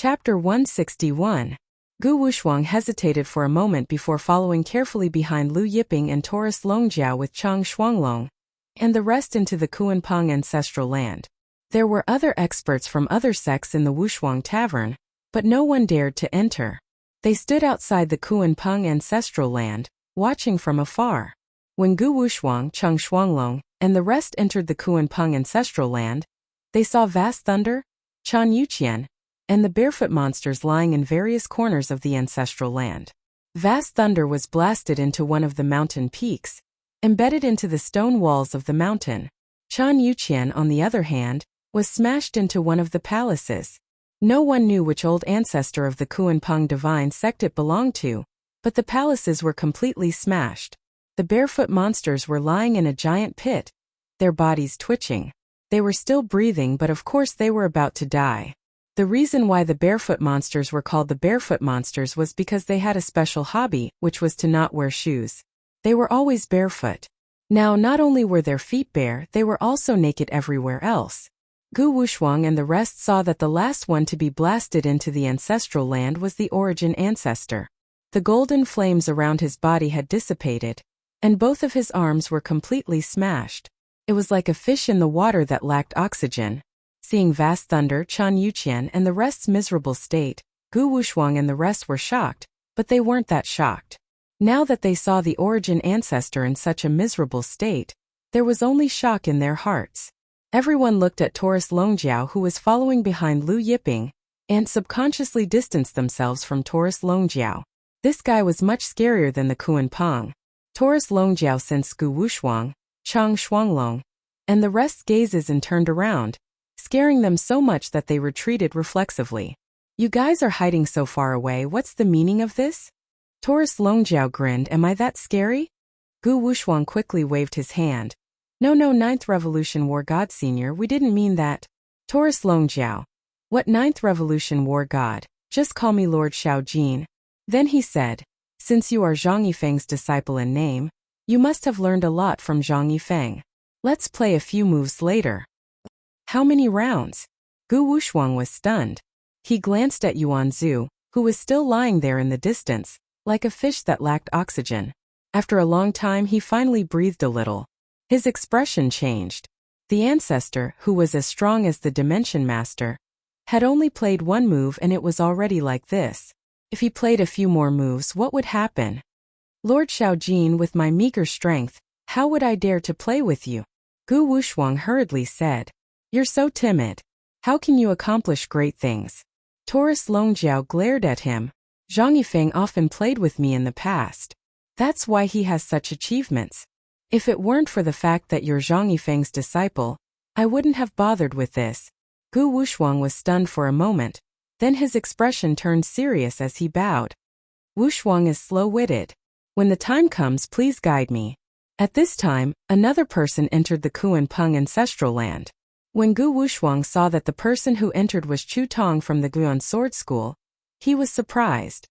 Chapter 161. Gu Wuxuang hesitated for a moment before following carefully behind Lu Yiping and Taurus Longjiao with Chang Shuanglong, and the rest into the Kuanpeng ancestral land. There were other experts from other sects in the Wuxuang tavern, but no one dared to enter. They stood outside the Kuanpeng ancestral land, watching from afar. When Gu Wuxuang, Chang Shuanglong, and the rest entered the Kuanpeng ancestral land, they saw vast thunder, Chan Yuqian, and the barefoot monsters lying in various corners of the ancestral land. Vast thunder was blasted into one of the mountain peaks, embedded into the stone walls of the mountain. Chan Yuqian, on the other hand, was smashed into one of the palaces. No one knew which old ancestor of the Kuanpeng divine sect it belonged to, but the palaces were completely smashed. The barefoot monsters were lying in a giant pit, their bodies twitching. They were still breathing, but of course they were about to die. The reason why the barefoot monsters were called the barefoot monsters was because they had a special hobby, which was to not wear shoes. They were always barefoot. Now, not only were their feet bare, they were also naked everywhere else. Gu Wuxuang and the rest saw that the last one to be blasted into the ancestral land was the origin ancestor. The golden flames around his body had dissipated, and both of his arms were completely smashed. It was like a fish in the water that lacked oxygen. Seeing vast thunder, Chan Yuqian, and the rest's miserable state, Gu Wuxuang and the rest were shocked, but they weren't that shocked. Now that they saw the origin ancestor in such a miserable state, there was only shock in their hearts. Everyone looked at Taurus Longjiao, who was following behind Lu Yiping, and subconsciously distanced themselves from Taurus Longjiao. This guy was much scarier than the Kuanpeng. Taurus Longjiao sensed Gu Wuxuang, Chang Shuanglong, and the rest's gazes and turned around, scaring them so much that they retreated reflexively. "You guys are hiding so far away, what's the meaning of this?" Taurus Longjiao grinned. "Am I that scary?" Gu Wuxuang quickly waved his hand. No, 9th Revolution War God Senior, we didn't mean that." Taurus Longjiao. "What 9th Revolution War God? Just call me Lord Shaojin." Then he said, "Since you are Zhang Yifeng's disciple in name, you must have learned a lot from Zhang Yifeng. Let's play a few moves later." "How many rounds?" Gu Wuxuang was stunned. He glanced at Yuan Zhu, who was still lying there in the distance, like a fish that lacked oxygen. After a long time he finally breathed a little. His expression changed. The ancestor, who was as strong as the Dimension Master, had only played one move and it was already like this. If he played a few more moves, what would happen? "Lord Shaojin, with my meager strength, how would I dare to play with you?" Gu Wuxuang hurriedly said. "You're so timid. How can you accomplish great things?" Taurus Longjiao glared at him. "Zhang Yifeng often played with me in the past. That's why he has such achievements. If it weren't for the fact that you're Zhang Yifeng's disciple, I wouldn't have bothered with this." Gu Wuxuang was stunned for a moment, then his expression turned serious as he bowed. "Wuxuang is slow-witted. When the time comes, please guide me." At this time, another person entered the Kuanpeng ancestral land. When Gu Wuxuang saw that the person who entered was Chu Tong from the Guan Sword School, he was surprised.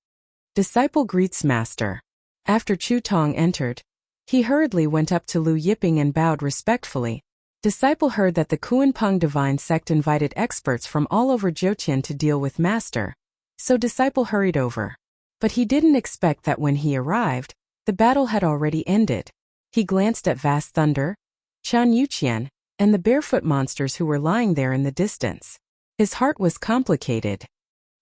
"Disciple greets master." After Chu Tong entered, he hurriedly went up to Lu Yiping and bowed respectfully. Disciple heard that the Kuanpeng divine sect invited experts from all over Jiuqian to deal with master, so Disciple hurried over. But he didn't expect that when he arrived, the battle had already ended. He glanced at vast thunder, Chan Yuqian, and the barefoot monsters who were lying there in the distance. His heart was complicated.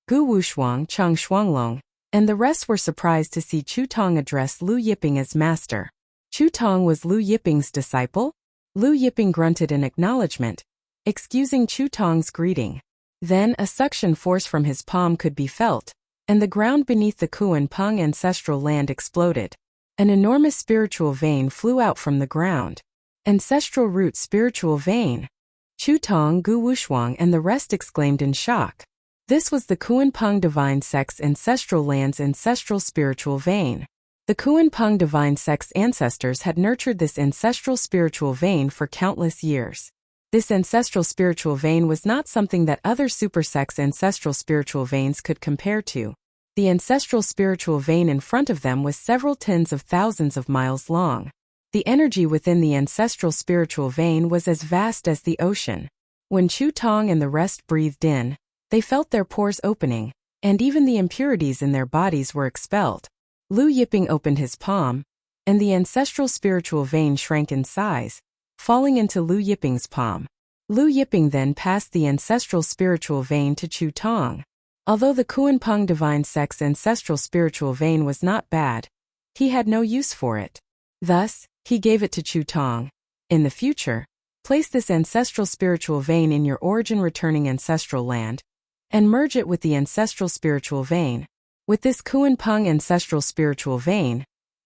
Gu Wuxuang, Chang Shuanglong, and the rest were surprised to see Chu Tong address Lu Yiping as master. Chu Tong was Lu Yiping's disciple? Lu Yiping grunted in acknowledgement, excusing Chu Tong's greeting. Then a suction force from his palm could be felt, and the ground beneath the Kuanpeng ancestral land exploded. An enormous spiritual vein flew out from the ground. "Ancestral root spiritual vein." Chu Tong, Gu Wuxuang, and the rest exclaimed in shock. This was the Kuanpeng divine sect's ancestral land's ancestral spiritual vein. The Kuanpeng divine sect's ancestors had nurtured this ancestral spiritual vein for countless years. This ancestral spiritual vein was not something that other super sects' ancestral spiritual veins could compare to. The ancestral spiritual vein in front of them was several tens of thousands of miles long. The energy within the ancestral spiritual vein was as vast as the ocean. When Chu Tong and the rest breathed in, They felt their pores opening, and even the impurities in their bodies were expelled. Lu Yiping opened his palm, and the ancestral spiritual vein shrank in size, falling into Lu Yiping's palm. Lu Yiping then passed the ancestral spiritual vein to Chu Tong. Although the Kuanpeng divine sect's ancestral spiritual vein was not bad, he had no use for it. Thus, he gave it to Chu Tong. In the future, place this ancestral spiritual vein in your origin-returning ancestral land, and merge it with the ancestral spiritual vein. With this Kuanpeng ancestral spiritual vein,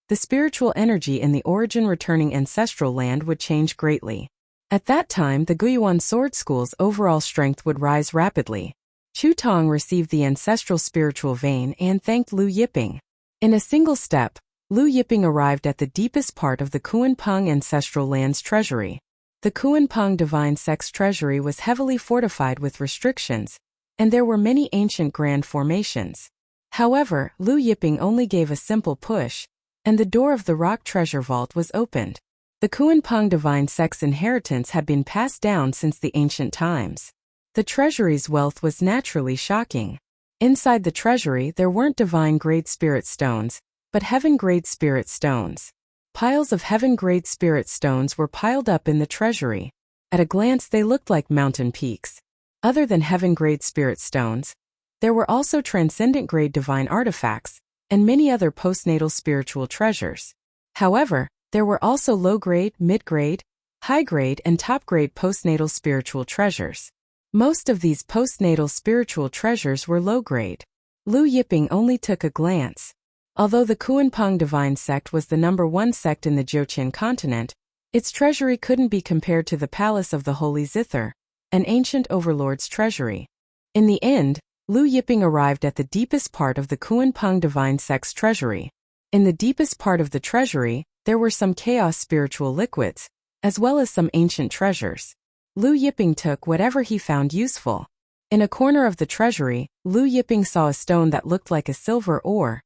the spiritual energy in the origin-returning ancestral land would change greatly. At that time, the Guiyuan Sword School's overall strength would rise rapidly. Chu Tong received the ancestral spiritual vein and thanked Lu Yiping. In a single step, Lu Yiping arrived at the deepest part of the Kuanpeng ancestral land's treasury. The Kuanpeng divine sect's treasury was heavily fortified with restrictions, and there were many ancient grand formations. However, Lu Yiping only gave a simple push, and the door of the rock treasure vault was opened. The Kuanpeng divine sect's inheritance had been passed down since the ancient times. The treasury's wealth was naturally shocking. Inside the treasury there weren't divine-grade spirit stones, but heaven-grade spirit stones. Piles of heaven-grade spirit stones were piled up in the treasury. At a glance they looked like mountain peaks. Other than heaven-grade spirit stones, there were also transcendent-grade divine artifacts, and many other postnatal spiritual treasures. However, there were also low-grade, mid-grade, high-grade, and top-grade postnatal spiritual treasures. Most of these postnatal spiritual treasures were low-grade. Lu Yiping only took a glance. Although the Kuanpeng divine sect was the #1 sect in the Jiutian continent, its treasury couldn't be compared to the Palace of the Holy Zither, an ancient overlord's treasury. In the end, Lu Yiping arrived at the deepest part of the Kuanpeng divine sect's treasury. In the deepest part of the treasury, there were some chaos spiritual liquids, as well as some ancient treasures. Lu Yiping took whatever he found useful. In a corner of the treasury, Lu Yiping saw a stone that looked like a silver ore,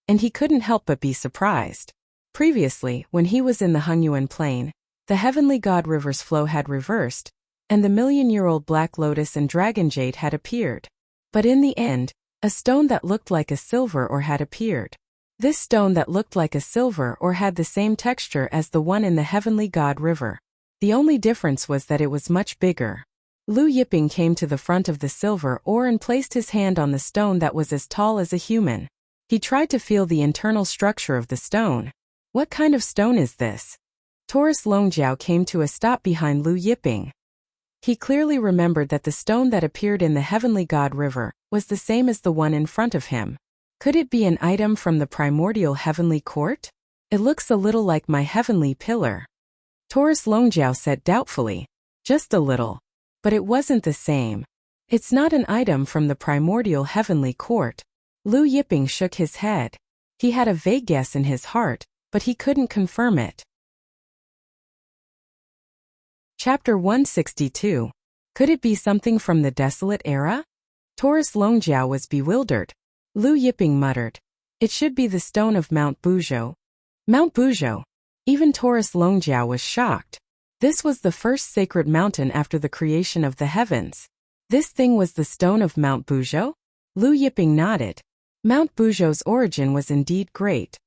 and he couldn't help but be surprised. Previously, when he was in the Hengyuan Plain, the heavenly god river's flow had reversed, and the million-year-old black lotus and dragon jade had appeared. But in the end, a stone that looked like a silver ore had appeared. This stone that looked like a silver ore had the same texture as the one in the heavenly god river. The only difference was that it was much bigger. Lu Yiping came to the front of the silver ore and placed his hand on the stone that was as tall as a human. He tried to feel the internal structure of the stone. What kind of stone is this? Taurus Longjiao came to a stop behind Lu Yiping. He clearly remembered that the stone that appeared in the heavenly god river was the same as the one in front of him. Could it be an item from the primordial heavenly court? It looks a little like my heavenly pillar. Taurus Longjiao said doubtfully. Just a little. But it wasn't the same. It's not an item from the primordial heavenly court. Lu Yiping shook his head. He had a vague guess in his heart, but he couldn't confirm it. Chapter 162. Could it be something from the desolate era? Taurus Longjiao was bewildered. Lu Yiping muttered. It should be the stone of Mount Buzhou. Mount Buzhou. Even Taurus Longjiao was shocked. This was the first sacred mountain after the creation of the heavens. This thing was the stone of Mount Buzhou? Lu Yiping nodded. Mount Buzhou's origin was indeed great.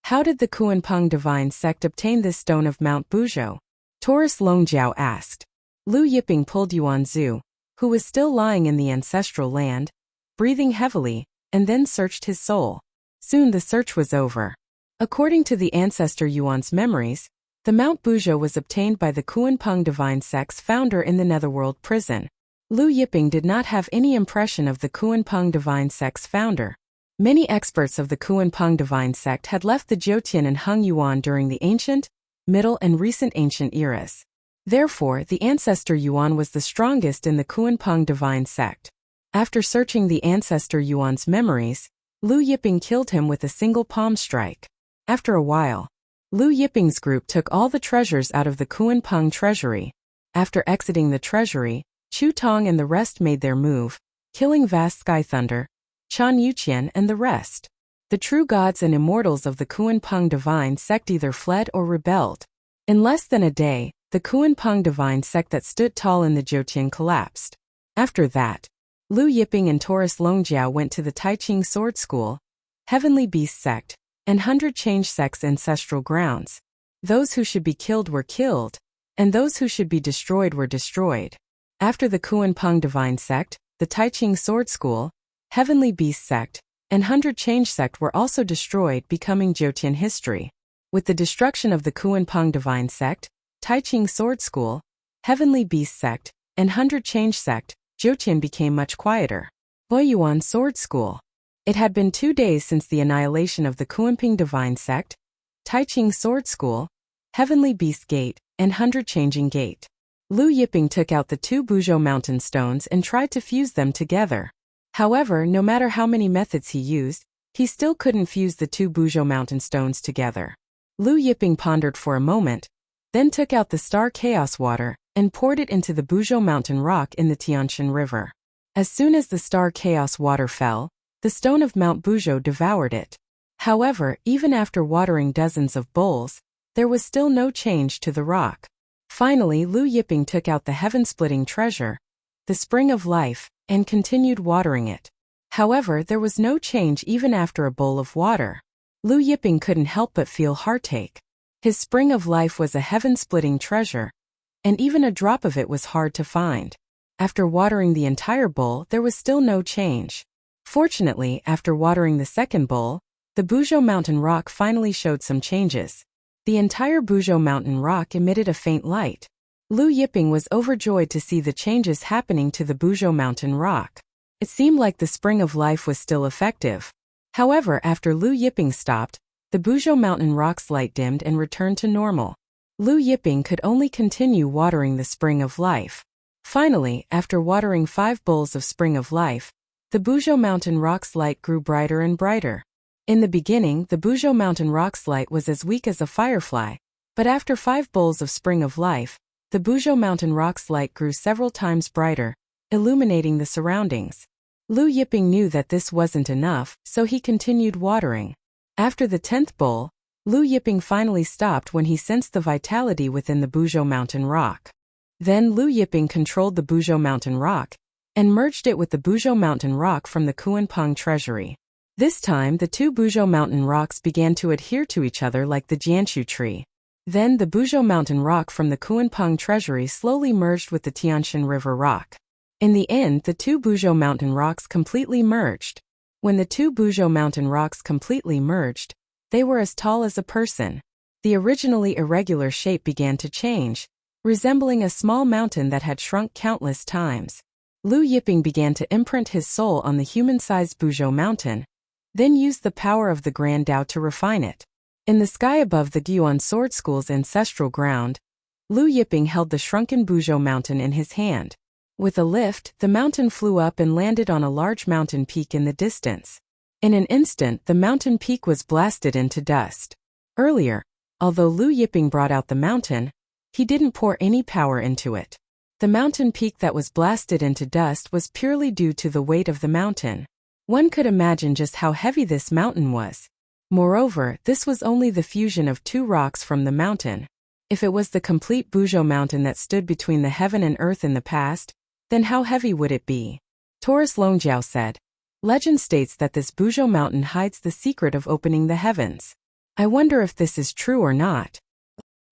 How did the Kuanpeng divine sect obtain this stone of Mount Buzhou? Taurus Longjiao asked. Lu Yiping pulled Yuan Zhu, who was still lying in the ancestral land, breathing heavily, and then searched his soul. Soon the search was over. According to the ancestor Yuan's memories, the Mount Buzhou was obtained by the Kuanpeng divine sect's founder in the netherworld prison. Lu Yiping did not have any impression of the Kuanpeng divine sect's founder. Many experts of the Kuanpeng divine sect had left the Jiutian and Heng Yuan during the ancient, middle and recent ancient eras. Therefore, the ancestor Yuan was the strongest in the Kuanpeng divine sect. After searching the ancestor Yuan's memories, Lu Yiping killed him with a single palm strike. After a while, Lu Yiping's group took all the treasures out of the Kuanpeng treasury. After exiting the treasury, Chu Tong and the rest made their move, killing Vast Sky Thunder, Chan Yuqian and the rest. The true gods and immortals of the Kuanpeng divine sect either fled or rebelled. In less than a day, the Kuanpeng divine sect that stood tall in the Jiutian collapsed. After that, Lu Yiping and Taurus Longjiao went to the Taiqing Sword School, Heavenly Beast Sect, and 100 Change Sect's ancestral grounds. Those who should be killed were killed, and those who should be destroyed were destroyed. After the Kuan-Peng Divine Sect, the Taiqing Sword School, Heavenly Beast Sect, and 100 Change Sect were also destroyed, becoming Jiutian history. With the destruction of the Kuan-Peng Divine Sect, Taiqing Sword School, Heavenly Beast Sect, and 100 Change Sect, Jiutian became much quieter. Oiyuan Sword School. It had been 2 days since the annihilation of the Kuan-Peng Divine Sect, Taiqing Sword School, Heavenly Beast Gate, and 100 Changing Gate. Lu Yiping took out the 2 Buzhou mountain stones and tried to fuse them together. However, no matter how many methods he used, he still couldn't fuse the 2 Buzhou mountain stones together. Lu Yiping pondered for a moment, then took out the Star Chaos Water and poured it into the Buzhou mountain rock in the Tianshan River. As soon as the Star Chaos Water fell, the stone of Mount Buzhou devoured it. However, even after watering dozens of bowls, there was still no change to the rock. Finally, Lu Yiping took out the heaven-splitting treasure, the Spring of Life, and continued watering it. However, there was no change even after a bowl of water. Lu Yiping couldn't help but feel heartache. His Spring of Life was a heaven-splitting treasure, and even a drop of it was hard to find. After watering the entire bowl, there was still no change. Fortunately, after watering the second bowl, the Buzhou mountain rock finally showed some changes. The entire Buzhou mountain rock emitted a faint light. Lu Yiping was overjoyed to see the changes happening to the Buzhou mountain rock. It seemed like the Spring of Life was still effective. However, after Lu Yiping stopped, the Buzhou mountain rock's light dimmed and returned to normal. Lu Yiping could only continue watering the Spring of Life. Finally, after watering 5 bowls of Spring of Life, the Buzhou mountain rock's light grew brighter and brighter. In the beginning, the Buzhou mountain rock's light was as weak as a firefly, but after 5 bowls of Spring of Life, the Buzhou mountain rock's light grew several times brighter, illuminating the surroundings. Lu Yiping knew that this wasn't enough, so he continued watering. After the 10th bowl, Lu Yiping finally stopped when he sensed the vitality within the Buzhou mountain rock. Then Lu Yiping controlled the Buzhou mountain rock and merged it with the Buzhou mountain rock from the Kuan-Peng treasury. This time, the 2 Buzhou mountain rocks began to adhere to each other like the Jianshu tree. Then the Buzhou mountain rock from the Kuan-Peng treasury slowly merged with the Tianshan River rock. In the end, the 2 Buzhou mountain rocks completely merged. When the 2 Buzhou mountain rocks completely merged, they were as tall as a person. The originally irregular shape began to change, resembling a small mountain that had shrunk countless times. Lu Yiping began to imprint his soul on the human-sized Buzhou mountain, then used the power of the Grand Tao to refine it. In the sky above the Guiyuan Sword School's ancestral ground, Lu Yiping held the shrunken Buzhou mountain in his hand. With a lift, the mountain flew up and landed on a large mountain peak in the distance. In an instant, the mountain peak was blasted into dust. Earlier, although Lu Yiping brought out the mountain, he didn't pour any power into it. The mountain peak that was blasted into dust was purely due to the weight of the mountain. One could imagine just how heavy this mountain was. Moreover, this was only the fusion of 2 rocks from the mountain. If it was the complete Buzhou mountain that stood between the heaven and earth in the past, then how heavy would it be? Taurus Longjiao said. Legend states that this Buzhou mountain hides the secret of opening the heavens. I wonder if this is true or not.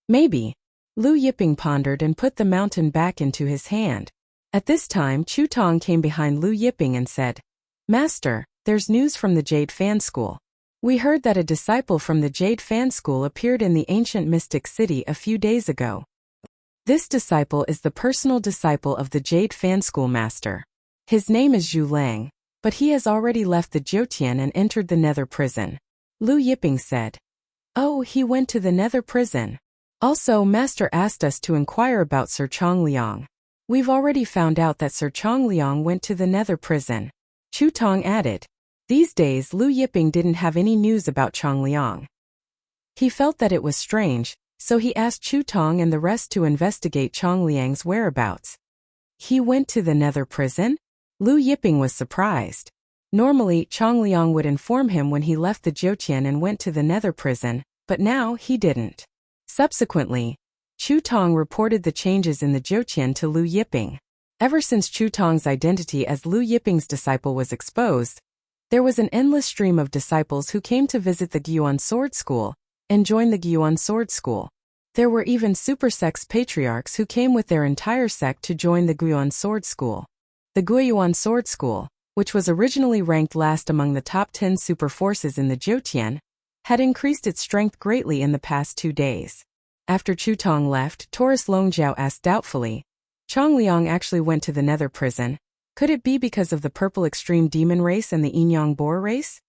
Maybe. Lu Yiping pondered and put the mountain back into his hand. At this time, Chu Tong came behind Lu Yiping and said, Master, there's news from the Jade Fan School. We heard that a disciple from the Jade Fan School appeared in the ancient mystic city a few days ago. This disciple is the personal disciple of the Jade Fan School master. His name is Zhu Lang, but he has already left the Jiutian and entered the Nether prison. Lu Yiping said. Oh, he went to the Nether prison. Also, Master asked us to inquire about Sir Chong Liang. We've already found out that Sir Chong Liang went to the Nether prison. Chu Tong added. These days, Lu Yiping didn't have any news about Chong Liang. He felt that it was strange, so he asked Chu Tong and the rest to investigate Chong Liang's whereabouts. He went to the Nether prison? Lu Yiping was surprised. Normally, Chong Liang would inform him when he left the Jiutian and went to the Nether prison, but now he didn't. Subsequently, Chu Tong reported the changes in the Jiutian to Lu Yiping. Ever since Chu Tong's identity as Lu Yiping's disciple was exposed, there was an endless stream of disciples who came to visit the Gyuan Sword School and join the Gyuan Sword School. There were even super sects patriarchs who came with their entire sect to join the Gyuan Sword School. The Gyuan Sword School, which was originally ranked last among the top 10 super forces in the Jiutian, had increased its strength greatly in the past 2 days. After Chu Tong left, Taurus Longjiao asked doubtfully, Chong Liang actually went to the Nether prison. Could it be because of the Purple Extreme Demon race and the Yinyang Boar race?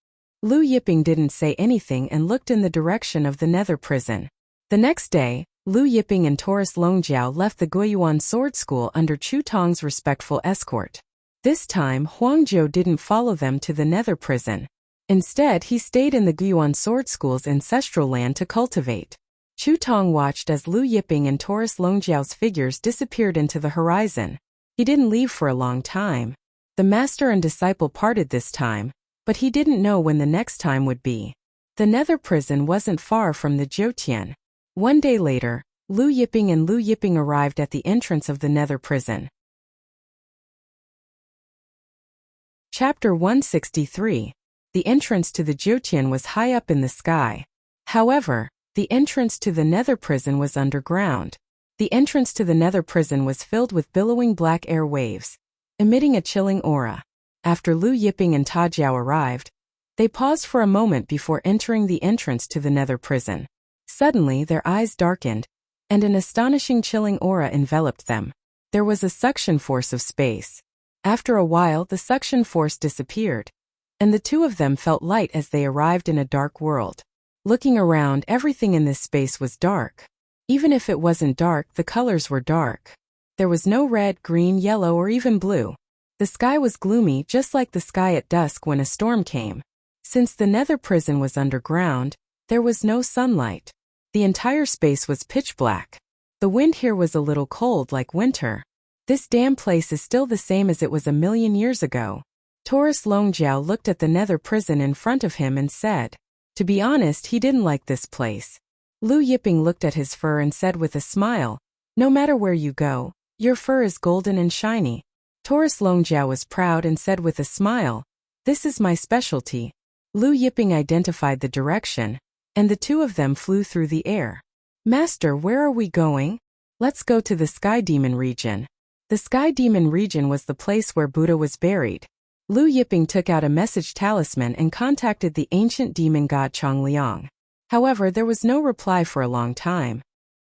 Lu Yiping didn't say anything and looked in the direction of the Nether prison. The next day, Lu Yiping and Taurus Longjiao left the Guiyuan Sword School under Chu Tong's respectful escort. This time, Huangjiu didn't follow them to the Nether prison. Instead, he stayed in the Guiyuan Sword School's ancestral land to cultivate. Chu Tong watched as Lu Yiping and Taurus Longjiao's figures disappeared into the horizon. He didn't leave for a long time. The master and disciple parted this time, but he didn't know when the next time would be. The Nether prison wasn't far from the Jiutian. 1 day later, Lu Yiping and Lu Yiping arrived at the entrance of the Nether prison. Chapter 163. The entrance to the Jiutian was high up in the sky. However, the entrance to the Nether prison was underground. The entrance to the Nether prison was filled with billowing black air waves, emitting a chilling aura. After Lu Yiping and Ta Jiao arrived, they paused for a moment before entering the entrance to the Nether prison. Suddenly, their eyes darkened, and an astonishing chilling aura enveloped them. There was a suction force of space. After a while, the suction force disappeared, and the two of them felt light as they arrived in a dark world. Looking around, everything in this space was dark. Even if it wasn't dark, the colors were dark. There was no red, green, yellow, or even blue. The sky was gloomy, just like the sky at dusk when a storm came. Since the Nether prison was underground, there was no sunlight. The entire space was pitch black. The wind here was a little cold, like winter. This damn place is still the same as it was 1,000,000 years ago. Taurus Longjiao looked at the Nether prison in front of him and said, to be honest, he didn't like this place. Lu Yiping looked at his fur and said with a smile, no matter where you go, your fur is golden and shiny. Taurus Longjiao was proud and said with a smile, this is my specialty. Lu Yiping identified the direction, and the two of them flew through the air. Master, where are we going? Let's go to the Sky Demon region. The Sky Demon region was the place where Buddha was buried. Lu Yiping took out a message talisman and contacted the ancient demon god Chong Liang. However, there was no reply for a long time.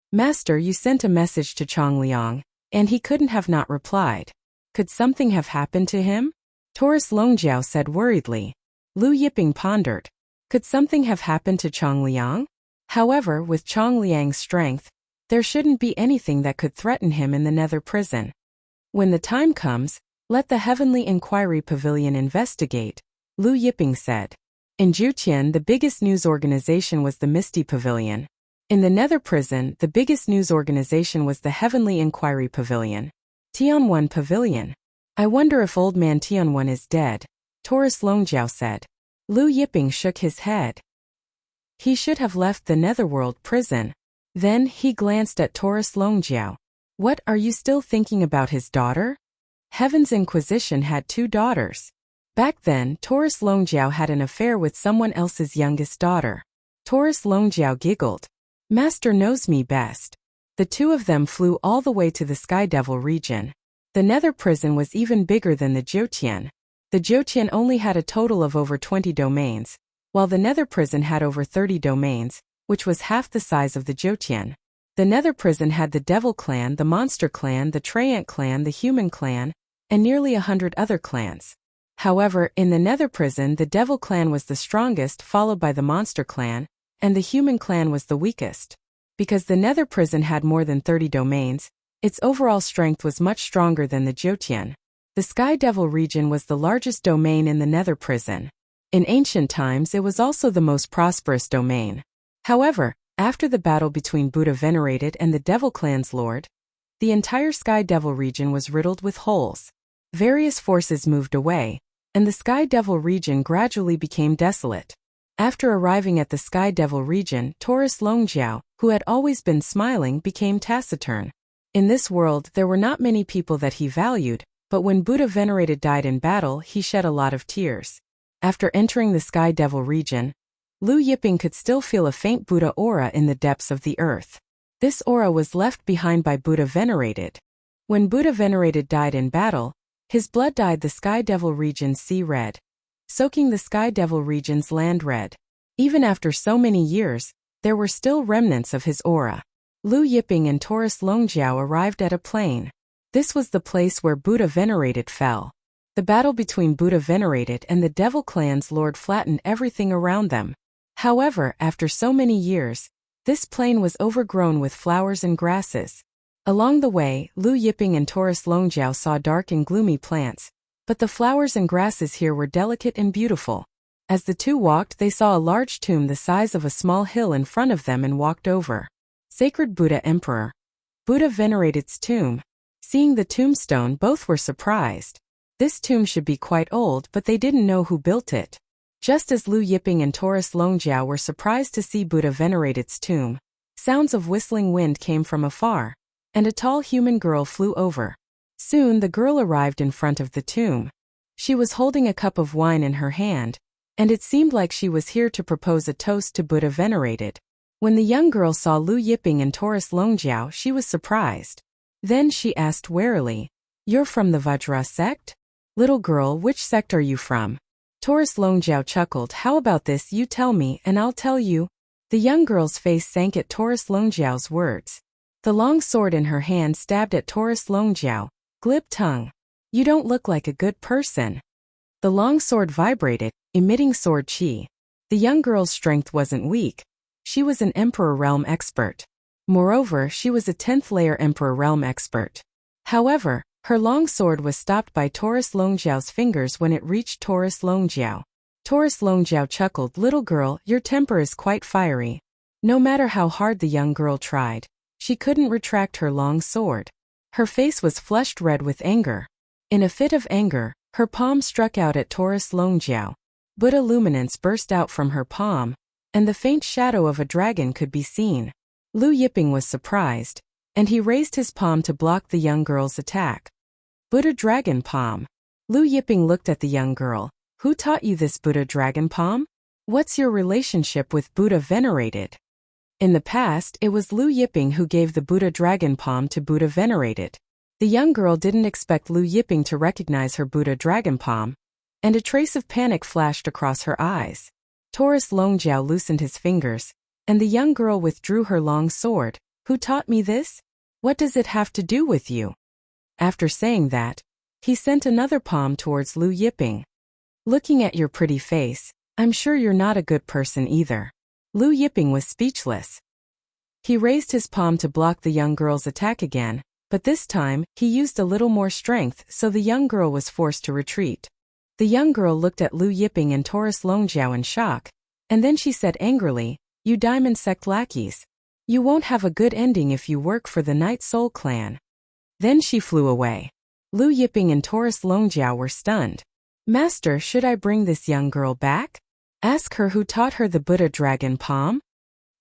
Master, you sent a message to Chong Liang, and he couldn't have not replied. Could something have happened to him? Taurus Longjiao said worriedly. Lu Yiping pondered. Could something have happened to Chong Liang? However, with Chong Liang's strength, there shouldn't be anything that could threaten him in the Nether prison. When the time comes, let the Heavenly Inquiry Pavilion investigate, Lu Yiping said. In Jiutian, the biggest news organization was the Misty Pavilion. In the Nether prison, the biggest news organization was the Heavenly Inquiry Pavilion. Tianwan Pavilion. I wonder if old man Tianwan is dead, Taurus Longjiao said. Lu Yiping shook his head. He should have left the Netherworld prison. Then he glanced at Taurus Longjiao. What, are you still thinking about his daughter? Heaven's Inquisition had 2 daughters. Back then, Taurus Longjiao had an affair with someone else's youngest daughter. Taurus Longjiao giggled. Master knows me best. The two of them flew all the way to the Sky Devil region. The Nether prison was even bigger than the Jiutian. The Jiutian only had a total of over 20 domains, while the Nether prison had over 30 domains, which was half the size of the Jiutian. The Nether prison had the Devil clan, the Monster clan, the Treant clan, the Human clan, and nearly 100 other clans. However, in the Nether prison, the Devil clan was the strongest, followed by the Monster clan, and the Human clan was the weakest. Because the Nether prison had more than 30 domains, its overall strength was much stronger than the Jiutian. The Sky Devil region was the largest domain in the Nether prison. In ancient times, it was also the most prosperous domain. However, after the battle between Buddha Venerated and the Devil clan's lord, the entire Sky Devil region was riddled with holes. Various forces moved away, and the Sky Devil region gradually became desolate. After arriving at the Sky Devil region, Taurus Longjiao, who had always been smiling, became taciturn. In this world there were not many people that he valued, but when Buddha Venerated died in battle he shed a lot of tears. After entering the Sky Devil region, Lu Yiping could still feel a faint Buddha aura in the depths of the earth. This aura was left behind by Buddha Venerated. When Buddha Venerated died in battle, his blood dyed the Sky Devil region's sea red, soaking the Sky Devil region's land red. Even after so many years, there were still remnants of his aura. Lu Yiping and Taurus Longjiao arrived at a plain. This was the place where Buddha Venerated fell. The battle between Buddha Venerated and the Devil Clan's lord flattened everything around them. However, after so many years, this plain was overgrown with flowers and grasses. Along the way, Lu Yiping and Taurus Longjiao saw dark and gloomy plants, but the flowers and grasses here were delicate and beautiful. As the two walked, they saw a large tomb the size of a small hill in front of them and walked over. Sacred Buddha Emperor. Buddha Venerated's tomb. Seeing the tombstone, both were surprised. This tomb should be quite old, but they didn't know who built it. Just as Lu Yiping and Taurus Longjiao were surprised to see Buddha Venerated's tomb, sounds of whistling wind came from afar, and a tall human girl flew over. Soon the girl arrived in front of the tomb. She was holding a cup of wine in her hand, and it seemed like she was here to propose a toast to Buddha Venerated. When the young girl saw Lu Yiping and Taurus Longjiao, she was surprised. Then she asked warily, "You're from the Vajra sect? Little girl, which sect are you from?" Taurus Longjiao chuckled, "How about this, you tell me and I'll tell you." The young girl's face sank at Taurus Longjiao's words. The long sword in her hand stabbed at Taurus Longjiao. Glib tongue. "You don't look like a good person." The long sword vibrated, emitting sword chi. The young girl's strength wasn't weak. She was an Emperor Realm expert. Moreover, she was a 10th layer Emperor Realm expert. However, her long sword was stopped by Taurus Longjiao's fingers when it reached Taurus Longjiao. Taurus Longjiao chuckled, "Little girl, your temper is quite fiery." No matter how hard the young girl tried, she couldn't retract her long sword. Her face was flushed red with anger. In a fit of anger, her palm struck out at Taurus Longjiao. Buddha luminance burst out from her palm, and the faint shadow of a dragon could be seen. Lu Yiping was surprised, and he raised his palm to block the young girl's attack. Buddha Dragon Palm. Lu Yiping looked at the young girl. "Who taught you this Buddha Dragon Palm? What's your relationship with Buddha Venerated?" In the past, it was Lu Yiping who gave the Buddha Dragon Palm to Buddha Venerated. The young girl didn't expect Lu Yiping to recognize her Buddha Dragon Palm, and a trace of panic flashed across her eyes. Taurus Longjiao loosened his fingers, and the young girl withdrew her long sword. "Who taught me this? What does it have to do with you?" After saying that, he sent another palm towards Lu Yiping. "Looking at your pretty face, I'm sure you're not a good person either." Lu Yiping was speechless. He raised his palm to block the young girl's attack again, but this time, he used a little more strength, so the young girl was forced to retreat. The young girl looked at Lu Yiping and Taurus Longjiao in shock, and then she said angrily, "You Diamond Sect lackeys. You won't have a good ending if you work for the Night Soul clan." Then she flew away. Lu Yiping and Taurus Longjiao were stunned. "Master, should I bring this young girl back? Ask her who taught her the Buddha Dragon Palm?"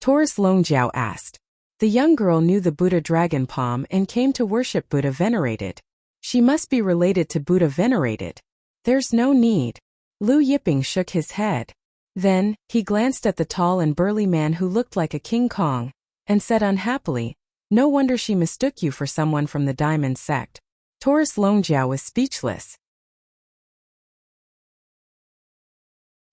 Taurus Longjiao asked. The young girl knew the Buddha Dragon Palm and came to worship Buddha Venerated. She must be related to Buddha Venerated. "There's no need." Lu Yiping shook his head. Then, he glanced at the tall and burly man who looked like a King Kong, and said unhappily, "No wonder she mistook you for someone from the Diamond Sect." Taurus Longjiao was speechless.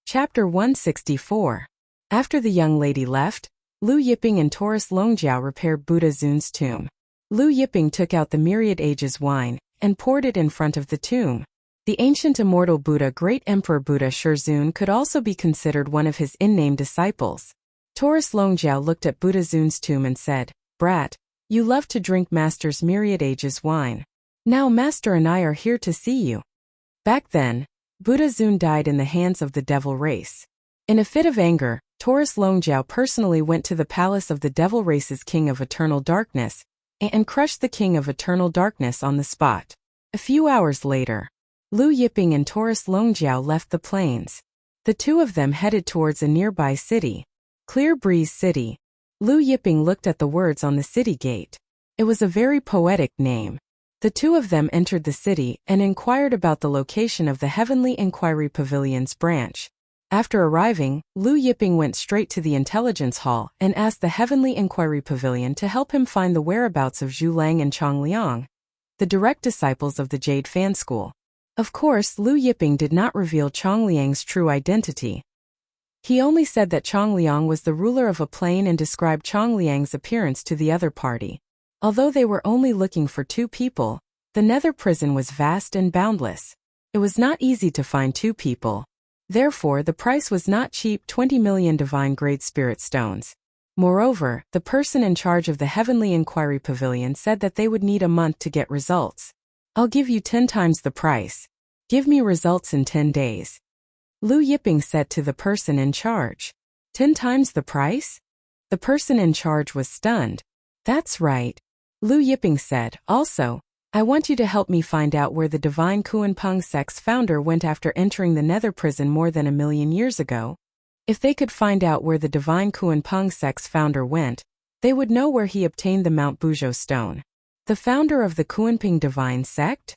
Chapter 164. After the young lady left, Lu Yiping and Taurus Longjiao repaired Buddha Zun's tomb. Lu Yiping took out the Myriad Ages wine, and poured it in front of the tomb. The ancient immortal Buddha, Great Emperor Buddha Shizun, could also be considered one of his in-name disciples. Taurus Longjiao looked at Buddha Zun's tomb and said, "Brat, you love to drink Master's Myriad Ages wine. Now Master and I are here to see you." Back then, Buddha Zun died in the hands of the devil race. In a fit of anger, Taurus Longjiao personally went to the palace of the devil race's king of eternal darkness, and crushed the king of eternal darkness on the spot. A few hours later, Lu Yiping and Taurus Longjiao left the plains. The two of them headed towards a nearby city, Clear Breeze City. Lu Yiping looked at the words on the city gate. It was a very poetic name. The two of them entered the city and inquired about the location of the Heavenly Inquiry Pavilion's branch. After arriving, Lu Yiping went straight to the intelligence hall and asked the Heavenly Inquiry Pavilion to help him find the whereabouts of Zhu Lang and Chang Liang, the direct disciples of the Jade Fan School. Of course, Lu Yiping did not reveal Chang Liang's true identity. He only said that Chang Liang was the ruler of a plane and described Chang Liang's appearance to the other party. Although they were only looking for two people, the nether prison was vast and boundless. It was not easy to find two people. Therefore, the price was not cheap, 20 million divine grade spirit stones. Moreover, the person in charge of the Heavenly Inquiry Pavilion said that they would need a month to get results. I'll give you 10 times the price. Give me results in 10 days. Lu Yiping said to the person in charge. 10 times the price? The person in charge was stunned. That's right. Lu Yiping said, also, I want you to help me find out where the divine Kuanpeng sect's founder went after entering the nether prison more than 1,000,000 years ago. If they could find out where the divine Kuanpeng sect's founder went, they would know where he obtained the Mount Buzhou stone. The founder of the Kuanping divine sect?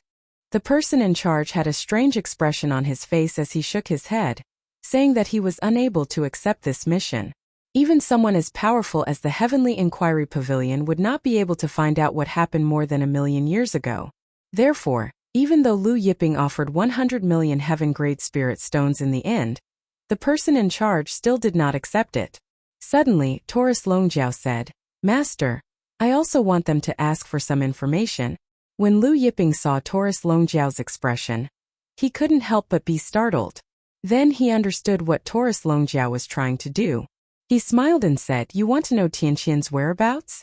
The person in charge had a strange expression on his face as he shook his head, saying that he was unable to accept this mission. Even someone as powerful as the Heavenly Inquiry Pavilion would not be able to find out what happened more than 1,000,000 years ago. Therefore, even though Lu Yiping offered 100 million heaven-grade spirit stones in the end, the person in charge still did not accept it. Suddenly, Taurus Longjiao said, Master, I also want them to ask for some information. When Lu Yiping saw Taurus Longjiao's expression, he couldn't help but be startled. Then he understood what Taurus Longjiao was trying to do. He smiled and said, You want to know Tianqian's whereabouts?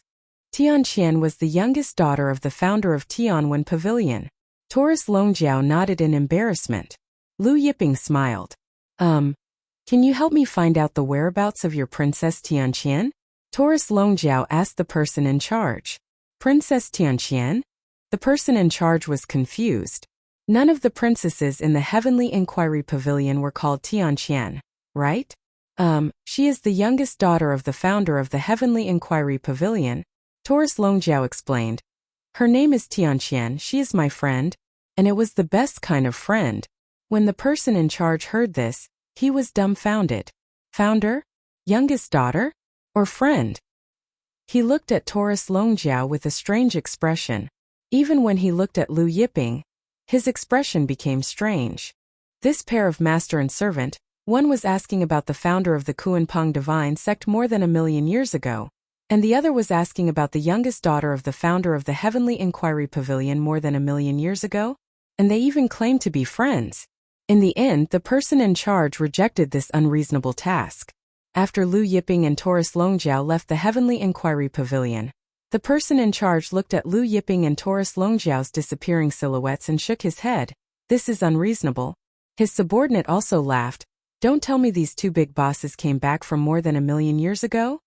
Tianqian was the youngest daughter of the founder of Tianwen Pavilion. Taurus Longjiao nodded in embarrassment. Lu Yiping smiled. Can you help me find out the whereabouts of your Princess Tianqian? Taurus Longjiao asked the person in charge. Princess Tianqian? The person in charge was confused. None of the princesses in the Heavenly Inquiry Pavilion were called Tianqian, right? She is the youngest daughter of the founder of the Heavenly Inquiry Pavilion, Taurus Longjiao explained. Her name is Tianqian, she is my friend, and it was the best kind of friend. When the person in charge heard this, he was dumbfounded. Founder? Youngest daughter? Or friend? He looked at Taurus Longjiao with a strange expression. Even when he looked at Lu Yiping, his expression became strange. This pair of master and servant, one was asking about the founder of the Kuanpeng divine sect more than 1,000,000 years ago, and the other was asking about the youngest daughter of the founder of the Heavenly Inquiry Pavilion more than 1,000,000 years ago, and they even claimed to be friends. In the end, the person in charge rejected this unreasonable task. After Lu Yiping and Taurus Longjiao left the Heavenly Inquiry Pavilion, the person in charge looked at Lu Yiping and Taurus Longjiao's disappearing silhouettes and shook his head. This is unreasonable. His subordinate also laughed. Don't tell me these two big bosses came back from more than 1,000,000 years ago?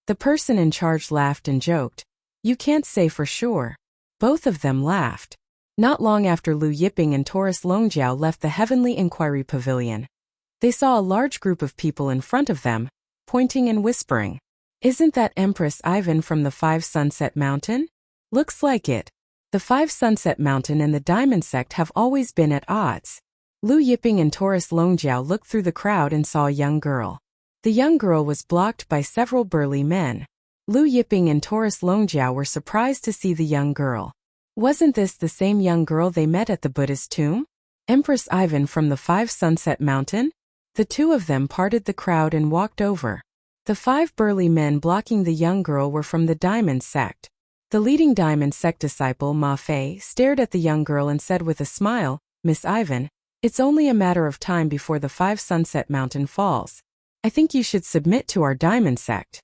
The person in charge laughed and joked. You can't say for sure. Both of them laughed. Not long after Lu Yiping and Taurus Longjiao left the Heavenly Inquiry Pavilion, they saw a large group of people in front of them, pointing and whispering. Isn't that Empress Ivan from the 5 Sunset Mountain? Looks like it. The 5 Sunset Mountain and the Diamond Sect have always been at odds. Lu Yiping and Taurus Longjiao looked through the crowd and saw a young girl. The young girl was blocked by several burly men. Lu Yiping and Taurus Longjiao were surprised to see the young girl. Wasn't this the same young girl they met at the Buddhist tomb? Empress Ivan from the 5 Sunset Mountain? The two of them parted the crowd and walked over. The 5 burly men blocking the young girl were from the Diamond Sect. The leading Diamond Sect disciple, Ma Fei, stared at the young girl and said with a smile, Miss Ivan, it's only a matter of time before the 5 Sunset Mountain falls. I think you should submit to our Diamond Sect.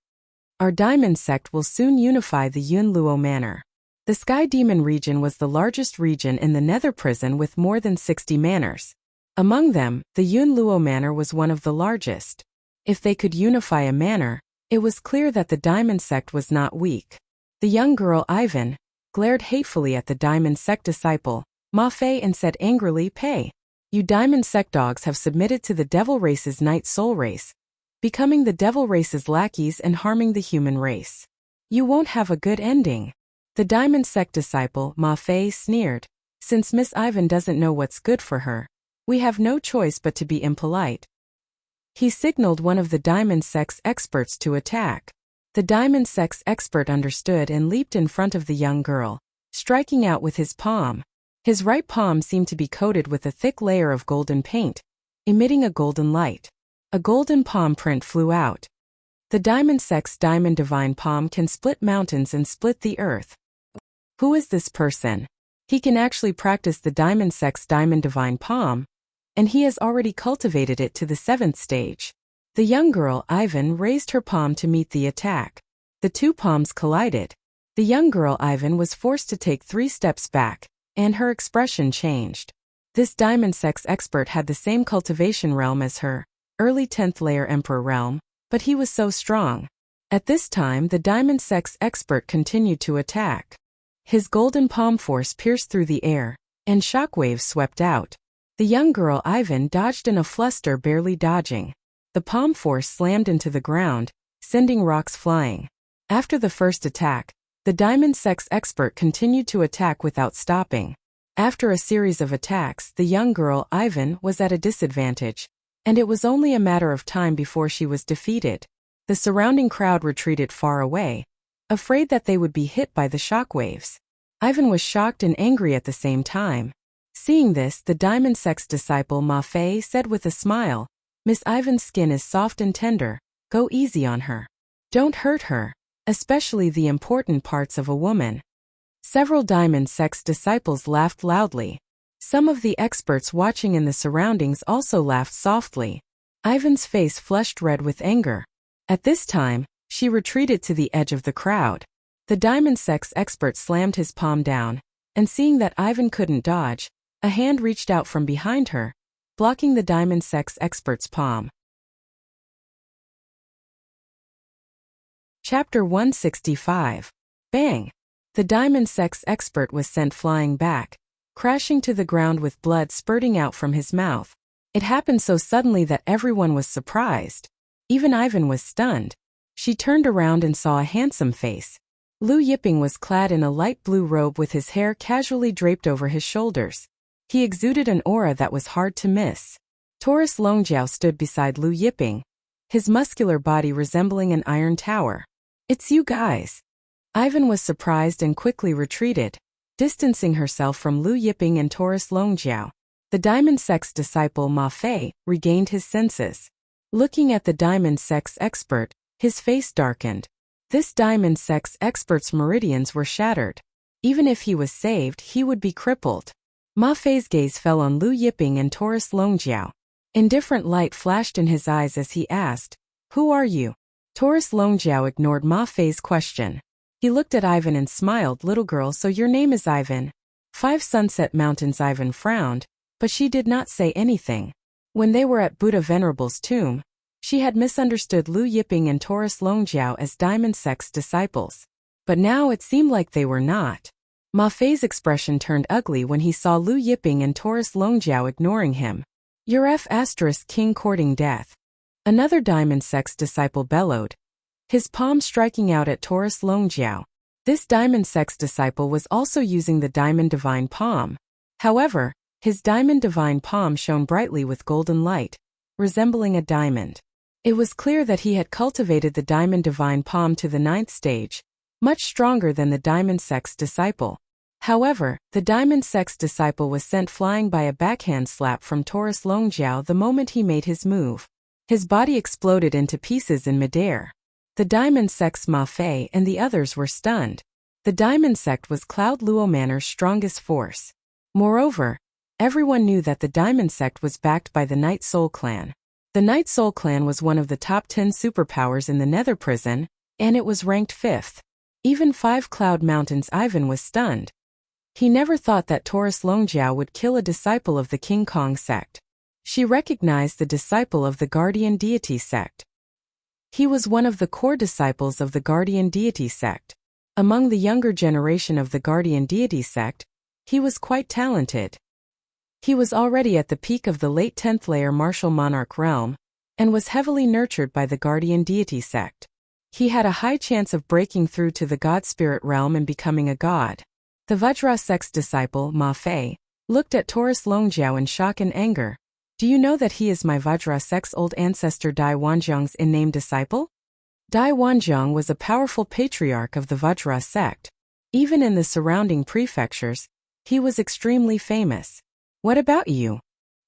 Our Diamond Sect will soon unify the Yunluo Manor. The Sky Demon region was the largest region in the Nether Prison with more than 60 manors. Among them, the Yunluo Manor was one of the largest. If they could unify a manor, it was clear that the Diamond Sect was not weak. The young girl, Ivan, glared hatefully at the Diamond Sect disciple, Ma Fei, and said angrily, Pay. You Diamond Sect dogs have submitted to the Devil Race's Night Soul Race, becoming the Devil Race's lackeys and harming the human race. You won't have a good ending. The Diamond Sect disciple, Ma Fei, sneered. Since Miss Ivan doesn't know what's good for her, we have no choice but to be impolite. He signaled one of the Diamond Sect's experts to attack. The Diamond Sect's expert understood and leaped in front of the young girl, striking out with his palm. His right palm seemed to be coated with a thick layer of golden paint, emitting a golden light. A golden palm print flew out. The Diamond Sect's Diamond Divine Palm can split mountains and split the earth. Who is this person? He can actually practice the Diamond Sect's Diamond Divine Palm, and he has already cultivated it to the 7th stage. The young girl, Ivan, raised her palm to meet the attack. The two palms collided. The young girl, Ivan, was forced to take 3 steps back, and her expression changed. This Diamond Sect's expert had the same cultivation realm as her, early 10th layer Emperor realm, but he was so strong. At this time, the Diamond Sect's expert continued to attack. His golden palm force pierced through the air, and shockwaves swept out. The young girl, Ivan, dodged in a fluster, barely dodging. The palm force slammed into the ground, sending rocks flying. After the first attack, the Diamond Sect's expert continued to attack without stopping. After a series of attacks, the young girl, Ivan, was at a disadvantage, and it was only a matter of time before she was defeated. The surrounding crowd retreated far away, afraid that they would be hit by the shockwaves. Ivan was shocked and angry at the same time. Seeing this, the Diamond Sect's disciple Ma Fei said with a smile, Miss Ivan's skin is soft and tender, go easy on her. Don't hurt her, especially the important parts of a woman. Several Diamond Sect's disciples laughed loudly. Some of the experts watching in the surroundings also laughed softly. Ivan's face flushed red with anger. At this time, she retreated to the edge of the crowd. The Diamond Sect's expert slammed his palm down, and seeing that Ivan couldn't dodge, a hand reached out from behind her, blocking the Diamond Sect's expert's palm. Chapter 165. Bang! The Diamond Sect's expert was sent flying back, crashing to the ground with blood spurting out from his mouth. It happened so suddenly that everyone was surprised. Even Ivan was stunned. She turned around and saw a handsome face. Lu Yiping was clad in a light blue robe with his hair casually draped over his shoulders. He exuded an aura that was hard to miss. Taurus Longjiao stood beside Lu Yiping, his muscular body resembling an iron tower. It's you guys. Ivan was surprised and quickly retreated, distancing herself from Lu Yiping and Taurus Longjiao. The Diamond Sect's disciple Ma Fei regained his senses. Looking at the Diamond Sect's expert, his face darkened. This Diamond Sect's expert's meridians were shattered. Even if he was saved, he would be crippled. Ma Fei's gaze fell on Lu Yiping and Taurus Longjiao. Indifferent light flashed in his eyes as he asked, Who are you? Taurus Longjiao ignored Ma Fei's question. He looked at Ivan and smiled. Little girl, so your name is Ivan? 5 Sunset Mountains. Ivan frowned, but she did not say anything. When they were at Buddha Venerable's tomb, she had misunderstood Lu Yiping and Taurus Longjiao as Diamond Sect's disciples. But now it seemed like they were not. Ma Fei's expression turned ugly when he saw Lu Yiping and Taurus Longjiao ignoring him. You're F*** king courting death. Another Diamond Sect's disciple bellowed, his palm striking out at Taurus Longjiao. This Diamond Sect's disciple was also using the Diamond Divine Palm. However, his Diamond Divine Palm shone brightly with golden light, resembling a diamond. It was clear that he had cultivated the Diamond Divine Palm to the 9th stage, much stronger than the Diamond Sect's disciple. However, the Diamond Sect's disciple was sent flying by a backhand slap from Taurus Longjiao the moment he made his move. His body exploded into pieces in midair. The Diamond Sect's Ma Fei and the others were stunned. The Diamond Sect was Cloud Luo Manor's strongest force. Moreover, everyone knew that the Diamond Sect was backed by the Night Soul Clan. The Night Soul Clan was one of the top 10 superpowers in the Nether Prison, and it was ranked 5th. Even 5 Cloud Mountains. Ivan was stunned. He never thought that Taurus Longjiao would kill a disciple of the King Kong sect. She recognized the disciple of the Guardian Deity sect. He was one of the core disciples of the Guardian Deity sect. Among the younger generation of the Guardian Deity sect, he was quite talented. He was already at the peak of the late 10th layer martial monarch realm, and was heavily nurtured by the Guardian Deity sect. He had a high chance of breaking through to the god spirit realm and becoming a god. The Vajra sect's disciple, Ma Fei, looked at Taurus Longjiao in shock and anger. Do you know that he is my Vajra sect's old ancestor Dai Wanzhong's in-name disciple? Dai Wanzhong was a powerful patriarch of the Vajra sect. Even in the surrounding prefectures, he was extremely famous. What about you?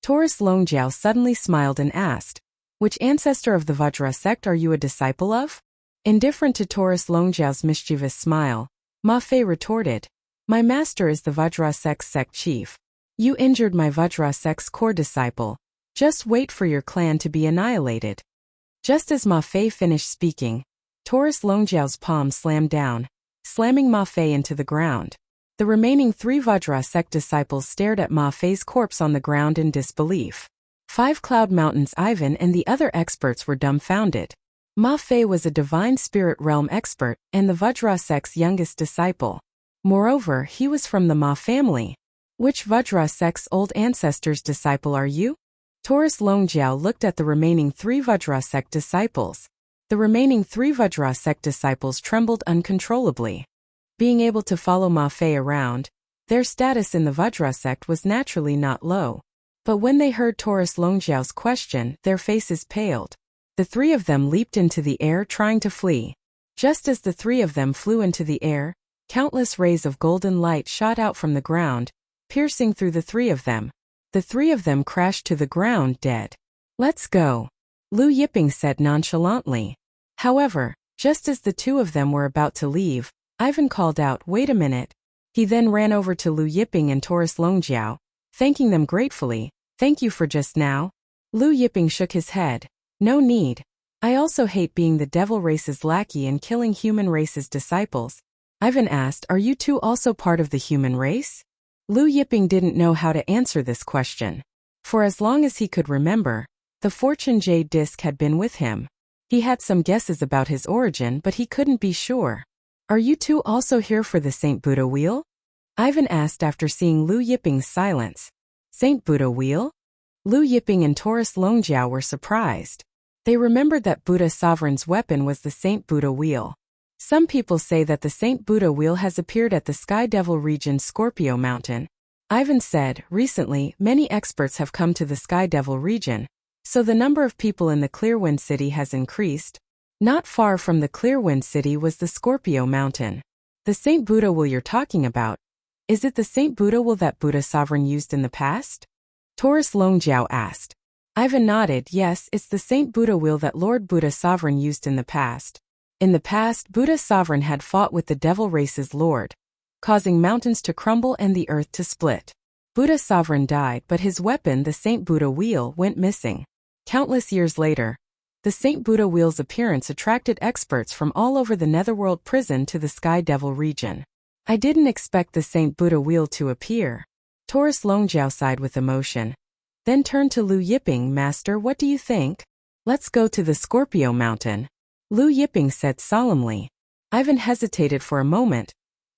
Taurus Longjiao suddenly smiled and asked, which ancestor of the Vajra sect are you a disciple of? Indifferent to Taurus Longjiao's mischievous smile, Ma Fei retorted, my master is the Vajra sect's sect chief. You injured my Vajra sect's core disciple. Just wait for your clan to be annihilated. Just as Ma Fei finished speaking, Taurus Longjiao's palm slammed down, slamming Ma Fei into the ground. The remaining 3 Vajra sect disciples stared at Ma Fei's corpse on the ground in disbelief. 5 Cloud Mountain's Ivan and the other experts were dumbfounded. Ma Fei was a divine spirit realm expert and the Vajra sect's youngest disciple. Moreover, he was from the Ma family. Which Vajra sect's old ancestor's disciple are you? Taurus Longjiao looked at the remaining 3 Vajra sect disciples. The remaining 3 Vajra sect disciples trembled uncontrollably. Being able to follow Ma Fei around, their status in the Vajra sect was naturally not low. But when they heard Taurus Longjiao's question, their faces paled. The 3 of them leaped into the air trying to flee. Just as the 3 of them flew into the air, countless rays of golden light shot out from the ground, piercing through the 3 of them. The 3 of them crashed to the ground dead. Let's go, Lu Yiping said nonchalantly. However, just as the 2 of them were about to leave, Ivan called out, wait a minute. He then ran over to Lu Yiping and Taurus Longjiao, thanking them gratefully. Thank you for just now. Lu Yiping shook his head. No need. I also hate being the devil race's lackey and killing human race's disciples. Ivan asked, are you 2 also part of the human race? Lu Yiping didn't know how to answer this question. For as long as he could remember, the Fortune Jade Disc had been with him. He had some guesses about his origin, but he couldn't be sure. Are you 2 also here for the Saint Buddha Wheel? Ivan asked after seeing Lu Yiping's silence. Saint Buddha Wheel? Lu Yiping and Taurus Longjiao were surprised. They remembered that Buddha Sovereign's weapon was the Saint Buddha Wheel. Some people say that the Saint Buddha Wheel has appeared at the Sky Devil region's Scorpio Mountain. Ivan said, recently, many experts have come to the Sky Devil region, so the number of people in the Clearwind City has increased. Not far from the Clearwind City was the Scorpio Mountain. The Saint Buddha Wheel you're talking about, is it the Saint Buddha Wheel that Buddha Sovereign used in the past? Taurus Longjiao asked. Ivan nodded, yes, it's the Saint Buddha Wheel that Lord Buddha Sovereign used in the past. In the past, Buddha Sovereign had fought with the devil race's lord, causing mountains to crumble and the earth to split. Buddha Sovereign died, but his weapon, the Saint Buddha Wheel, went missing. Countless years later, the Saint Buddha Wheel's appearance attracted experts from all over the Netherworld prison to the Sky Devil region. I didn't expect the Saint Buddha Wheel to appear. Taurus Longjiao sighed with emotion. Then turned to Lu Yiping, Master, what do you think? Let's go to the Scorpio Mountain. Lu Yiping said solemnly. Ivan hesitated for a moment,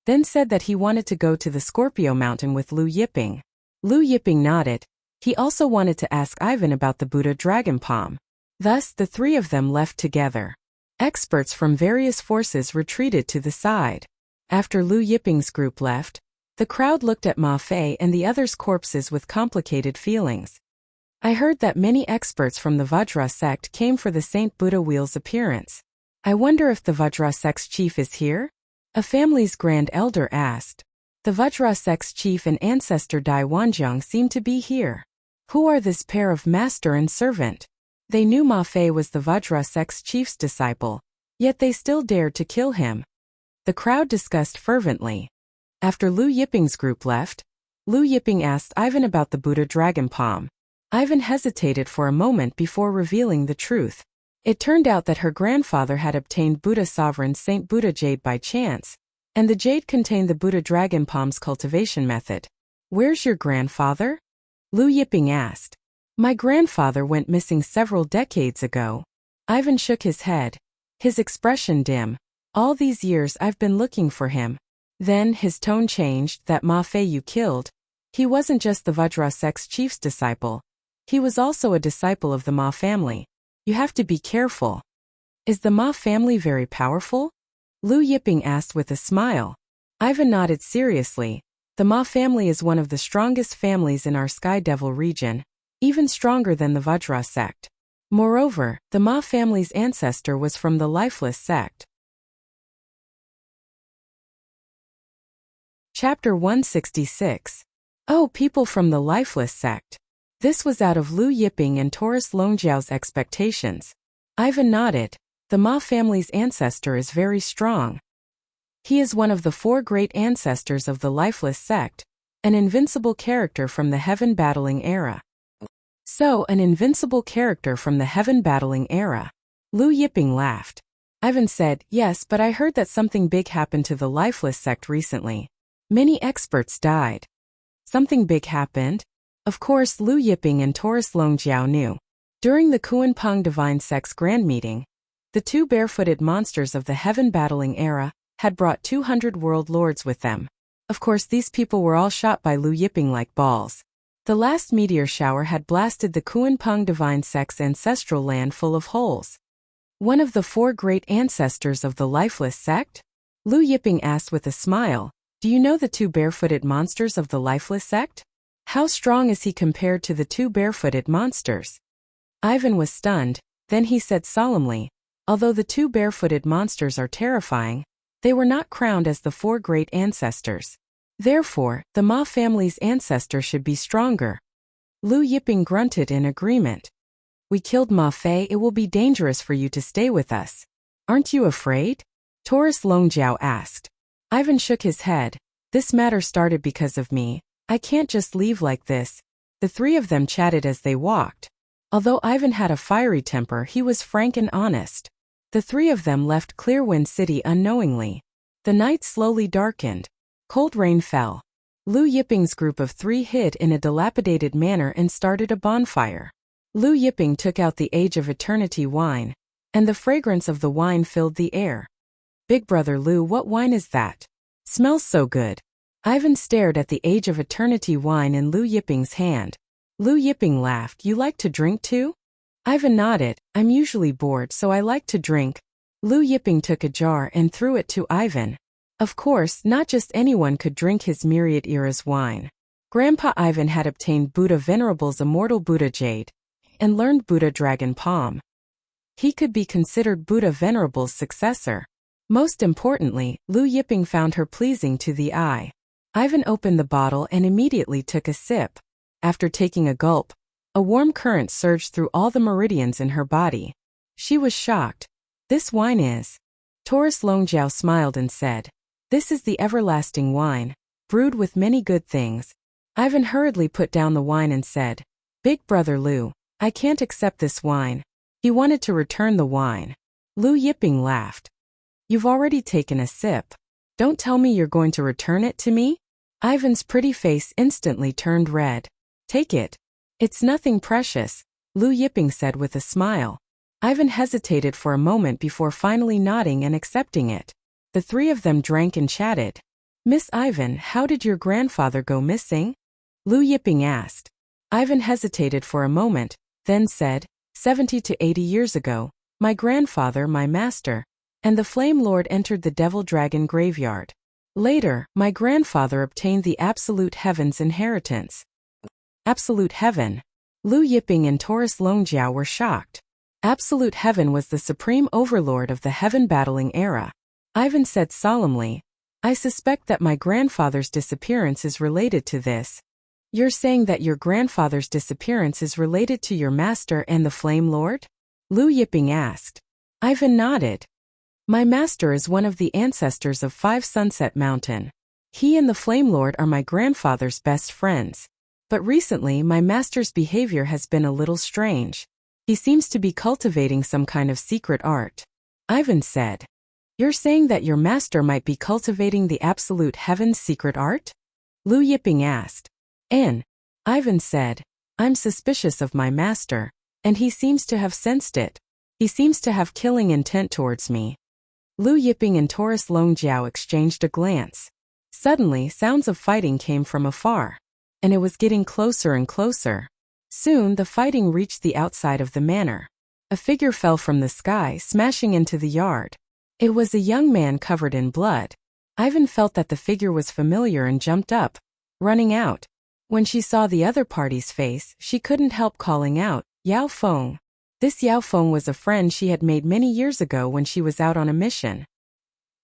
then said that he wanted to go to the Scorpio Mountain with Lu Yiping. Lu Yiping nodded. He also wanted to ask Ivan about the Buddha Dragon Palm. Thus, the 3 of them left together. Experts from various forces retreated to the side. After Lu Yiping's group left, the crowd looked at Ma Fei and the others' corpses with complicated feelings. I heard that many experts from the Vajra sect came for the Saint Buddha Wheel's appearance. I wonder if the Vajra sect's chief is here? A family's grand elder asked. The Vajra sect's chief and ancestor Dai Wanzhong seem to be here. Who are this pair of master and servant? They knew Ma Fei was the Vajra sect's chief's disciple, yet they still dared to kill him. The crowd discussed fervently. After Lu Yiping's group left, Lu Yiping asked Ivan about the Buddha Dragon Palm. Ivan hesitated for a moment before revealing the truth. It turned out that her grandfather had obtained Buddha Sovereign's Saint Buddha Jade by chance, and the jade contained the Buddha Dragon Palm's cultivation method. Where's your grandfather? Lu Yiping asked. My grandfather went missing several decades ago. Ivan shook his head, his expression dim. All these years I've been looking for him. Then his tone changed. That Ma Fei you killed, he wasn't just the Vajra sect's chief's disciple. He was also a disciple of the Ma family. You have to be careful. Is the Ma family very powerful? Lu Yiping asked with a smile. Ivan nodded seriously. The Ma family is one of the strongest families in our Sky Devil region, even stronger than the Vajra sect. Moreover, the Ma family's ancestor was from the Lifeless sect. Chapter 166. Oh, people from the Lifeless sect. This was out of Lu Yiping and Taurus Longjiao's expectations. Ivan nodded. The Ma family's ancestor is very strong. He is one of the 4 great ancestors of the Lifeless sect, an invincible character from the Heaven Battling era. So, an invincible character from the Heaven Battling era. Lu Yiping laughed. Ivan said, yes, but I heard that something big happened to the Lifeless sect recently. Many experts died. Something big happened? Of course, Lu Yiping and Taurus Longjiao knew. During the Kuanpeng Divine Sect's Grand Meeting, the 2 barefooted monsters of the Heaven Battling era had brought 200 world lords with them. Of course, these people were all shot by Lu Yiping like balls. The last meteor shower had blasted the Kuanpeng Divine Sect's ancestral land full of holes. One of the 4 great ancestors of the Lifeless sect? Lu Yiping asked with a smile. Do you know the 2 barefooted monsters of the Lifeless sect? How strong is he compared to the 2 barefooted monsters? Ivan was stunned. Then he said solemnly, although the 2 barefooted monsters are terrifying, they were not crowned as the 4 great ancestors. Therefore, the Ma family's ancestor should be stronger. Lu Yiping grunted in agreement. We killed Ma Fei. It will be dangerous for you to stay with us. Aren't you afraid? Taurus Longjiao asked. Ivan shook his head. This matter started because of me. I can't just leave like this. The 3 of them chatted as they walked. Although Ivan had a fiery temper, he was frank and honest. The 3 of them left Clearwind City unknowingly. The night slowly darkened. Cold rain fell. Lu Yiping's group of 3 hid in a dilapidated manner and started a bonfire. Lu Yiping took out the Age of Eternity wine, and the fragrance of the wine filled the air. Big brother Lu, what wine is that? Smells so good. Ivan stared at the Age of Eternity wine in Lu Yiping's hand. Lu Yiping laughed. You like to drink too? Ivan nodded. I'm usually bored, so I like to drink. Lu Yiping took a jar and threw it to Ivan. Of course, not just anyone could drink his myriad era's wine. Grandpa Ivan had obtained Buddha Venerable's immortal Buddha Jade and learned Buddha Dragon Palm. He could be considered Buddha Venerable's successor. Most importantly, Lu Yiping found her pleasing to the eye. Ivan opened the bottle and immediately took a sip. After taking a gulp, a warm current surged through all the meridians in her body. She was shocked. This wine is. Taurus Longjiao smiled and said, this is the everlasting wine, brewed with many good things. Ivan hurriedly put down the wine and said, Big brother Lu, I can't accept this wine. He wanted to return the wine. Lu Yiping laughed. You've already taken a sip. Don't tell me you're going to return it to me? Ivan's pretty face instantly turned red. Take it. It's nothing precious, Lu Yiping said with a smile. Ivan hesitated for a moment before finally nodding and accepting it. The 3 of them drank and chatted. Miss Ivan, how did your grandfather go missing? Lu Yiping asked. Ivan hesitated for a moment, then said, 70 to 80 years ago, my grandfather, my master, and the Flame Lord entered the Devil Dragon graveyard. Later, my grandfather obtained the Absolute Heaven's inheritance. Absolute Heaven. Lu Yiping and Taurus Longjiao were shocked. Absolute Heaven was the supreme overlord of the Heaven Battling era. Ivan said solemnly, I suspect that my grandfather's disappearance is related to this. You're saying that your grandfather's disappearance is related to your master and the Flame Lord? Lu Yiping asked. Ivan nodded. My master is one of the ancestors of 5 Sunset Mountain. He and the Flame Lord are my grandfather's best friends. But recently my master's behavior has been a little strange. He seems to be cultivating some kind of secret art. Ivan said. You're saying that your master might be cultivating the Absolute Heaven's secret art? Lu Yiping asked. Ivan said. I'm suspicious of my master, and he seems to have sensed it. He seems to have killing intent towards me. Lu Yiping and Taurus Longjiao exchanged a glance. Suddenly, sounds of fighting came from afar, and it was getting closer and closer. Soon the fighting reached the outside of the manor. A figure fell from the sky, smashing into the yard. It was a young man covered in blood. Ivan felt that the figure was familiar and jumped up, running out. When she saw the other party's face, she couldn't help calling out, "Yao Feng." This Yao Feng was a friend she had made many years ago when she was out on a mission.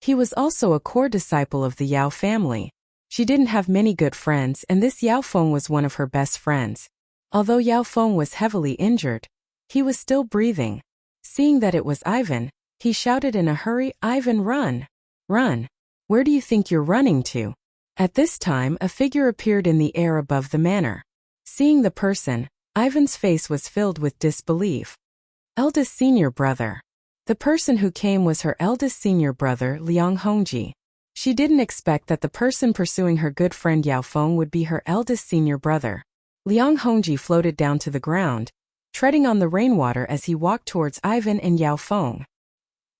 He was also a core disciple of the Yao family. She didn't have many good friends, and this Yao Feng was one of her best friends. Although Yao Feng was heavily injured, he was still breathing. Seeing that it was Ivan, he shouted in a hurry, "Ivan, run! Run! Where do you think you're running to?" At this time, a figure appeared in the air above the manor. Seeing the person, Ivan's face was filled with disbelief. Eldest senior brother. The person who came was her eldest senior brother, Liang Hongji. She didn't expect that the person pursuing her good friend Yao Feng would be her eldest senior brother. Liang Hongji floated down to the ground, treading on the rainwater as he walked towards Ivan and Yao Feng.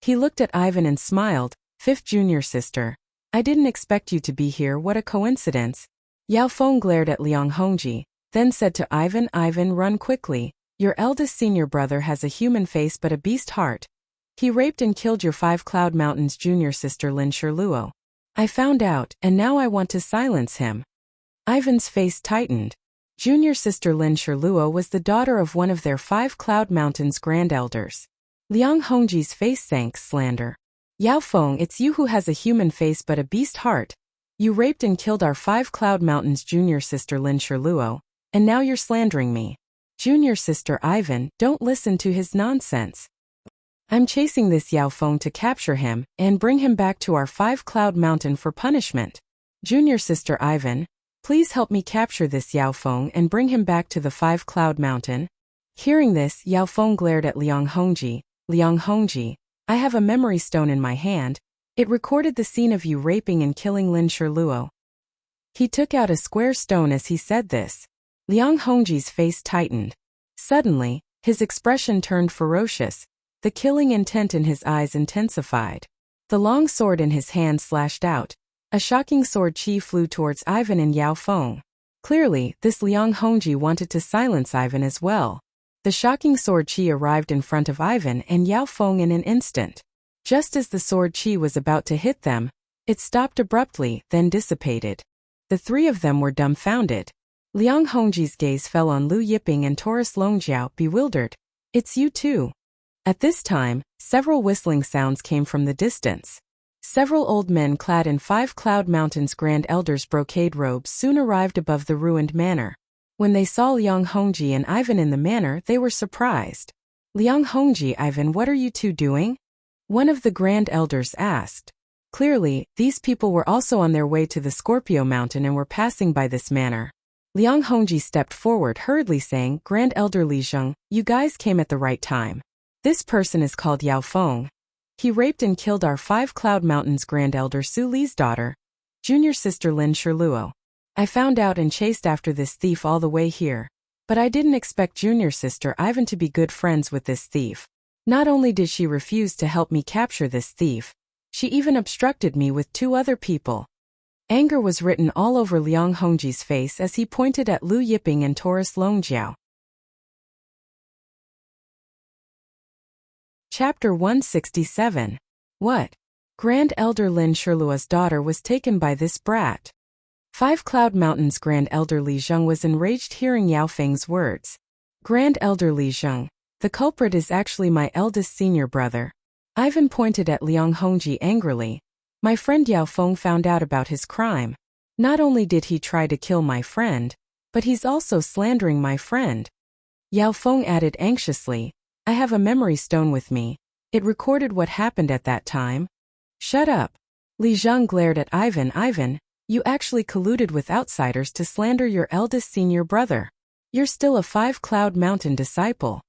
He looked at Ivan and smiled, "Fifth junior sister. I didn't expect you to be here, what a coincidence." Yao Feng glared at Liang Hongji, then said to Ivan, "Ivan, run quickly. Your eldest senior brother has a human face but a beast heart. He raped and killed your 5 Cloud Mountains junior sister Lin Shirluo. I found out, and now I want to silence him." Ivan's face tightened. Junior sister Lin Shirluo was the daughter of one of their 5 Cloud Mountains grand elders. Liang Hongji's face sank. Slander. "Yao Feng, it's you who has a human face but a beast heart. You raped and killed our 5 Cloud Mountains junior sister Lin Shirluo, and now you're slandering me. Junior sister Ivan, don't listen to his nonsense. I'm chasing this Yao Feng to capture him and bring him back to our 5 Cloud Mountain for punishment. Junior sister Ivan, please help me capture this Yao Feng and bring him back to the 5 Cloud Mountain." Hearing this, Yao Feng glared at Liang Hongji. "Liang Hongji, I have a memory stone in my hand. It recorded the scene of you raping and killing Lin Shirluo." He took out a square stone as he said this. Liang Hongji's face tightened. Suddenly, his expression turned ferocious. The killing intent in his eyes intensified. The long sword in his hand slashed out. A shocking sword chi flew towards Ivan and Yao Feng. Clearly, this Liang Hongji wanted to silence Ivan as well. The shocking sword chi arrived in front of Ivan and Yao Feng in an instant. Just as the sword chi was about to hit them, it stopped abruptly, then dissipated. The three of them were dumbfounded. Liang Hongji's gaze fell on Lu Yiping and Taurus Longjiao, bewildered. "It's you too." At this time, several whistling sounds came from the distance. Several old men clad in 5 Cloud Mountains Grand Elders' brocade robes soon arrived above the ruined manor. When they saw Liang Hongji and Ivan in the manor, they were surprised. "Liang Hongji, Ivan, what are you two doing?" one of the Grand Elders asked. Clearly, these people were also on their way to the Scorpio Mountain and were passing by this manor. Liang Hongji stepped forward hurriedly saying, "Grand Elder Li Zheng, you guys came at the right time. This person is called Yao Feng. He raped and killed our 5 Cloud Mountains Grand Elder Su Li's daughter, junior sister Lin Shirluo. I found out and chased after this thief all the way here. But I didn't expect junior sister Ivan to be good friends with this thief. Not only did she refuse to help me capture this thief, she even obstructed me with 2 other people." Anger was written all over Liang Hongji's face as he pointed at Lu Yiping and Taurus Longjiao. Chapter 167. What? Grand Elder Lin Shirluo's daughter was taken by this brat. 5 Cloud Mountains Grand Elder Li Zheng was enraged hearing Yao Feng's words. "Grand Elder Li Zheng, the culprit is actually my eldest senior brother." Ivan pointed at Liang Hongji angrily. "My friend Yao Feng found out about his crime. Not only did he try to kill my friend, but he's also slandering my friend." Yao Feng added anxiously, "I have a memory stone with me. It recorded what happened at that time." "Shut up." Li Zheng glared at Ivan. "Ivan, you actually colluded with outsiders to slander your eldest senior brother. You're still a 5 Cloud Mountain disciple.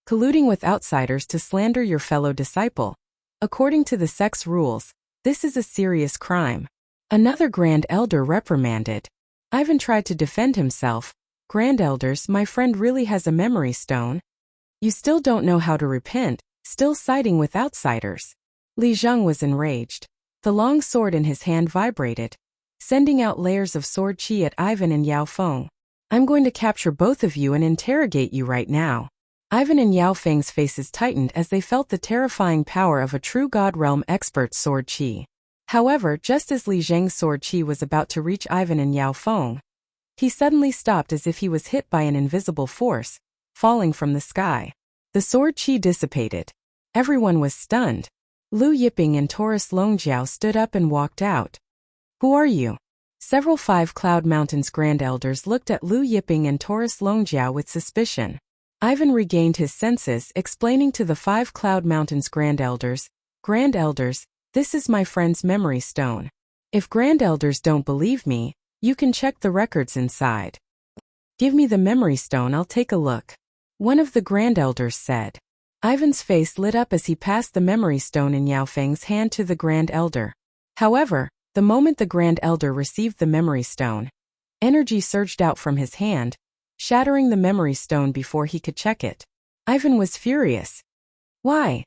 Colluding with outsiders to slander your fellow disciple. According to the sect's rules, this is a serious crime." Another Grand Elder reprimanded. Ivan tried to defend himself. "Grand Elders, my friend really has a memory stone. You still don't know how to repent, still siding with outsiders." Li Zheng was enraged. The long sword in his hand vibrated, sending out layers of sword chi at Ivan and Yao Feng. "I'm going to capture both of you and interrogate you right now." Ivan and Yao Feng's faces tightened as they felt the terrifying power of a true God Realm expert's sword qi. However, just as Li Zheng's sword qi was about to reach Ivan and Yao Feng, he suddenly stopped as if he was hit by an invisible force, falling from the sky. The sword qi dissipated. Everyone was stunned. Lu Yiping and Taurus Longjiao stood up and walked out. Who are you? Several Five Cloud Mountains Grand Elders looked at Lu Yiping and Taurus Longjiao with suspicion. Ivan regained his senses, explaining to the Five Cloud Mountains Grand Elders, this is my friend's memory stone. If Grand Elders don't believe me, you can check the records inside. Give me the memory stone, I'll take a look. One of the Grand Elders said. Ivan's face lit up as he passed the memory stone in Yao Feng's hand to the Grand Elder. However, the moment the Grand Elder received the memory stone, energy surged out from his hand, shattering the memory stone before he could check it. Ivan was furious. Why?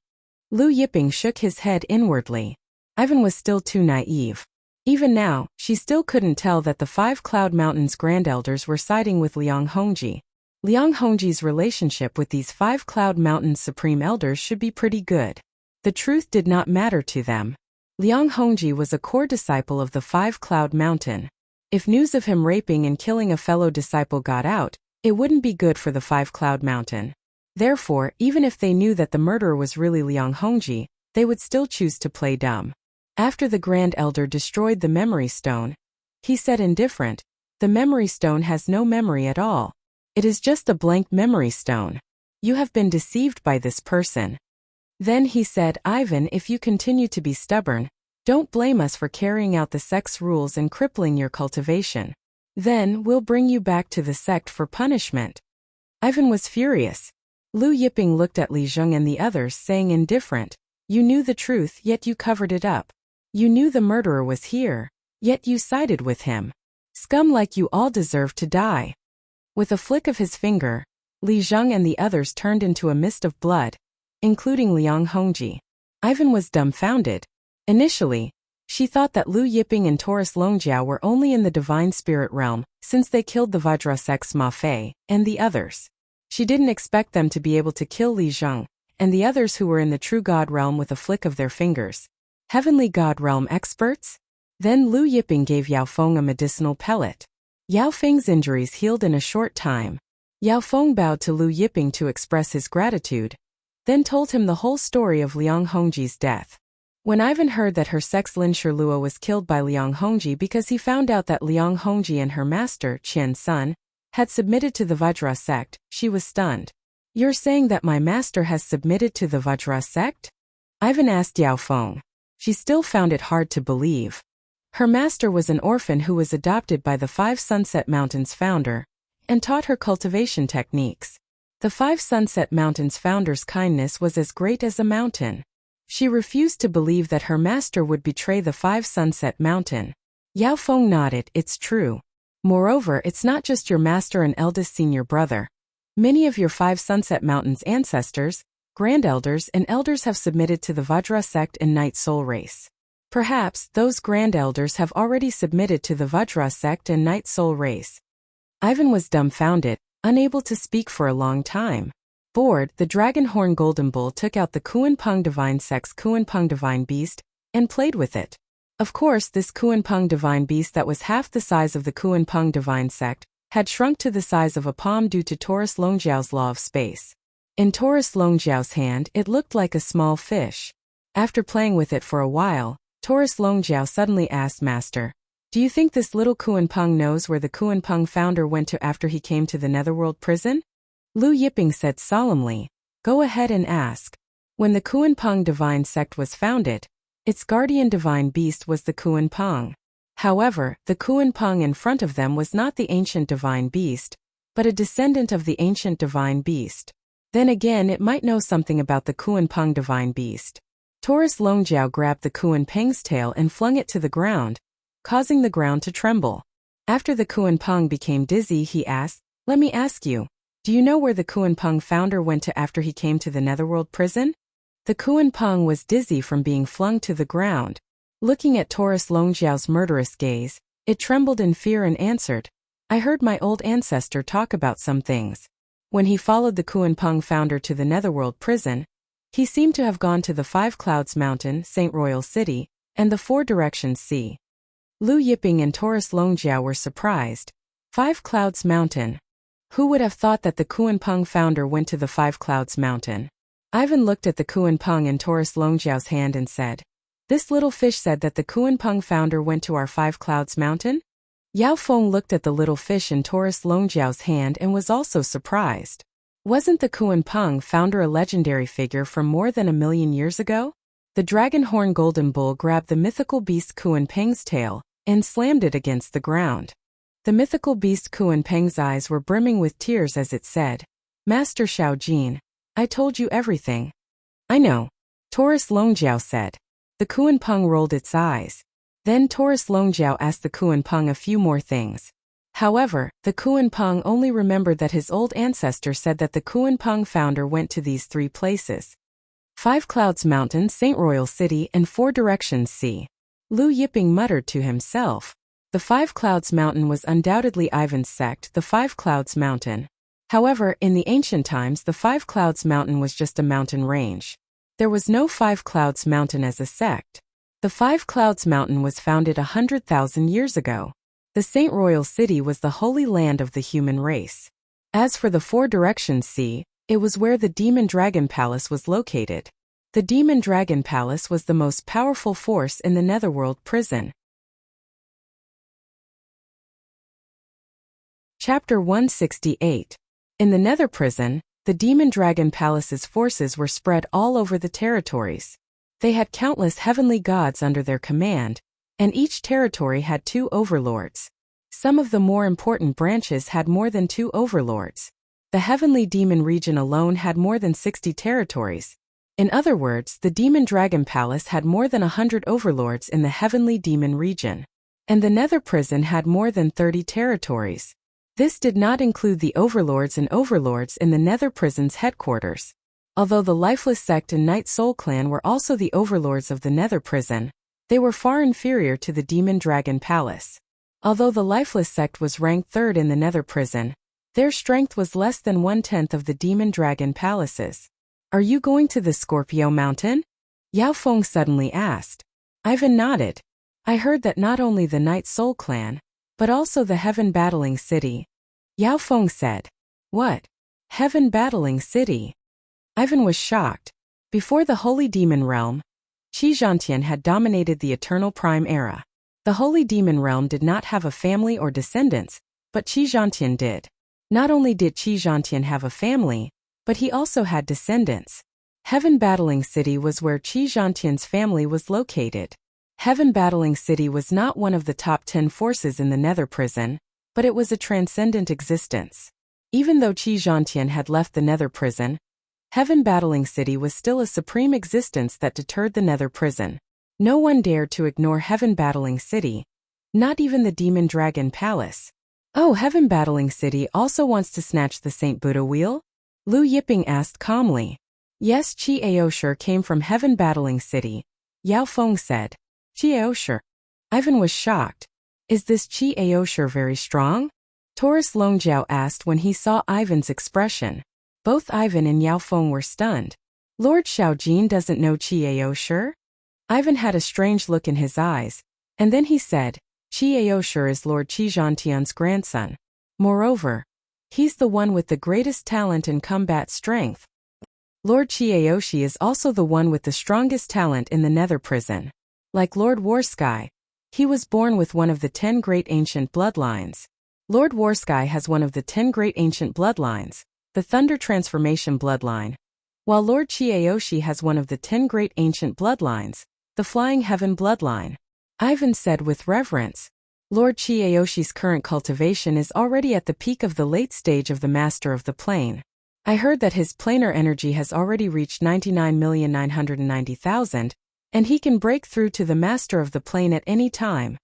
Lu Yiping shook his head inwardly. Ivan was still too naive. Even now, she still couldn't tell that the Five Cloud Mountains Grand Elders were siding with Liang Hongji. Liang Hongji's relationship with these Five Cloud Mountains Supreme Elders should be pretty good. The truth did not matter to them. Liang Hongji was a core disciple of the Five Cloud Mountain. If news of him raping and killing a fellow disciple got out, it wouldn't be good for the Five Cloud Mountain. Therefore, even if they knew that the murderer was really Liang Hongji, they would still choose to play dumb. After the Grand Elder destroyed the memory stone, he said indifferent, the memory stone has no memory at all. It is just a blank memory stone. You have been deceived by this person. Then he said, Ivan, if you continue to be stubborn, don't blame us for carrying out the sect's rules and crippling your cultivation. Then we'll bring you back to the sect for punishment. Ivan was furious. Lu Yiping looked at Li Zheng and the others, saying indifferent, you knew the truth, yet you covered it up. You knew the murderer was here, yet you sided with him. Scum like you all deserve to die. With a flick of his finger, Li Zheng and the others turned into a mist of blood, including Liang Hongji. Ivan was dumbfounded. Initially, she thought that Lu Yiping and Taurus Longjiao were only in the divine spirit realm, since they killed the Vajra sect's Ma Fei and the others. She didn't expect them to be able to kill Li Zheng and the others who were in the true God realm with a flick of their fingers. Heavenly God realm experts? Then Lu Yiping gave Yao Feng a medicinal pellet. Yao Feng's injuries healed in a short time. Yao Feng bowed to Lu Yiping to express his gratitude, then told him the whole story of Liang Hongji's death. When Ivan heard that her sex Lin Shirlua was killed by Liang Hongji because he found out that Liang Hongji and her master, Qian Sun, had submitted to the Vajra sect, she was stunned. You're saying that my master has submitted to the Vajra sect? Ivan asked Yao Feng. She still found it hard to believe. Her master was an orphan who was adopted by the Five Sunset Mountains founder and taught her cultivation techniques. The Five Sunset Mountains founder's kindness was as great as a mountain. She refused to believe that her master would betray the Five Sunset Mountain. Yao Feng nodded, it's true. Moreover, it's not just your master and eldest senior brother. Many of your Five Sunset Mountains ancestors, Grand Elders and Elders have submitted to the Vajra sect and Night Soul race. Perhaps those Grand Elders have already submitted to the Vajra sect and Night Soul race. Ivan was dumbfounded, unable to speak for a long time. Bored, the Dragonhorn Golden Bull took out the Kuanpeng Divine Sect's Kuanpeng Divine Beast and played with it. Of course, this Kuanpeng Divine Beast that was half the size of the Kuanpeng Divine Sect had shrunk to the size of a palm due to Taurus Longjiao's law of space. In Taurus Longjiao's hand, it looked like a small fish. After playing with it for a while, Taurus Longjiao suddenly asked Master, do you think this little Kuanpeng knows where the Kuanpeng founder went to after he came to the Netherworld prison? Lu Yiping said solemnly, go ahead and ask. When the Kuanpeng Divine Sect was founded, its guardian divine beast was the Kuanpeng. However, the Kuanpeng in front of them was not the ancient divine beast, but a descendant of the ancient divine beast. Then again, it might know something about the Kuanpeng divine beast. Taurus Longjiao grabbed the Kuanpeng's tail and flung it to the ground, causing the ground to tremble. After the Kuanpeng became dizzy, he asked, let me ask you, do you know where the Kuanpeng founder went to after he came to the Netherworld prison? The Kuanpeng was dizzy from being flung to the ground. Looking at Taurus Longjiao's murderous gaze, it trembled in fear and answered, I heard my old ancestor talk about some things. When he followed the Kuanpeng founder to the Netherworld prison, he seemed to have gone to the Five Clouds Mountain, Saint Royal City, and the Four Directions Sea. Lu Yiping and Taurus Longjiao were surprised. Five Clouds Mountain. Who would have thought that the Kuanpeng founder went to the Five Clouds Mountain? Ivan looked at the Kuanpeng in Taurus Longjiao's hand and said, "This little fish said that the Kuanpeng founder went to our Five Clouds Mountain?" Yao Feng looked at the little fish in Taurus Longjiao's hand and was also surprised. Wasn't the Kuanpeng founder a legendary figure from more than 1,000,000 years ago? The dragon horn golden bull grabbed the mythical beast Kuanpeng's tail and slammed it against the ground. The mythical beast Kuanpeng's eyes were brimming with tears as it said, "Master Xiaojin, I told you everything." "I know," Taurus Longjiao said. The Kuanpeng rolled its eyes. Then Taurus Longjiao asked the Kuanpeng a few more things. However, the Kuanpeng only remembered that his old ancestor said that the Kuanpeng founder went to these three places: Five Clouds Mountain, Saint Royal City, and Four Directions Sea. Lu Yiping muttered to himself. The Five Clouds Mountain was undoubtedly Ivan's sect, the Five Clouds Mountain. However, in the ancient times the Five Clouds Mountain was just a mountain range. There was no Five Clouds Mountain as a sect. The Five Clouds Mountain was founded 100,000 years ago. The Saint Royal City was the holy land of the human race. As for the Four Directions Sea, it was where the Demon Dragon Palace was located. The Demon Dragon Palace was the most powerful force in the Netherworld prison. Chapter 168. In the Nether prison, the Demon Dragon Palace's forces were spread all over the territories. They had countless heavenly gods under their command, and each territory had 2 overlords. Some of the more important branches had more than 2 overlords. The Heavenly Demon region alone had more than 60 territories. In other words, the Demon Dragon Palace had more than 100 overlords in the Heavenly Demon region. And the Nether prison had more than 30 territories. This did not include the overlords and overlords in the Nether prison's headquarters. Although the Lifeless Sect and Night Soul Clan were also the overlords of the Nether prison, they were far inferior to the Demon Dragon Palace. Although the Lifeless Sect was ranked 3rd in the Nether prison, their strength was less than 1/10 of the Demon Dragon Palace's. "Are you going to the Scorpio Mountain?" Yao Feng suddenly asked. Ivan nodded. "I heard that not only the Night Soul Clan, but also the Heaven Battling City." Yao Feng said. "What? Heaven Battling City?" Ivan was shocked. Before the Holy Demon Realm, Qi Zhantian had dominated the Eternal Prime Era. The Holy Demon Realm did not have a family or descendants, but Qi Zhantian did. Not only did Qi Zhantian have a family, but he also had descendants. Heaven Battling City was where Qi Zhantian's family was located. Heaven Battling City was not one of the top 10 forces in the Nether prison, but it was a transcendent existence. Even though Qi Zhantian had left the Nether prison, Heaven Battling City was still a supreme existence that deterred the Nether prison. No one dared to ignore Heaven Battling City, not even the Demon Dragon Palace. "Oh, Heaven Battling City also wants to snatch the Saint Buddha wheel?" Lu Yiping asked calmly. "Yes, Qi Aoshur came from Heaven Battling City," Yao Feng said. "Qi Aoshur?" Ivan was shocked. "Is this Qi Aoshur very strong?" Taurus Longjiao asked when he saw Ivan's expression. Both Ivan and Yao Feng were stunned. "Lord Xiaojin doesn't know Qi Aoshur?" Ivan had a strange look in his eyes, and then he said, "Qi Aoshur is Lord Qi Zhantian's grandson. Moreover, he's the one with the greatest talent and combat strength. Lord Qi Aoshi is also the one with the strongest talent in the Nether prison. Like Lord Warsky, he was born with one of the 10 great ancient bloodlines. Lord Warsky has one of the 10 great ancient bloodlines, the Thunder Transformation bloodline, while Lord Qi Aoshi has one of the 10 great ancient bloodlines, the Flying Heaven bloodline." Ivan said with reverence. "Lord Qi Aoshi's current cultivation is already at the peak of the late stage of the Master of the Plane. I heard that his planar energy has already reached 99,990,000, and he can break through to the Master of the Plane at any time.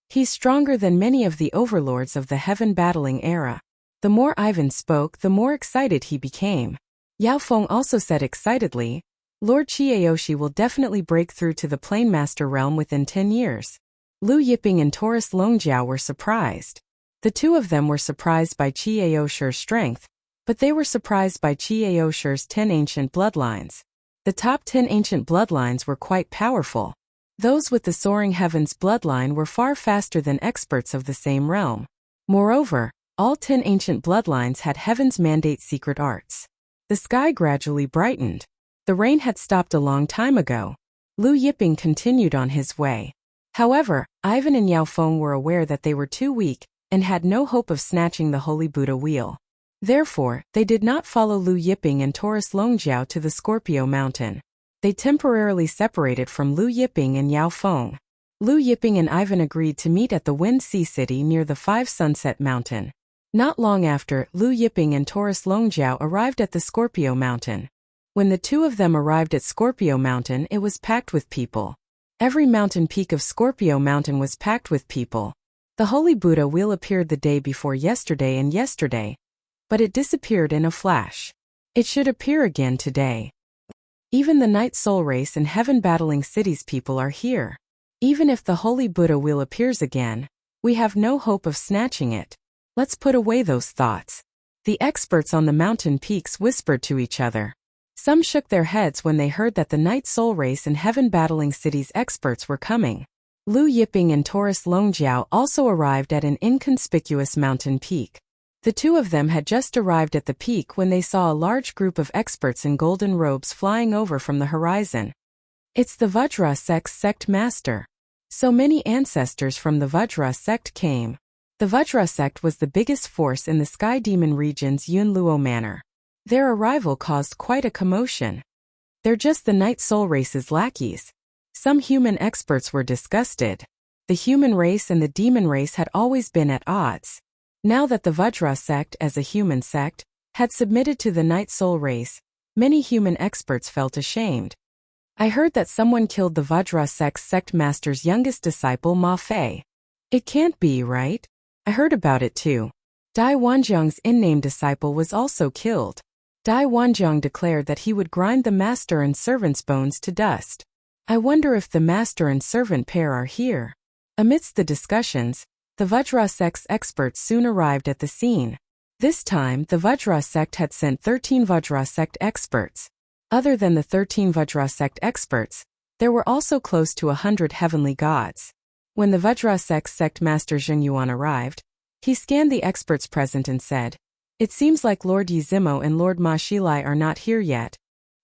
He's stronger than many of the overlords of the Heaven Battling Era." The more Ivan spoke, the more excited he became. Yao Feng also said excitedly, "Lord Qi Aoshi will definitely break through to the Plane Master realm within 10 years. Lu Yiping and Taurus Longjiao were surprised. The two of them were surprised by Qi Aoshur's strength, But they were surprised by Qi 10 ancient bloodlines. The top 10 ancient bloodlines were quite powerful. Those with the Soaring Heavens bloodline were far faster than experts of the same realm. Moreover, all 10 ancient bloodlines had Heaven's mandate secret arts. The sky gradually brightened. The rain had stopped a long time ago. Lu Yiping continued on his way. However, Ivan and Yao Feng were aware that they were too weak and had no hope of snatching the Holy Buddha wheel. Therefore, they did not follow Lu Yiping and Taurus Longjiao to the Scorpio Mountain. They temporarily separated from Lu Yiping and Yao Feng. Lu Yiping and Ivan agreed to meet at the Wind Sea City near the Five Sunset Mountain. Not long after, Lu Yiping and Taurus Longjiao arrived at the Scorpio Mountain. When the two of them arrived at Scorpio Mountain, it was packed with people. Every mountain peak of Scorpio Mountain was packed with people. The Holy Buddha wheel appeared the day before yesterday and yesterday, but it disappeared in a flash. It should appear again today. Even the Night Soul Race and Heaven Battling Cities people are here. Even if the Holy Buddha wheel appears again, we have no hope of snatching it. Let's put away those thoughts. The experts on the mountain peaks whispered to each other. Some shook their heads when they heard that the Night Soul Race and Heaven Battling Cities experts were coming. Lu Yiping and Taurus Longjiao also arrived at an inconspicuous mountain peak. The two of them had just arrived at the peak when they saw a large group of experts in golden robes flying over from the horizon. It's the Vajra sect master. So many ancestors from the Vajra sect came. The Vajra sect was the biggest force in the Sky Demon region's Yunluo manor. Their arrival caused quite a commotion. They're just the Night Soul Race's lackeys. Some human experts were disgusted. The human race and the demon race had always been at odds. Now that the Vajra sect, as a human sect, had submitted to the Night Soul Race, many human experts felt ashamed. I heard that someone killed the Vajra sect's sect master's youngest disciple Ma Fei. It can't be, right? I heard about it too. Dai Wanjiang's in-name disciple was also killed. Dai Wanjiang declared that he would grind the master and servant's bones to dust. I wonder if the master and servant pair are here. Amidst the discussions, the Vajra sect's experts soon arrived at the scene. This time, the Vajra sect had sent 13 Vajra sect experts. Other than the 13 Vajra sect experts, there were also close to 100 heavenly gods. When the Vajra sect master Zheng Yuan arrived, he scanned the experts present and said, "It seems like Lord Yizimo and Lord Ma Xilai are not here yet.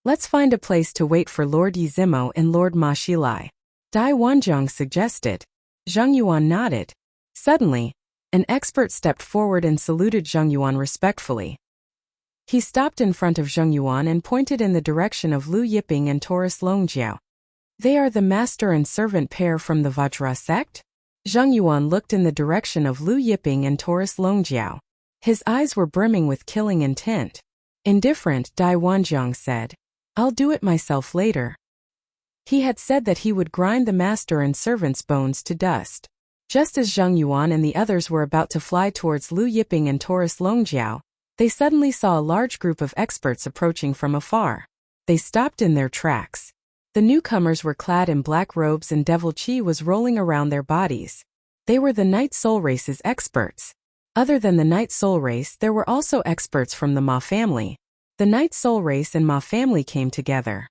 Let's find a place to wait for Lord Yizimo and Lord Ma Xilai." Dai Wanjiang suggested. Zheng Yuan nodded. Suddenly, an expert stepped forward and saluted Zheng Yuan respectfully. He stopped in front of Zheng Yuan and pointed in the direction of Lu Yiping and Taurus Longjiao. They are the master and servant pair from the Vajra sect? Zheng Yuan looked in the direction of Lu Yiping and Taurus Longjiao. His eyes were brimming with killing intent. Indifferent, Dai Wanjiang said, "I'll do it myself later." He had said that he would grind the master and servant's bones to dust. Just as Zheng Yuan and the others were about to fly towards Lu Yiping and Taurus Longjiao, they suddenly saw a large group of experts approaching from afar. They stopped in their tracks. The newcomers were clad in black robes and devil chi was rolling around their bodies. They were the Night Soul Race's experts. Other than the Night Soul Race, there were also experts from the Ma family. The Night Soul Race and Ma family came together.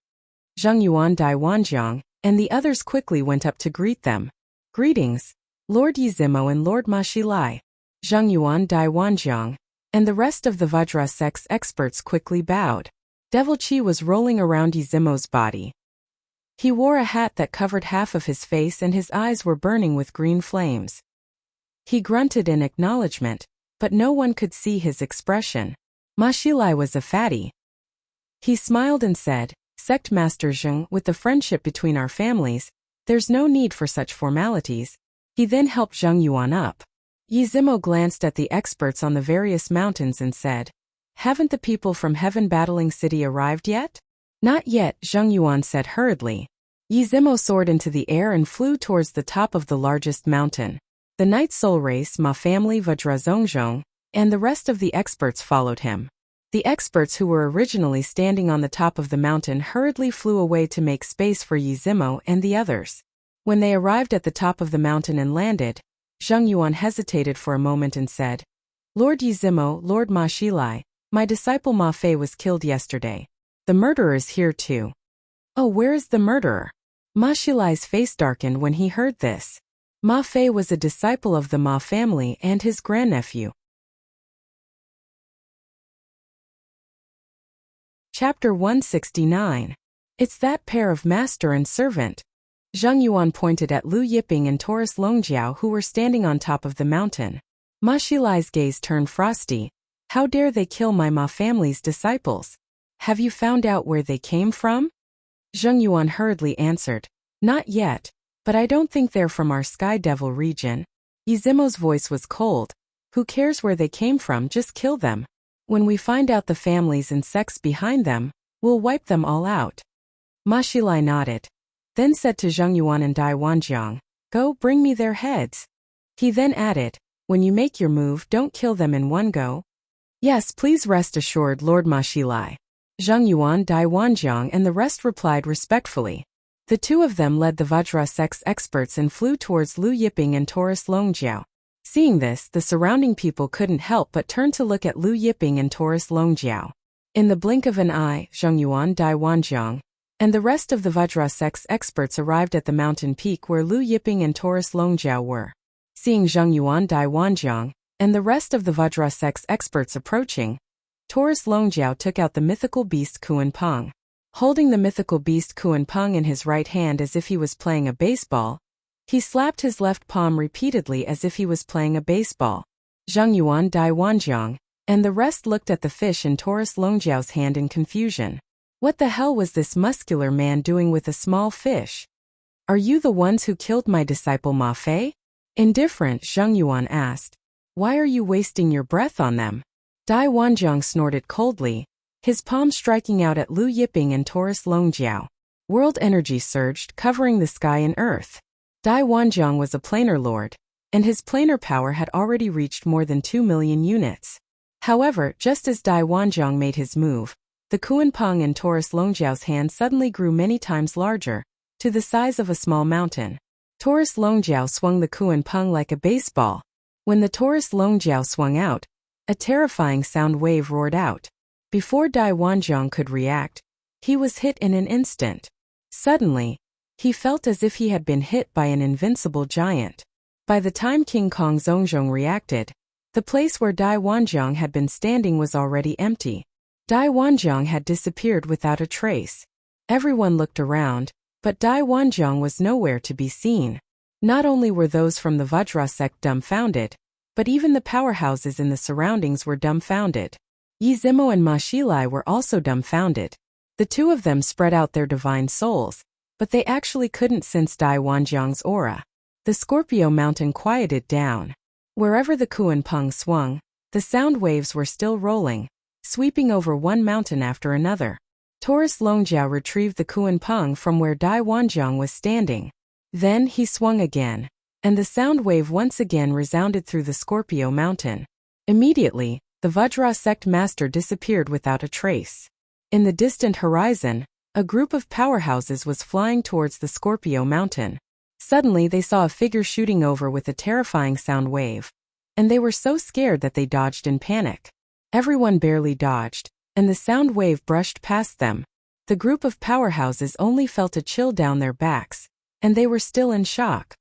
Zheng Yuan, Dai Wanjiang, and the others quickly went up to greet them. "Greetings, Lord Yizimo and Lord Ma Xilai." Zheng Yuan, Dai Wanjiang, and the rest of the Vajra sect's experts quickly bowed. Devil chi was rolling around Yizimo's body. He wore a hat that covered half of his face and his eyes were burning with green flames. He grunted in acknowledgement, but no one could see his expression. Ma Xilai was a fatty. He smiled and said, "Sect Master Zheng, with the friendship between our families, there's no need for such formalities." He then helped Zheng Yuan up. Yizimo glanced at the experts on the various mountains and said, "Haven't the people from Heaven Battling City arrived yet?" "Not yet," Zheng Yuan said hurriedly. Yizimo soared into the air and flew towards the top of the largest mountain. The Night Soul Race, Ma family, Vajra Zhongzhong, and the rest of the experts followed him. The experts who were originally standing on the top of the mountain hurriedly flew away to make space for Yizimo and the others. When they arrived at the top of the mountain and landed, Zheng Yuan hesitated for a moment and said, "Lord Yizimo, Lord Ma Xilai, My disciple Ma Fei was killed yesterday. The murderer is here too. Oh, where is the murderer? Ma Xilai's face darkened when he heard this. Ma Fei was a disciple of the Ma family and his grandnephew. Chapter 169. It's that pair of master and servant. Zhang Yuan pointed at Lu Yiping and Taurus Longjiao who were standing on top of the mountain. Ma Xilai's gaze turned frosty. How dare they kill my Ma family's disciples? Have you found out where they came from? Zhang Yuan hurriedly answered. Not yet, but I don't think they're from our Sky Devil region. Yizimo's voice was cold. Who cares where they came from, just kill them. When we find out the families and sects behind them, we'll wipe them all out. Ma Xilai nodded. Then said to Zhang Yuan and Dai Wanjiang, Go, bring me their heads. He then added, When you make your move, don't kill them in one go. Yes, please rest assured, Lord Ma Xilai. Zhang Yuan, Dai Wanjiang and the rest replied respectfully. The two of them led the Vajra sect's experts and flew towards Lu Yiping and Taurus Longjiao. Seeing this, the surrounding people couldn't help but turn to look at Lu Yiping and Taurus Longjiao. In the blink of an eye, Zhang Yuan, Dai Wanjiang and the rest of the Vajra sect's experts arrived at the mountain peak where Lu Yiping and Taurus Longjiao were. Seeing Zhang Yuan, Dai Wanjiang and the rest of the Vajra sect's experts approaching, Taurus Longjiao took out the mythical beast Kuan Peng. Holding the mythical beast Kuan Peng in his right hand as if he was playing a baseball, he slapped his left palm repeatedly as if he was playing a baseball. Zhang Yuan, Dai Wanjiang and the rest looked at the fish in Taurus Longjiao's hand in confusion. What the hell was this muscular man doing with a small fish? Are you the ones who killed my disciple Ma Fei? Indifferent, Zhang Yuan asked. Why are you wasting your breath on them? Dai Wanjiang snorted coldly, his palm striking out at Lu Yiping and Taurus Longjiao. World energy surged, covering the sky and earth. Dai Wanjiang was a planar lord, and his planar power had already reached more than 2 million units. However, just as Dai Wanjiang made his move, the Kuan Peng in Taurus Longjiao's hand suddenly grew many times larger, to the size of a small mountain. Taurus Longjiao swung the Kuan Peng like a baseball. When the Taurus Longjiao swung out, a terrifying sound wave roared out. Before Dai Wanjiang could react, he was hit in an instant. Suddenly, he felt as if he had been hit by an invincible giant. By the time King Kong Zhongzhong reacted, the place where Dai Wanjiang had been standing was already empty. Dai Wanjiang had disappeared without a trace. Everyone looked around, but Dai Wanjiang was nowhere to be seen. Not only were those from the Vajra sect dumbfounded, but even the powerhouses in the surroundings were dumbfounded. Yizimo and Ma Xilai were also dumbfounded. The two of them spread out their divine souls, but they actually couldn't sense Dai Wanjiang's aura. The Scorpio mountain quieted down. Wherever the Kuan Peng swung, the sound waves were still rolling, sweeping over one mountain after another. Taurus Longjiao retrieved the Kuan Peng from where Dai Wanjiang was standing. Then he swung again, and the sound wave once again resounded through the Scorpio mountain. Immediately, the Vajra sect master disappeared without a trace. In the distant horizon, a group of powerhouses was flying towards the Scorpio mountain. Suddenly they saw a figure shooting over with a terrifying sound wave, and they were so scared that they dodged in panic. Everyone barely dodged, and the sound wave brushed past them. The group of powerhouses only felt a chill down their backs, and they were still in shock.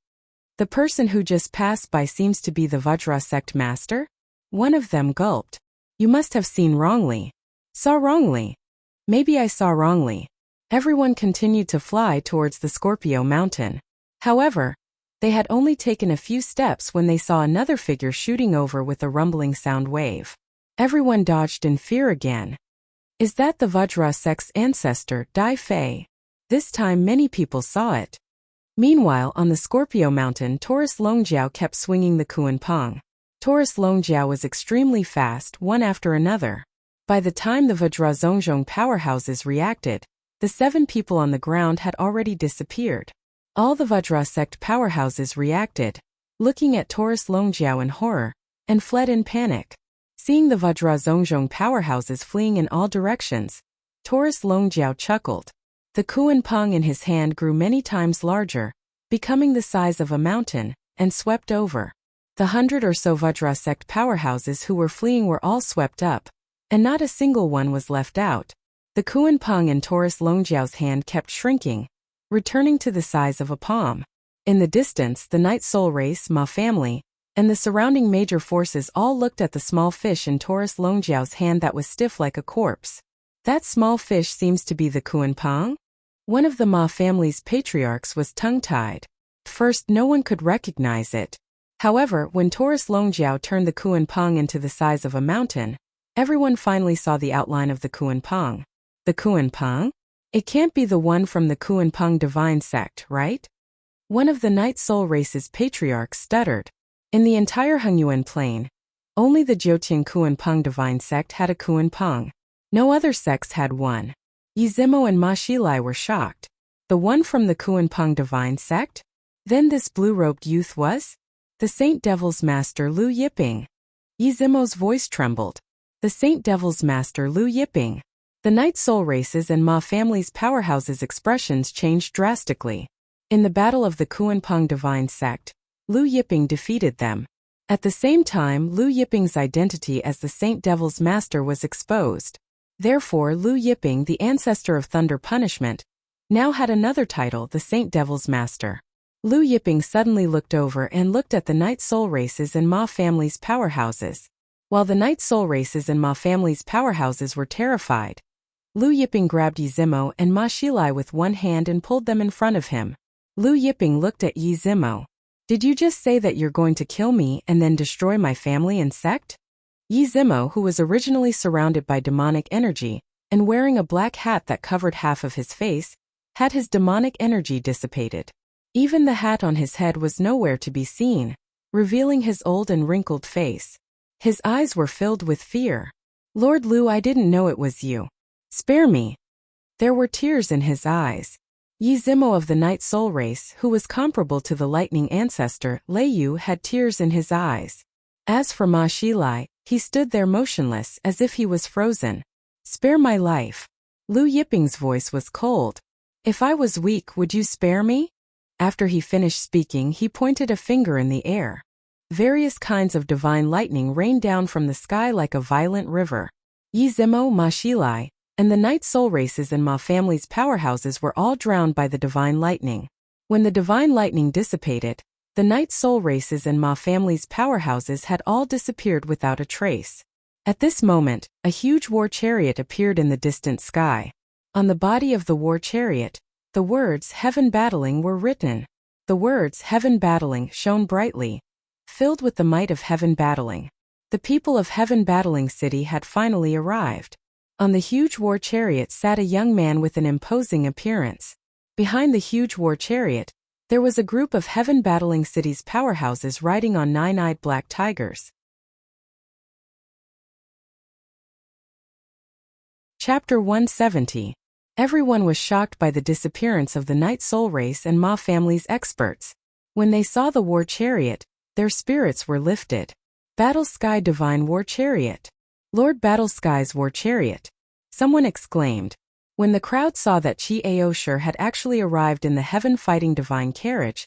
The person who just passed by seems to be the Vajra sect master? One of them gulped. You must have seen wrongly. Saw wrongly. Maybe I saw wrongly. Everyone continued to fly towards the Scorpio mountain. However, they had only taken a few steps when they saw another figure shooting over with a rumbling sound wave. Everyone dodged in fear again. Is that the Vajra sect's ancestor, Dai Fei? This time many people saw it. Meanwhile, on the Scorpio mountain, Taurus Longjiao kept swinging the Kuan Peng. Taurus Longjiao was extremely fast, one after another. By the time the Vajra Zhongzhong powerhouses reacted, the 7 people on the ground had already disappeared. All the Vajra sect powerhouses reacted, looking at Taurus Longjiao in horror, and fled in panic. Seeing the Vajra Zhongzhong powerhouses fleeing in all directions, Taurus Longjiao chuckled. The Kuan Peng in his hand grew many times larger, becoming the size of a mountain, and swept over. The 100 or so Vajra sect powerhouses who were fleeing were all swept up, and not a single one was left out. The Kuanpeng in Taurus Longjiao's hand kept shrinking, returning to the size of a palm. In the distance, the Night Soul Race, Ma family, and the surrounding major forces all looked at the small fish in Taurus Longjiao's hand that was stiff like a corpse. That small fish seems to be the Kuanpeng? One of the Ma family's patriarchs was tongue-tied. First, no one could recognize it. However, when Taurus Longjiao turned the Kuanpeng into the size of a mountain, everyone finally saw the outline of the Kuanpeng. The Kuanpeng? It can't be the one from the Kuanpeng divine sect, right? One of the Night Soul Race's patriarchs stuttered. In the entire Hengyuan plain, only the Jiutian Kuanpeng divine sect had a Kuanpeng. No other sects had one. Yizimo and Ma Xilai were shocked. The one from the Kuanpeng divine sect? Then this blue-robed youth was? The Saint Devil's Master Lu Yiping. Yizimo's voice trembled. The Saint Devil's Master Lu Yiping. The Night Soul Races and Ma family's powerhouses' expressions changed drastically. In the battle of the Kuanpeng divine sect, Lu Yiping defeated them. At the same time, Lu Yiping's identity as the Saint Devil's Master was exposed. Therefore, Lu Yiping, the ancestor of Thunder Punishment, now had another title, the Saint Devil's Master. Lu Yiping suddenly looked over and looked at the Night Soul Races and Ma family's powerhouses. While the Night Soul Races and Ma family's powerhouses were terrified, Lu Yiping grabbed Yizimo and Ma Xilai with one hand and pulled them in front of him. Lu Yiping looked at Yizimo. Did you just say that you're going to kill me and then destroy my family and sect? Yizimo, who was originally surrounded by demonic energy and wearing a black hat that covered half of his face, had his demonic energy dissipated. Even the hat on his head was nowhere to be seen, revealing his old and wrinkled face. His eyes were filled with fear. Lord Lu, I didn't know it was you. Spare me. There were tears in his eyes. Yizimo of the Night Soul Race, who was comparable to the lightning ancestor, Lei Yu, had tears in his eyes. As for Ma Xilai, he stood there motionless as if he was frozen. Spare my life. Lu Yiping's voice was cold. If I was weak, would you spare me? After he finished speaking, he pointed a finger in the air. Various kinds of divine lightning rained down from the sky like a violent river. Yizimo, Ma Xilai, and the Night Soul Races and Ma family's powerhouses were all drowned by the divine lightning. When the divine lightning dissipated, the Night Soul Races and Ma family's powerhouses had all disappeared without a trace. At this moment, a huge war chariot appeared in the distant sky. On the body of the war chariot, the words "Heaven Battling" were written. The words "Heaven Battling" shone brightly, filled with the might of Heaven Battling. The people of Heaven Battling City had finally arrived. On the huge war chariot sat a young man with an imposing appearance. Behind the huge war chariot, there was a group of Heaven Battling City's powerhouses riding on nine-eyed black tigers. Chapter 170. Everyone was shocked by the disappearance of the Night Soul Race and Ma family's experts. When they saw the war chariot, their spirits were lifted. Battle Sky Divine War Chariot. Lord Battle Sky's War Chariot. Someone exclaimed. When the crowd saw that Chi Aoshur had actually arrived in the Heaven Fighting Divine Carriage,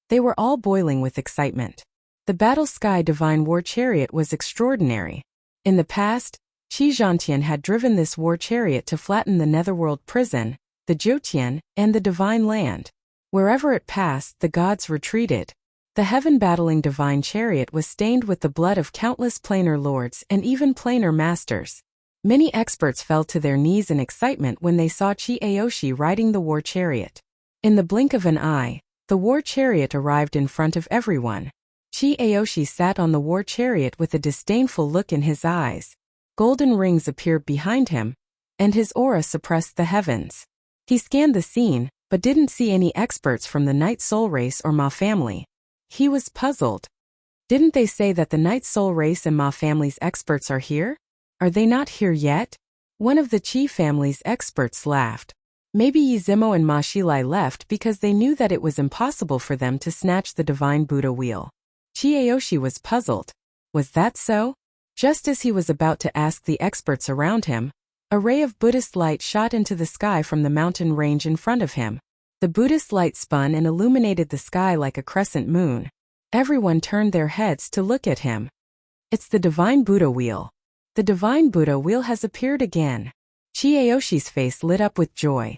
they were all boiling with excitement. The Battle Sky Divine War Chariot was extraordinary. In the past, Qi Zhantian had driven this war chariot to flatten the Netherworld prison, the Jiutian, and the Divine Land. Wherever it passed, the gods retreated. The heaven-battling divine chariot was stained with the blood of countless planar lords and even planar masters. Many experts fell to their knees in excitement when they saw Chi Aoshi riding the war chariot. In the blink of an eye, the war chariot arrived in front of everyone. Chi Aoshi sat on the war chariot with a disdainful look in his eyes. Golden rings appeared behind him, and his aura suppressed the heavens. He scanned the scene, but didn't see any experts from the Night Soul Race or Ma family. He was puzzled. Didn't they say that the Night Soul Race and Ma family's experts are here? Are they not here yet? One of the Qi family's experts laughed. Maybe Yizimo and Ma Xilai left because they knew that it was impossible for them to snatch the divine Buddha wheel. Chi Aoshi was puzzled. Was that so? Just as he was about to ask the experts around him, a ray of Buddhist light shot into the sky from the mountain range in front of him. The Buddhist light spun and illuminated the sky like a crescent moon. Everyone turned their heads to look at him. It's the divine Buddha wheel. The divine Buddha wheel has appeared again. Chiaoshi's face lit up with joy.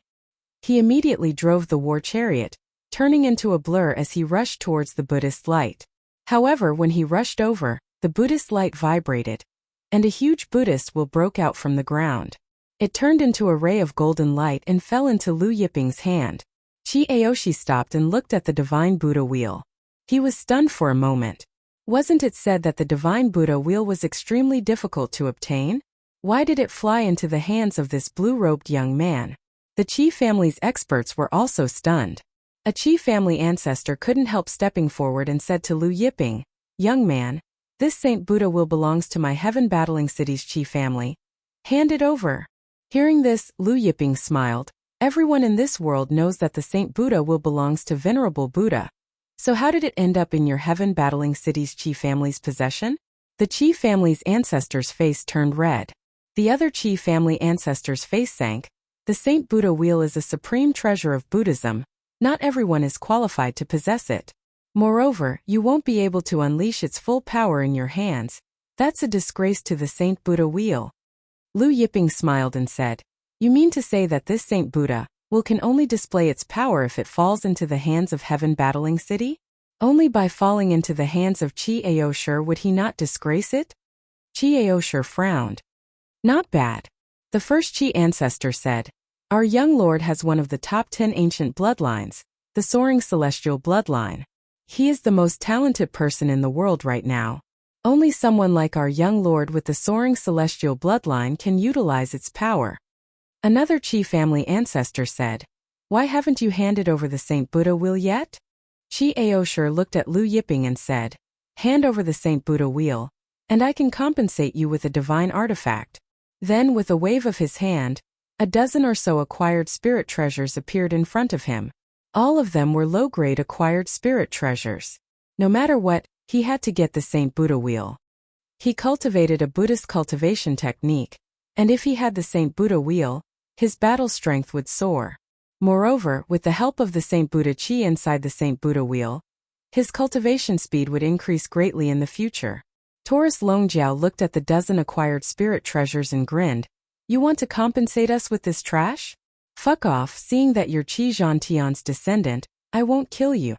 He immediately drove the war chariot, turning into a blur as he rushed towards the Buddhist light. However, when he rushed over, the Buddhist light vibrated, and a huge Buddhist wheel broke out from the ground. It turned into a ray of golden light and fell into Lu Yiping's hand. Chiaoshi stopped and looked at the divine Buddha wheel. He was stunned for a moment. Wasn't it said that the divine Buddha wheel was extremely difficult to obtain? Why did it fly into the hands of this blue-robed young man? The Qi family's experts were also stunned. A Qi family ancestor couldn't help stepping forward and said to Lu Yiping, "Young man, this Saint Buddha will belongs to my heaven battling city's Qi family. Hand it over." Hearing this, Lu Yiping smiled. Everyone in this world knows that the Saint Buddha will belongs to Venerable Buddha. So how did it end up in your heaven battling city's Qi family's possession? The Qi family's ancestor's face turned red. The other Qi family ancestor's face sank. The Saint Buddha wheel is a supreme treasure of Buddhism. Not everyone is qualified to possess it. Moreover, you won't be able to unleash its full power in your hands. That's a disgrace to the Saint Buddha wheel. Lu Yiping smiled and said, "You mean to say that this Saint Buddha will can only display its power if it falls into the hands of heaven battling city? Only by falling into the hands of Chiaoshi would he not disgrace it?" Chiaoshi frowned. "Not bad." The first Qi ancestor said, "Our young lord has one of the top 10 ancient bloodlines, the soaring celestial bloodline. He is the most talented person in the world right now. Only someone like our young lord with the soaring celestial bloodline can utilize its power." Another Qi family ancestor said, "Why haven't you handed over the Saint Buddha wheel yet?" Chiaoshi looked at Lu Yiping and said, "Hand over the Saint Buddha wheel, and I can compensate you with a divine artifact." Then, with a wave of his hand, a dozen or so acquired spirit treasures appeared in front of him. All of them were low-grade acquired spirit treasures. No matter what, he had to get the Saint Buddha wheel. He cultivated a Buddhist cultivation technique, and if he had the Saint Buddha wheel, his battle strength would soar. Moreover, with the help of the Saint Buddha Qi inside the Saint Buddha wheel, his cultivation speed would increase greatly in the future. Taurus Longjiao looked at the dozen acquired spirit treasures and grinned. "You want to compensate us with this trash? Fuck off, seeing that you're Qi Zhantian's descendant, I won't kill you."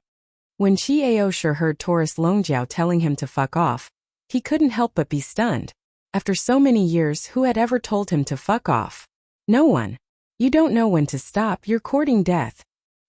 When Chiaoshi heard Taurus Longjiao telling him to fuck off, he couldn't help but be stunned. After so many years, who had ever told him to fuck off? No one. You don't know when to stop, you're courting death.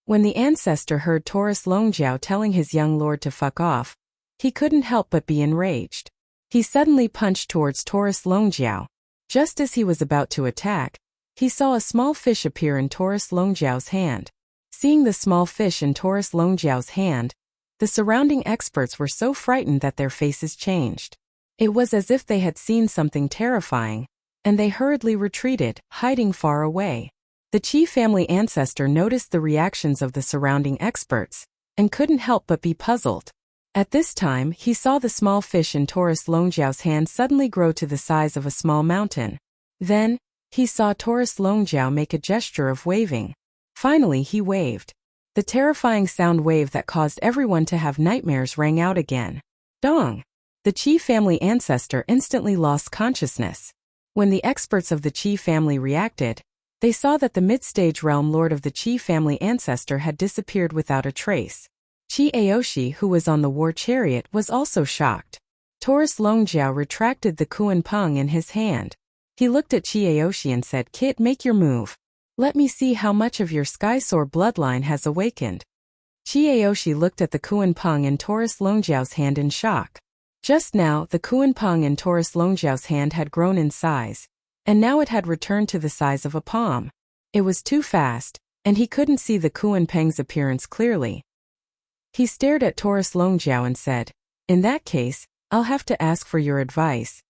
When the ancestor heard Taurus Longjiao telling his young lord to fuck off, he couldn't help but be enraged. He suddenly punched towards Taurus Longjiao. Just as he was about to attack, he saw a small fish appear in Taurus Longjiao's hand. Seeing the small fish in Taurus Longjiao's hand, the surrounding experts were so frightened that their faces changed. It was as if they had seen something terrifying, and they hurriedly retreated, hiding far away. The Qi family ancestor noticed the reactions of the surrounding experts, and couldn't help but be puzzled. At this time, he saw the small fish in Taurus Longjiao's hand suddenly grow to the size of a small mountain. Then, he saw Taurus Longjiao make a gesture of waving. Finally, he waved. The terrifying sound wave that caused everyone to have nightmares rang out again. Dong! The Qi family ancestor instantly lost consciousness. When the experts of the Qi family reacted, they saw that the mid-stage realm lord of the Qi family ancestor had disappeared without a trace. Chiaoshi, who was on the war chariot, was also shocked. Taurus Longjiao retracted the Kuan Peng in his hand. He looked at Chiaoshi and said, "Kid, make your move. Let me see how much of your Skysoar bloodline has awakened." Chiaoshi looked at the Kuan Peng in Taurus Longjiao's hand in shock. Just now, the Kuan Peng in Taurus Longjiao's hand had grown in size, and now it had returned to the size of a palm. It was too fast, and he couldn't see the Kuan Peng's appearance clearly. He stared at Taurus Longjiao and said, "In that case, I'll have to ask for your advice."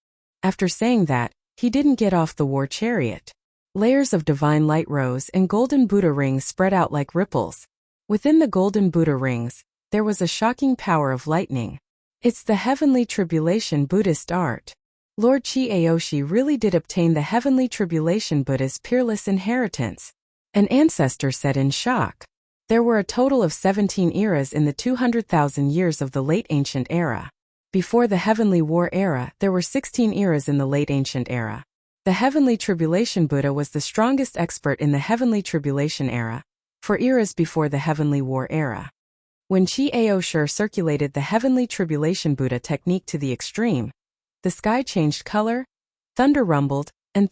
After saying that, he didn't get off the war chariot. Layers of divine light rose and golden Buddha rings spread out like ripples. Within the golden Buddha rings, there was a shocking power of lightning. It's the heavenly tribulation Buddhist art. Lord Chiaoshi really did obtain the heavenly tribulation Buddha's peerless inheritance. An ancestor said in shock. There were a total of 17 eras in the 200,000 years of the late ancient era. Before the Heavenly War era, there were 16 eras in the late ancient era. The Heavenly Tribulation Buddha was the strongest expert in the Heavenly Tribulation era, for eras before the Heavenly War era. When Chi-Ao Shur circulated the Heavenly Tribulation Buddha technique to the extreme, the sky changed color, thunder rumbled in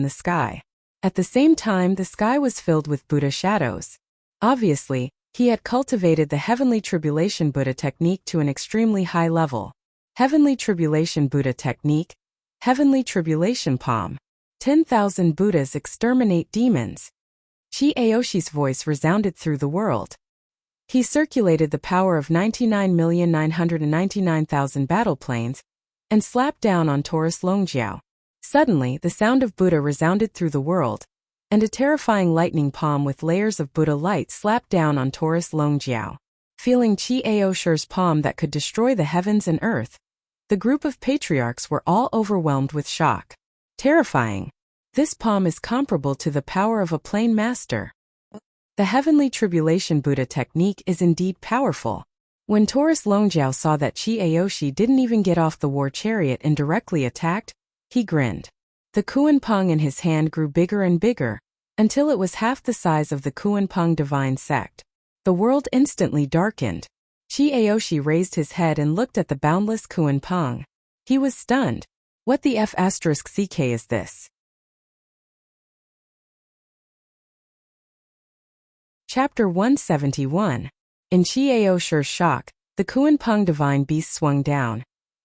the sky. At the same time, the sky was filled with Buddha shadows. Obviously, he had cultivated the Heavenly Tribulation Buddha technique to an extremely high level. Heavenly Tribulation Buddha technique, Heavenly Tribulation Palm. 10,000 Buddhas exterminate demons. Chi-Aoshi's voice resounded through the world. He circulated the power of 99,999,000 battle planes and slapped down on Taurus Longjiao. Suddenly, the sound of Buddha resounded through the world, and a terrifying lightning palm with layers of Buddha light slapped down on Taurus Longjiao. Feeling Chi-Ao Shur's palm that could destroy the heavens and earth, the group of patriarchs were all overwhelmed with shock. Terrifying. This palm is comparable to the power of a plain master. The Heavenly Tribulation Buddha technique is indeed powerful. When Taurus Longjiao saw that Chi-Aoshi didn't even get off the war chariot and directly attacked, he grinned. The Kuan-Pong in his hand grew bigger and bigger, until it was half the size of the Kuan-Pong divine sect. The world instantly darkened. Chi-Aoshi raised his head and looked at the boundless Kuan-Pong. He was stunned. What the F***ck is this? Chapter 171. In Chi-Ao Shur's shock, the Kuan-Pong divine beast swung down,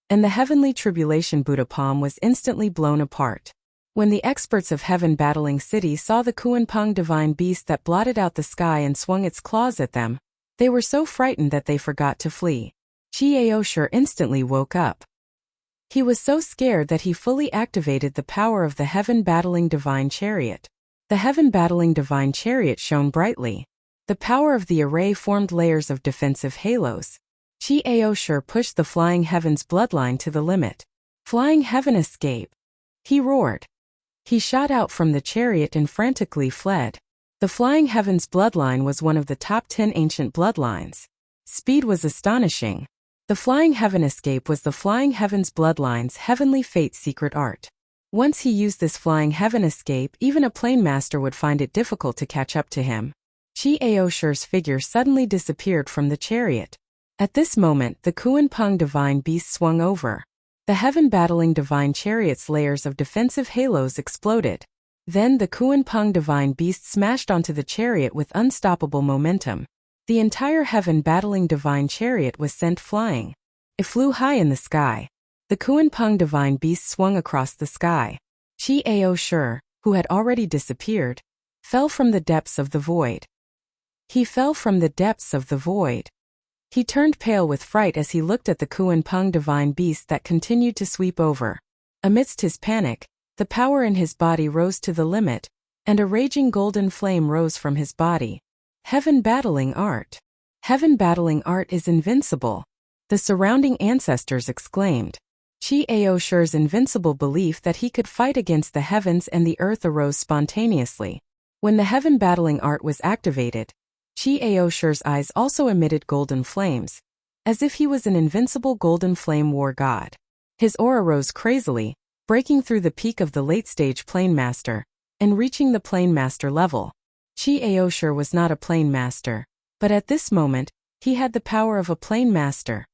and the Heavenly Tribulation Buddha palm was instantly blown apart. When the experts of Heaven Battling City saw the Kuan-Pong divine beast that blotted out the sky and swung its claws at them, they were so frightened that they forgot to flee. Chi-Ao Shur instantly woke up. He was so scared that he fully activated the power of the Heaven Battling Divine Chariot. The Heaven Battling Divine Chariot shone brightly. The power of the array formed layers of defensive halos. Chi-Ao Shur pushed the Flying Heaven's bloodline to the limit. Flying Heaven, escape! He roared. He shot out from the chariot and frantically fled. The Flying Heaven's bloodline was one of the top 10 ancient bloodlines. Speed was astonishing. The Flying Heaven escape was the Flying Heaven's bloodline's heavenly fate secret art. Once he used this Flying Heaven escape, even a plane master would find it difficult to catch up to him. Chi-Ao Shur's figure suddenly disappeared from the chariot. At this moment, the Kuan-Pong divine beast swung over. The Heaven Battling Divine Chariot's layers of defensive halos exploded. Then the Kuan-Pong divine beast smashed onto the chariot with unstoppable momentum. The entire Heaven Battling Divine Chariot was sent flying. It flew high in the sky. The Kuan-Pong divine beast swung across the sky. Chi-Ao Shur, who had already disappeared, fell from the depths of the void. He fell from the depths of the void. He turned pale with fright as he looked at the Kuan-Pong divine beast that continued to sweep over. Amidst his panic, the power in his body rose to the limit, and a raging golden flame rose from his body. Heaven Battling Art. Heaven Battling Art is invincible. The surrounding ancestors exclaimed. Chi-Ao Shur's invincible belief that he could fight against the heavens and the earth arose spontaneously. When the Heaven Battling Art was activated, Chi-Ao Shur's eyes also emitted golden flames, as if he was an invincible golden flame war god. His aura rose crazily, breaking through the peak of the late-stage Plane Master, and reaching the Plane Master level. Chi-Ao Shur was not a Plane Master, but at this moment, he had the power of a Plane Master.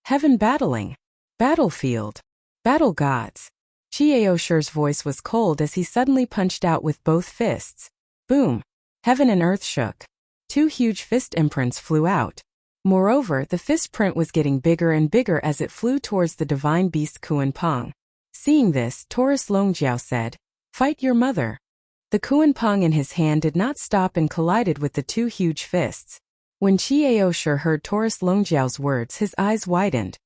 Heaven Battling. Battlefield. Battle gods. Chi-Ao Shur's voice was cold as he suddenly punched out with both fists. Boom. Heaven and earth shook. Two huge fist imprints flew out. Moreover, the fist print was getting bigger and bigger as it flew towards the divine beast Kuan-Pong. Seeing this, Taurus Longjiao said, "Fight your mother." The Kuan-Pong in his hand did not stop and collided with the two huge fists. When Chi-Ao Shur heard Taurus Longjiao's words, his eyes widened.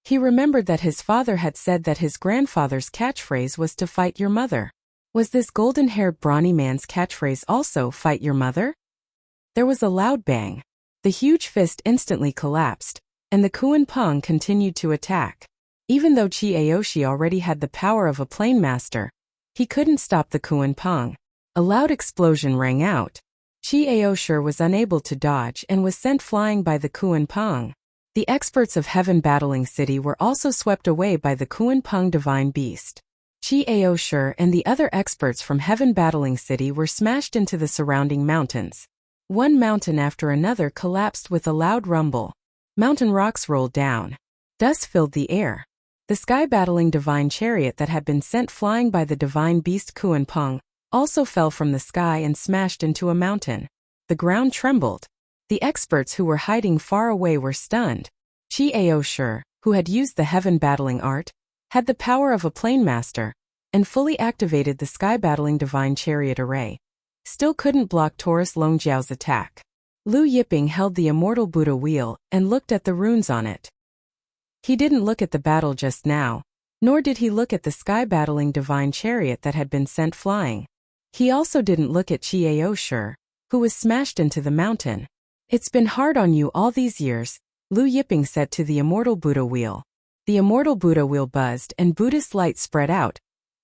He remembered that his father had said that his grandfather's catchphrase was to fight your mother. Was this golden-haired brawny man's catchphrase also fight your mother? There was a loud bang. The huge fist instantly collapsed, and the Kuan-Pong continued to attack. Even though Chi-Aoshi already had the power of a Plane Master, he couldn't stop the Kuan-Pong. A loud explosion rang out. Chi-Ao Shur was unable to dodge and was sent flying by the Kuan-Pong. The experts of Heaven Battling City were also swept away by the Kuan-Peng divine beast. Qi Ao Shi and the other experts from Heaven Battling City were smashed into the surrounding mountains. One mountain after another collapsed with a loud rumble. Mountain rocks rolled down. Dust filled the air. The sky-battling divine chariot that had been sent flying by the divine beast Kuan-Peng also fell from the sky and smashed into a mountain. The ground trembled. The experts who were hiding far away were stunned. Qi Ao Shi, who had used the heaven battling art, had the power of a plane master, and fully activated the sky-battling divine chariot array. Still couldn't block Taurus Longjiao's attack. Lu Yiping held the immortal Buddha wheel and looked at the runes on it. He didn't look at the battle just now, nor did he look at the sky-battling divine chariot that had been sent flying. He also didn't look at Qi Ao Shi, who was smashed into the mountain. "It's been hard on you all these years," Lu Yiping said to the immortal Buddha wheel. The immortal Buddha wheel buzzed and Buddhist light spread out,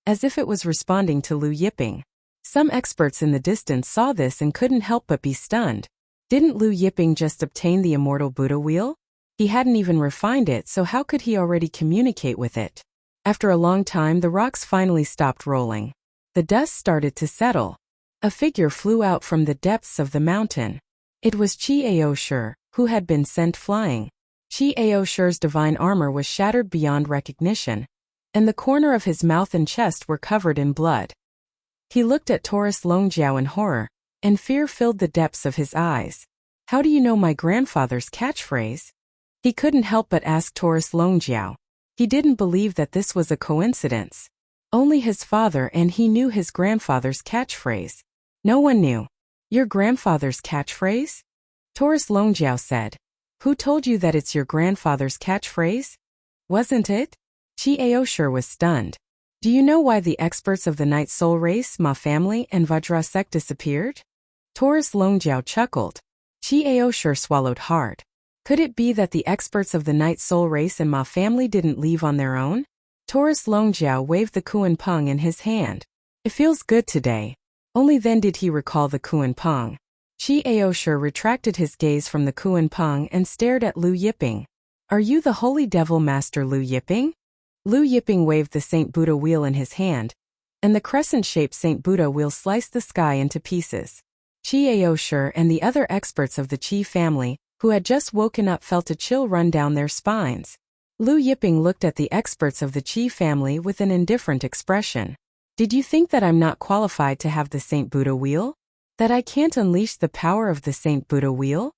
as if it was responding to Lu Yiping. Some experts in the distance saw this and couldn't help but be stunned. Didn't Lu Yiping just obtain the immortal Buddha wheel? He hadn't even refined it, so how could he already communicate with it? After a long time, the rocks finally stopped rolling. The dust started to settle. A figure flew out from the depths of the mountain. It was Qi Ao Shi, who had been sent flying. Qi Ao Shi's divine armor was shattered beyond recognition, and the corner of his mouth and chest were covered in blood. He looked at Taurus Longjiao in horror, and fear filled the depths of his eyes. "How do you know my grandfather's catchphrase?" He couldn't help but ask Taurus Longjiao. He didn't believe that this was a coincidence. Only his father and he knew his grandfather's catchphrase. No one knew. "Your grandfather's catchphrase?" Taurus Longjiao said. "Who told you that it's your grandfather's catchphrase? Wasn't it?" Qi Ao Shi was stunned. "Do you know why the experts of the Night Soul race, Ma family, and Vajra sect disappeared?" Taurus Longjiao chuckled. Qi Ao Shi swallowed hard. Could it be that the experts of the Night Soul race and Ma family didn't leave on their own? Taurus Longjiao waved the Kuan-Peng in his hand. "It feels good today." Only then did he recall the Kuan-Peng. Qi Ao Shi retracted his gaze from the Kuan-Peng and stared at Lu Yiping. "Are you the Holy Devil Master Lu Yiping?" Lu Yiping waved the Saint Buddha wheel in his hand, and the crescent-shaped Saint Buddha wheel sliced the sky into pieces. Qi Ao Shi and the other experts of the Qi family, who had just woken up, felt a chill run down their spines. Lu Yiping looked at the experts of the Qi family with an indifferent expression. "Did you think that I'm not qualified to have the Saint Buddha wheel? That I can't unleash the power of the Saint Buddha wheel?"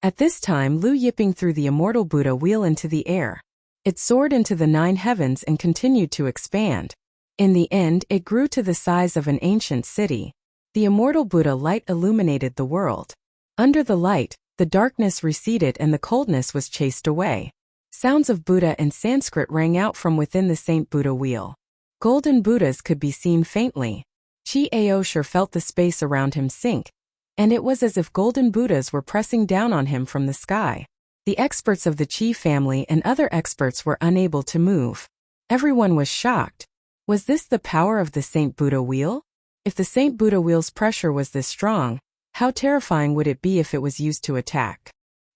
At this time, Lu Yiping threw the immortal Buddha wheel into the air. It soared into the 9 heavens and continued to expand. In the end, it grew to the size of an ancient city. The immortal Buddha light illuminated the world. Under the light, the darkness receded and the coldness was chased away. Sounds of Buddha and Sanskrit rang out from within the Saint Buddha wheel. Golden Buddhas could be seen faintly. Qi Ao Shi felt the space around him sink, and it was as if golden Buddhas were pressing down on him from the sky. The experts of the Qi family and other experts were unable to move. Everyone was shocked. Was this the power of the Saint Buddha wheel? If the Saint Buddha wheel's pressure was this strong, how terrifying would it be if it was used to attack?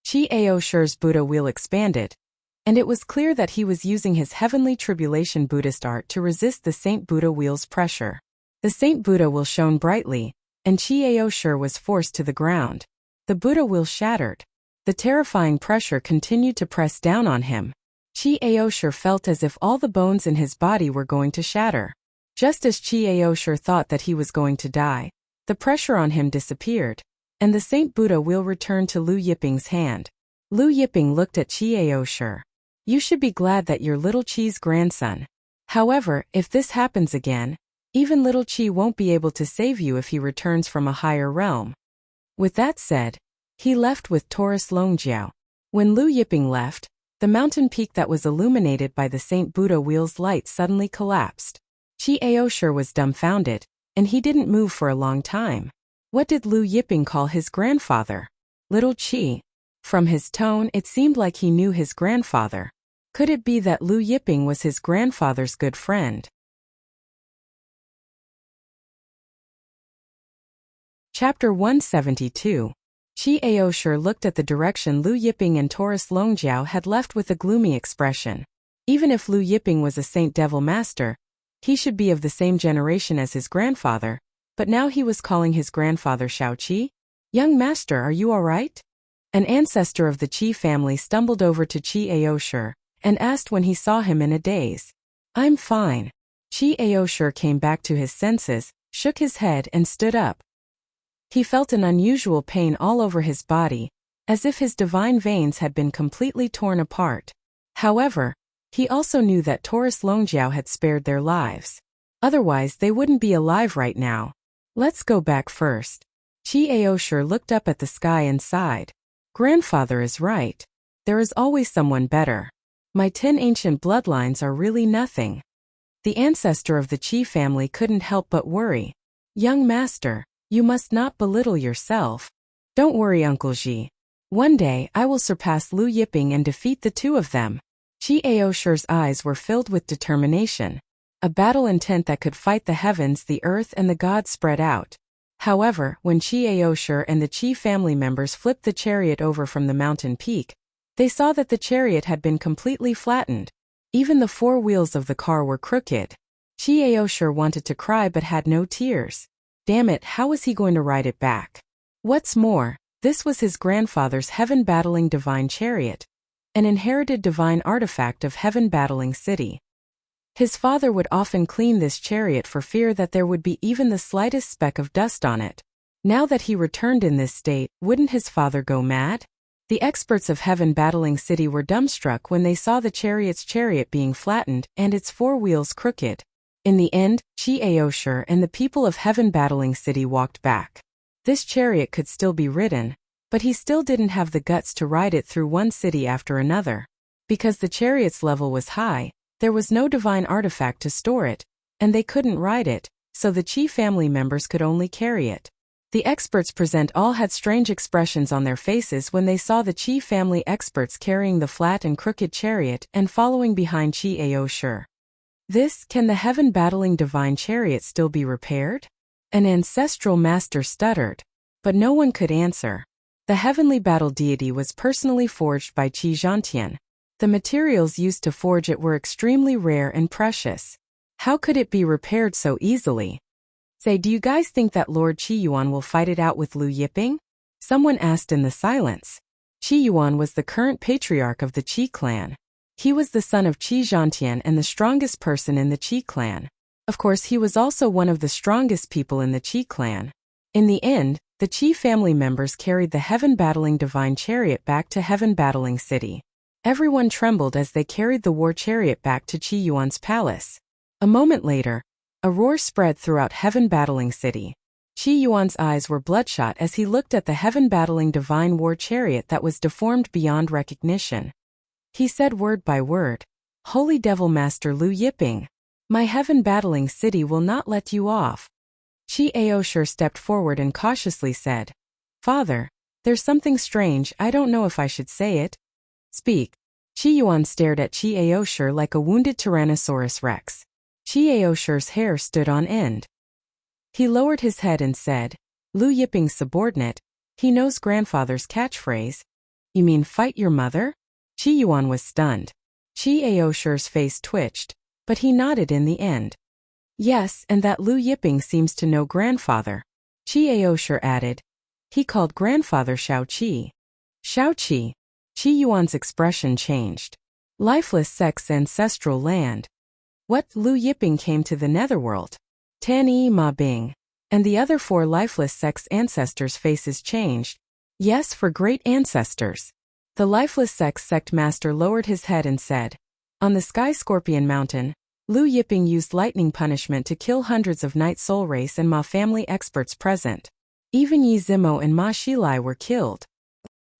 Qi Ao Shi's Buddha wheel expanded, and it was clear that he was using his heavenly tribulation Buddhist art to resist the Saint Buddha wheel's pressure. The Saint Buddha wheel shone brightly, and Qi Ao Shi was forced to the ground. The Buddha wheel shattered. The terrifying pressure continued to press down on him. Qi Ao Shi felt as if all the bones in his body were going to shatter. Just as Qi Ao Shi thought that he was going to die, the pressure on him disappeared, and the Saint Buddha wheel returned to Lu Yiping's hand. Lu Yiping looked at Qi Ao Shi. "You should be glad that you're little Qi's grandson. However, if this happens again, even little Qi won't be able to save you if he returns from a higher realm." With that said, he left with Taurus Longjiao. When Lu Yiping left, the mountain peak that was illuminated by the Saint Buddha wheel's light suddenly collapsed. Qi Ao Shi was dumbfounded, and he didn't move for a long time. What did Lu Yiping call his grandfather? Little Qi. From his tone, it seemed like he knew his grandfather. Could it be that Lu Yiping was his grandfather's good friend? Chapter 172. Qi Aosher looked at the direction Lu Yiping and Taurus Longjiao had left with a gloomy expression. Even if Lu Yiping was a Saint Devil Master, he should be of the same generation as his grandfather, but now he was calling his grandfather Shaoqi? Young master, are you all right? An ancestor of the Qi family stumbled over to Qi Aosher and asked when he saw him in a daze. I'm fine. Qi Aosher came back to his senses, shook his head and stood up. He felt an unusual pain all over his body, as if his divine veins had been completely torn apart. However, he also knew that Taurus Longjiao had spared their lives. Otherwise they wouldn't be alive right now. Let's go back first. Qi Aosher looked up at the sky and sighed. Grandfather is right. There is always someone better. My 10 ancient bloodlines are really nothing. The ancestor of the Qi family couldn't help but worry. Young master, you must not belittle yourself. Don't worry, Uncle Ji. One day I will surpass Lu Yiping and defeat the two of them. Qi Aosher's eyes were filled with determination. A battle intent that could fight the heavens, the earth and the gods spread out. However, when Qi Aosher and the Qi family members flipped the chariot over from the mountain peak, they saw that the chariot had been completely flattened. Even the 4 wheels of the car were crooked. Qi Aosher wanted to cry but had no tears. Damn it, how was he going to ride it back? What's more, this was his grandfather's heaven-battling divine chariot, an inherited divine artifact of heaven-battling city. His father would often clean this chariot for fear that there would be even the slightest speck of dust on it. Now that he returned in this state, wouldn't his father go mad? The experts of heaven-battling city were dumbstruck when they saw the chariot's chariot being flattened and its 4 wheels crooked. In the end, Qi Aosher and the people of heaven-battling city walked back. This chariot could still be ridden, but he still didn't have the guts to ride it through one city after another. Because the chariot's level was high, there was no divine artifact to store it, and they couldn't ride it, so the Qi family members could only carry it. The experts present all had strange expressions on their faces when they saw the Qi family experts carrying the flat and crooked chariot and following behind Qi Aosher. Can the heaven-battling divine chariot still be repaired? An ancestral master stuttered, but no one could answer. The heavenly battle deity was personally forged by Qi Zhantian. The materials used to forge it were extremely rare and precious. How could it be repaired so easily? Say, do you guys think that Lord Qi Yuan will fight it out with Lu Yiping? Someone asked in the silence. Qi Yuan was the current patriarch of the Qi clan. He was the son of Qi Zhantian and the strongest person in the Qi clan. Of course, he was also one of the strongest people in the Qi clan. In the end, the Qi family members carried the heaven-battling divine chariot back to heaven-battling city. Everyone trembled as they carried the war chariot back to Qi Yuan's palace. A moment later, a roar spread throughout heaven-battling city. Qi Yuan's eyes were bloodshot as he looked at the heaven-battling divine war chariot that was deformed beyond recognition. He said word by word, Holy Devil Master Lu Yiping, my heaven-battling city will not let you off. Qi Aosher stepped forward and cautiously said, Father, there's something strange, I don't know if I should say it. Speak. Qi Yuan stared at Qi Aosher like a wounded Tyrannosaurus Rex. Qi Aosher's hair stood on end. He lowered his head and said, Lu Yiping's subordinate, he knows grandfather's catchphrase. You mean fight your mother? Qi Yuan was stunned. Qi Aosher's face twitched, but he nodded in the end. Yes, and that Lu Yiping seems to know grandfather. Qi Aosher added. He called grandfather Shaoqi. Shaoqi. Qi Yuan's expression changed. Lifeless sex ancestral land. What? Lu Yiping came to the netherworld. Tan Yi Ma Bing. And the other 4 lifeless sex ancestors' faces changed. Yes, for great ancestors. The lifeless sex sect master lowered his head and said, On the Sky Scorpion Mountain, Lu Yiping used lightning punishment to kill hundreds of Night Soul Race and Ma family experts present. Even Yi Zimo and Ma Shilai were killed.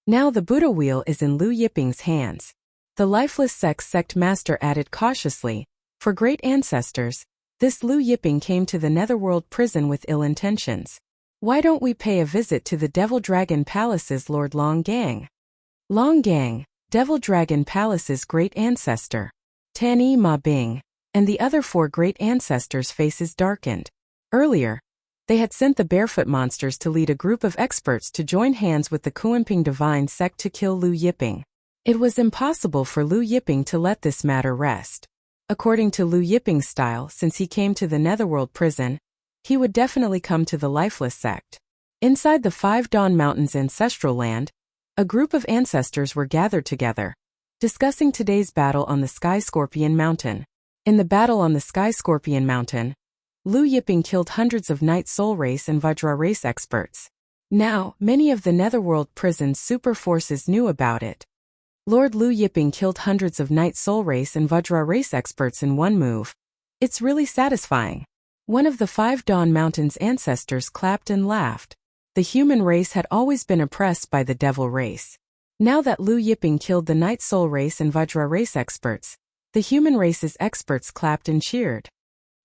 Now the Buddha wheel is in Lu Yiping's hands. The lifeless sex sect master added cautiously, For great ancestors, this Lu Yiping came to the netherworld prison with ill intentions. Why don't we pay a visit to the Devil Dragon Palace's Lord Long Gang? Long Gang, Devil Dragon Palace's great ancestor. Tan Yi Ma Bing, and the other 4 great ancestors' faces darkened. Earlier, They had sent the barefoot monsters to lead a group of experts to join hands with the Kuanping divine sect to kill Lu Yiping. It was impossible for Lu Yiping to let this matter rest. According to Lu Yiping's style, since he came to the Netherworld prison, he would definitely come to the Lifeless sect. Inside the Five Dawn Mountains ancestral land, a group of ancestors were gathered together, discussing today's battle on the Sky Scorpion Mountain. In the battle on the Sky Scorpion Mountain, Lu Yiping killed hundreds of Night Soul Race and Vajra Race experts. Now, many of the Netherworld prison's super forces knew about it. Lord Lu Yiping killed hundreds of Night Soul Race and Vajra Race experts in one move. It's really satisfying. One of the Five Dawn Mountain's ancestors clapped and laughed. The human race had always been oppressed by the devil race. Now that Lu Yiping killed the Night Soul Race and Vajra Race experts, the human race's experts clapped and cheered.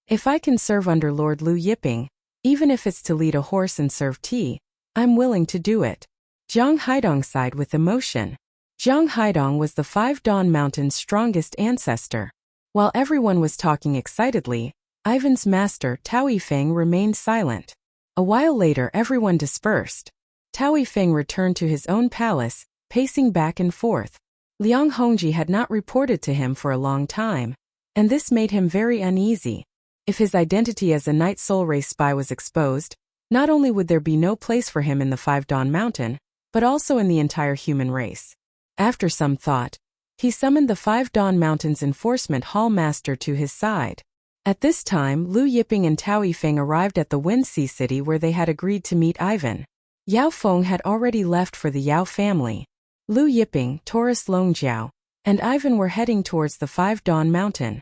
If I can serve under Lord Lu Yiping, even if it's to lead a horse and serve tea, I'm willing to do it. Zhang Haidong sighed with emotion. Zhang Haidong was the Five Dawn Mountain's strongest ancestor. While everyone was talking excitedly, Ivan's master, Tao Yifeng, remained silent. A while later everyone dispersed. Tao Yifeng returned to his own palace, pacing back and forth. Liang Hongji had not reported to him for a long time, and this made him very uneasy. If his identity as a Night Soul Race spy was exposed, not only would there be no place for him in the Five Dawn Mountain, but also in the entire human race. After some thought, he summoned the Five Dawn Mountain's enforcement hall master to his side. At this time, Lu Yiping and Tao Yifeng arrived at the Wind Sea City where they had agreed to meet Ivan. Yao Feng had already left for the Yao family. Lu Yiping, Taurus Longjiao, and Ivan were heading towards the Five Dawn Mountain.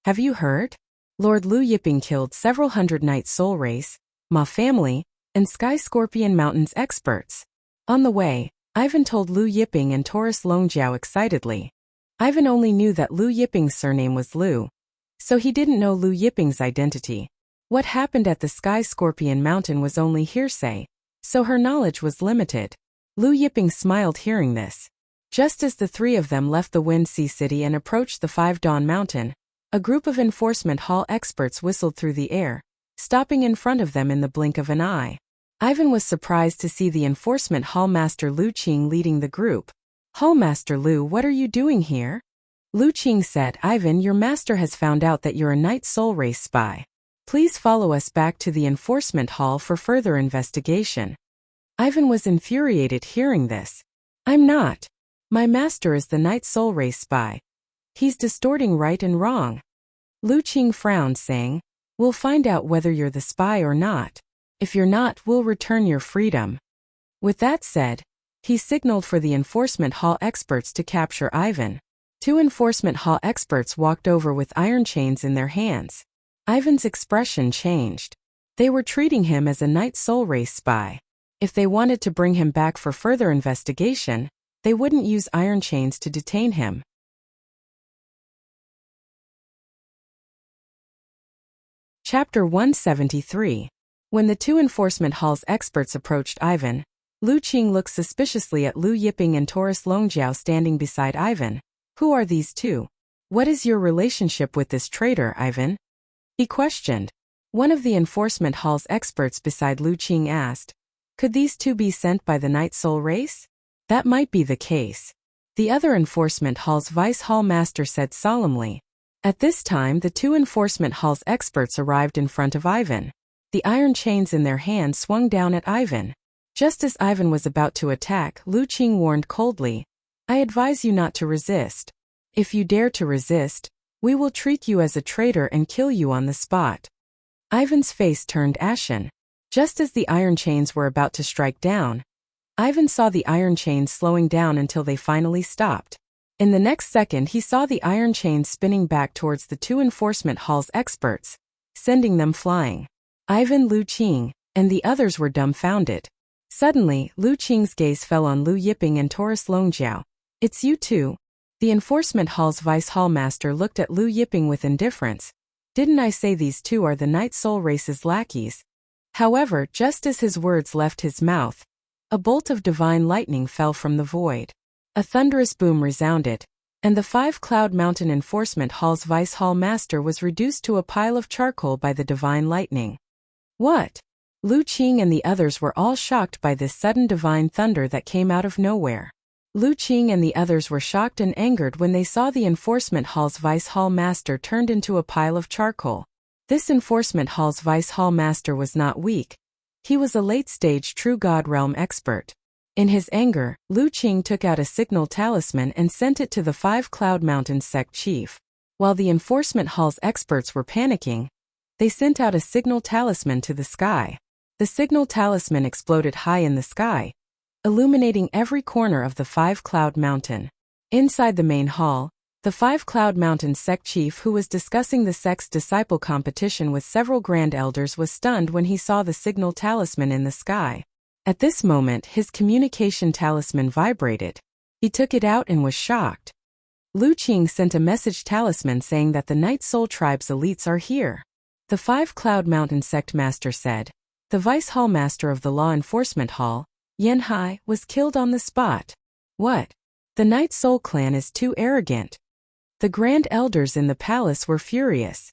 Have you heard? Lord Lu Yiping killed several hundred Night Soul Race, Ma family, and Sky Scorpion Mountains experts. On the way, Ivan told Lu Yiping and Taurus Longjiao excitedly. Ivan only knew that Lu Yiping's surname was Lu, so he didn't know Lu Yiping's identity. What happened at the Sky Scorpion Mountain was only hearsay, so her knowledge was limited. Lu Yiping smiled hearing this. Just as the three of them left the Wind Sea City and approached the Five Dawn Mountain, a group of enforcement hall experts whistled through the air, stopping in front of them in the blink of an eye. Ivan was surprised to see the enforcement hall master Lu Qing leading the group. Hall Master Lu, what are you doing here? Lu Qing said, Ivan, your master has found out that you're a Night Soul Race spy. Please follow us back to the enforcement hall for further investigation. Ivan was infuriated hearing this. I'm not. My master is the Night Soul Race spy. He's distorting right and wrong. Lu Qing frowned, saying, We'll find out whether you're the spy or not. If you're not, we'll return your freedom. With that said, he signaled for the enforcement hall experts to capture Ivan. Two enforcement hall experts walked over with iron chains in their hands. Ivan's expression changed. They were treating him as a Night Soul Race spy. If they wanted to bring him back for further investigation, they wouldn't use iron chains to detain him. Chapter 173. When the two enforcement hall's experts approached Ivan, Lu Qing looked suspiciously at Lu Yiping and Taurus Longjiao standing beside Ivan. Who are these two? What is your relationship with this traitor, Ivan? He questioned. One of the enforcement hall's experts beside Lu Qing asked, Could these two be sent by the Night Soul Race? That might be the case. The other enforcement hall's vice hall master said solemnly. At this time, the two enforcement hall's experts arrived in front of Ivan. The iron chains in their hands swung down at Ivan. Just as Ivan was about to attack, Lu Qing warned coldly, I advise you not to resist. If you dare to resist, we will treat you as a traitor and kill you on the spot. Ivan's face turned ashen. Just as the iron chains were about to strike down, Ivan saw the iron chains slowing down until they finally stopped. In the next second he saw the iron chains spinning back towards the two enforcement hall's experts, sending them flying. Ivan, Lu Qing, and the others were dumbfounded. Suddenly, Lu Qing's gaze fell on Lu Yiping and Taurus Longjiao. It's you two. The enforcement hall's vice hall master looked at Lu Yiping with indifference. Didn't I say these two are the Night Soul Race's lackeys? However, just as his words left his mouth, a bolt of divine lightning fell from the void. A thunderous boom resounded, and the Five Cloud Mountain Enforcement Hall's vice hall master was reduced to a pile of charcoal by the divine lightning. What? Lu Qing and the others were all shocked by this sudden divine thunder that came out of nowhere. Lu Qing and the others were shocked and angered when they saw the enforcement hall's vice hall master turned into a pile of charcoal. This enforcement hall's vice hall master was not weak. He was a late-stage true god realm expert. In his anger, Lu Qing took out a signal talisman and sent it to the 5 Cloud Mountains sect chief. While the enforcement hall's experts were panicking, they sent out a signal talisman to the sky. The signal talisman exploded high in the sky, illuminating every corner of the 5 Cloud Mountain. Inside the main hall, the 5 Cloud Mountain sect chief, who was discussing the sect's disciple competition with several grand elders, was stunned when he saw the signal talisman in the sky. At this moment, his communication talisman vibrated. He took it out and was shocked. Lu Qing sent a message talisman saying that the Night Soul Tribe's elites are here. The 5 Cloud Mountain sect master said. The vice hall master of the law enforcement hall, Yan Hai, was killed on the spot. What? The Night Soul clan is too arrogant. The grand elders in the palace were furious.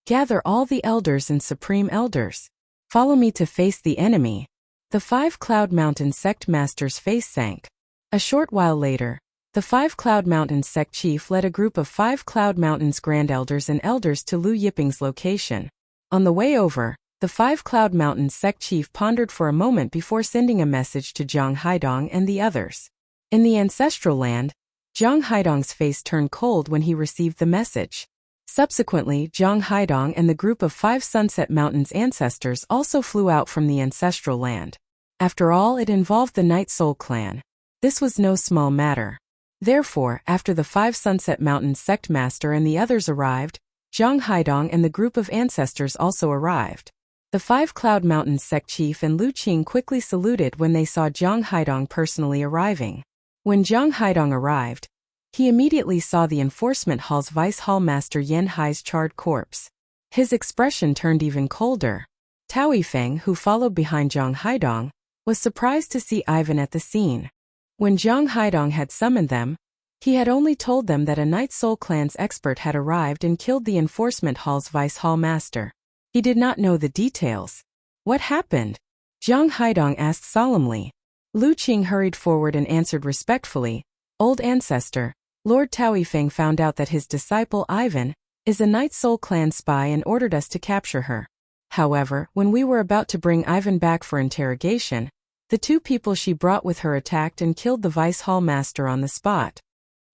Gather all the elders and supreme elders. Follow me to face the enemy. The 5 Cloud Mountain sect master's face sank. A short while later, the 5 Cloud Mountain sect chief led a group of 5 Cloud Mountains grand elders and elders to Lu Yiping's location. On the way over, the 5 Cloud Mountains sect chief pondered for a moment before sending a message to Zhang Haidong and the others. In the ancestral land, Zhang Haidong's face turned cold when he received the message. Subsequently, Zhang Haidong and the group of 5 Sunset Mountains ancestors also flew out from the ancestral land. After all, it involved the Night Soul clan. This was no small matter. Therefore, after the 5 Sunset Mountains sect master and the others arrived, Zhang Haidong and the group of ancestors also arrived. The 5 Cloud Mountains sect chief and Lu Qing quickly saluted when they saw Zhang Haidong personally arriving. When Zhang Haidong arrived, he immediately saw the enforcement hall's vice hall master Yan Hai's charred corpse. His expression turned even colder. Tao Yifeng, who followed behind Zhang Haidong, was surprised to see Ivan at the scene. When Zhang Haidong had summoned them, he had only told them that a Night Soul clan's expert had arrived and killed the enforcement hall's vice hall master. He did not know the details. What happened? Zhang Haidong asked solemnly. Lu Qing hurried forward and answered respectfully, Old ancestor, Lord Tao Yifeng found out that his disciple Ivan is a Night Soul clan spy and ordered us to capture her. However, when we were about to bring Ivan back for interrogation, the 2 people she brought with her attacked and killed the vice hall master on the spot.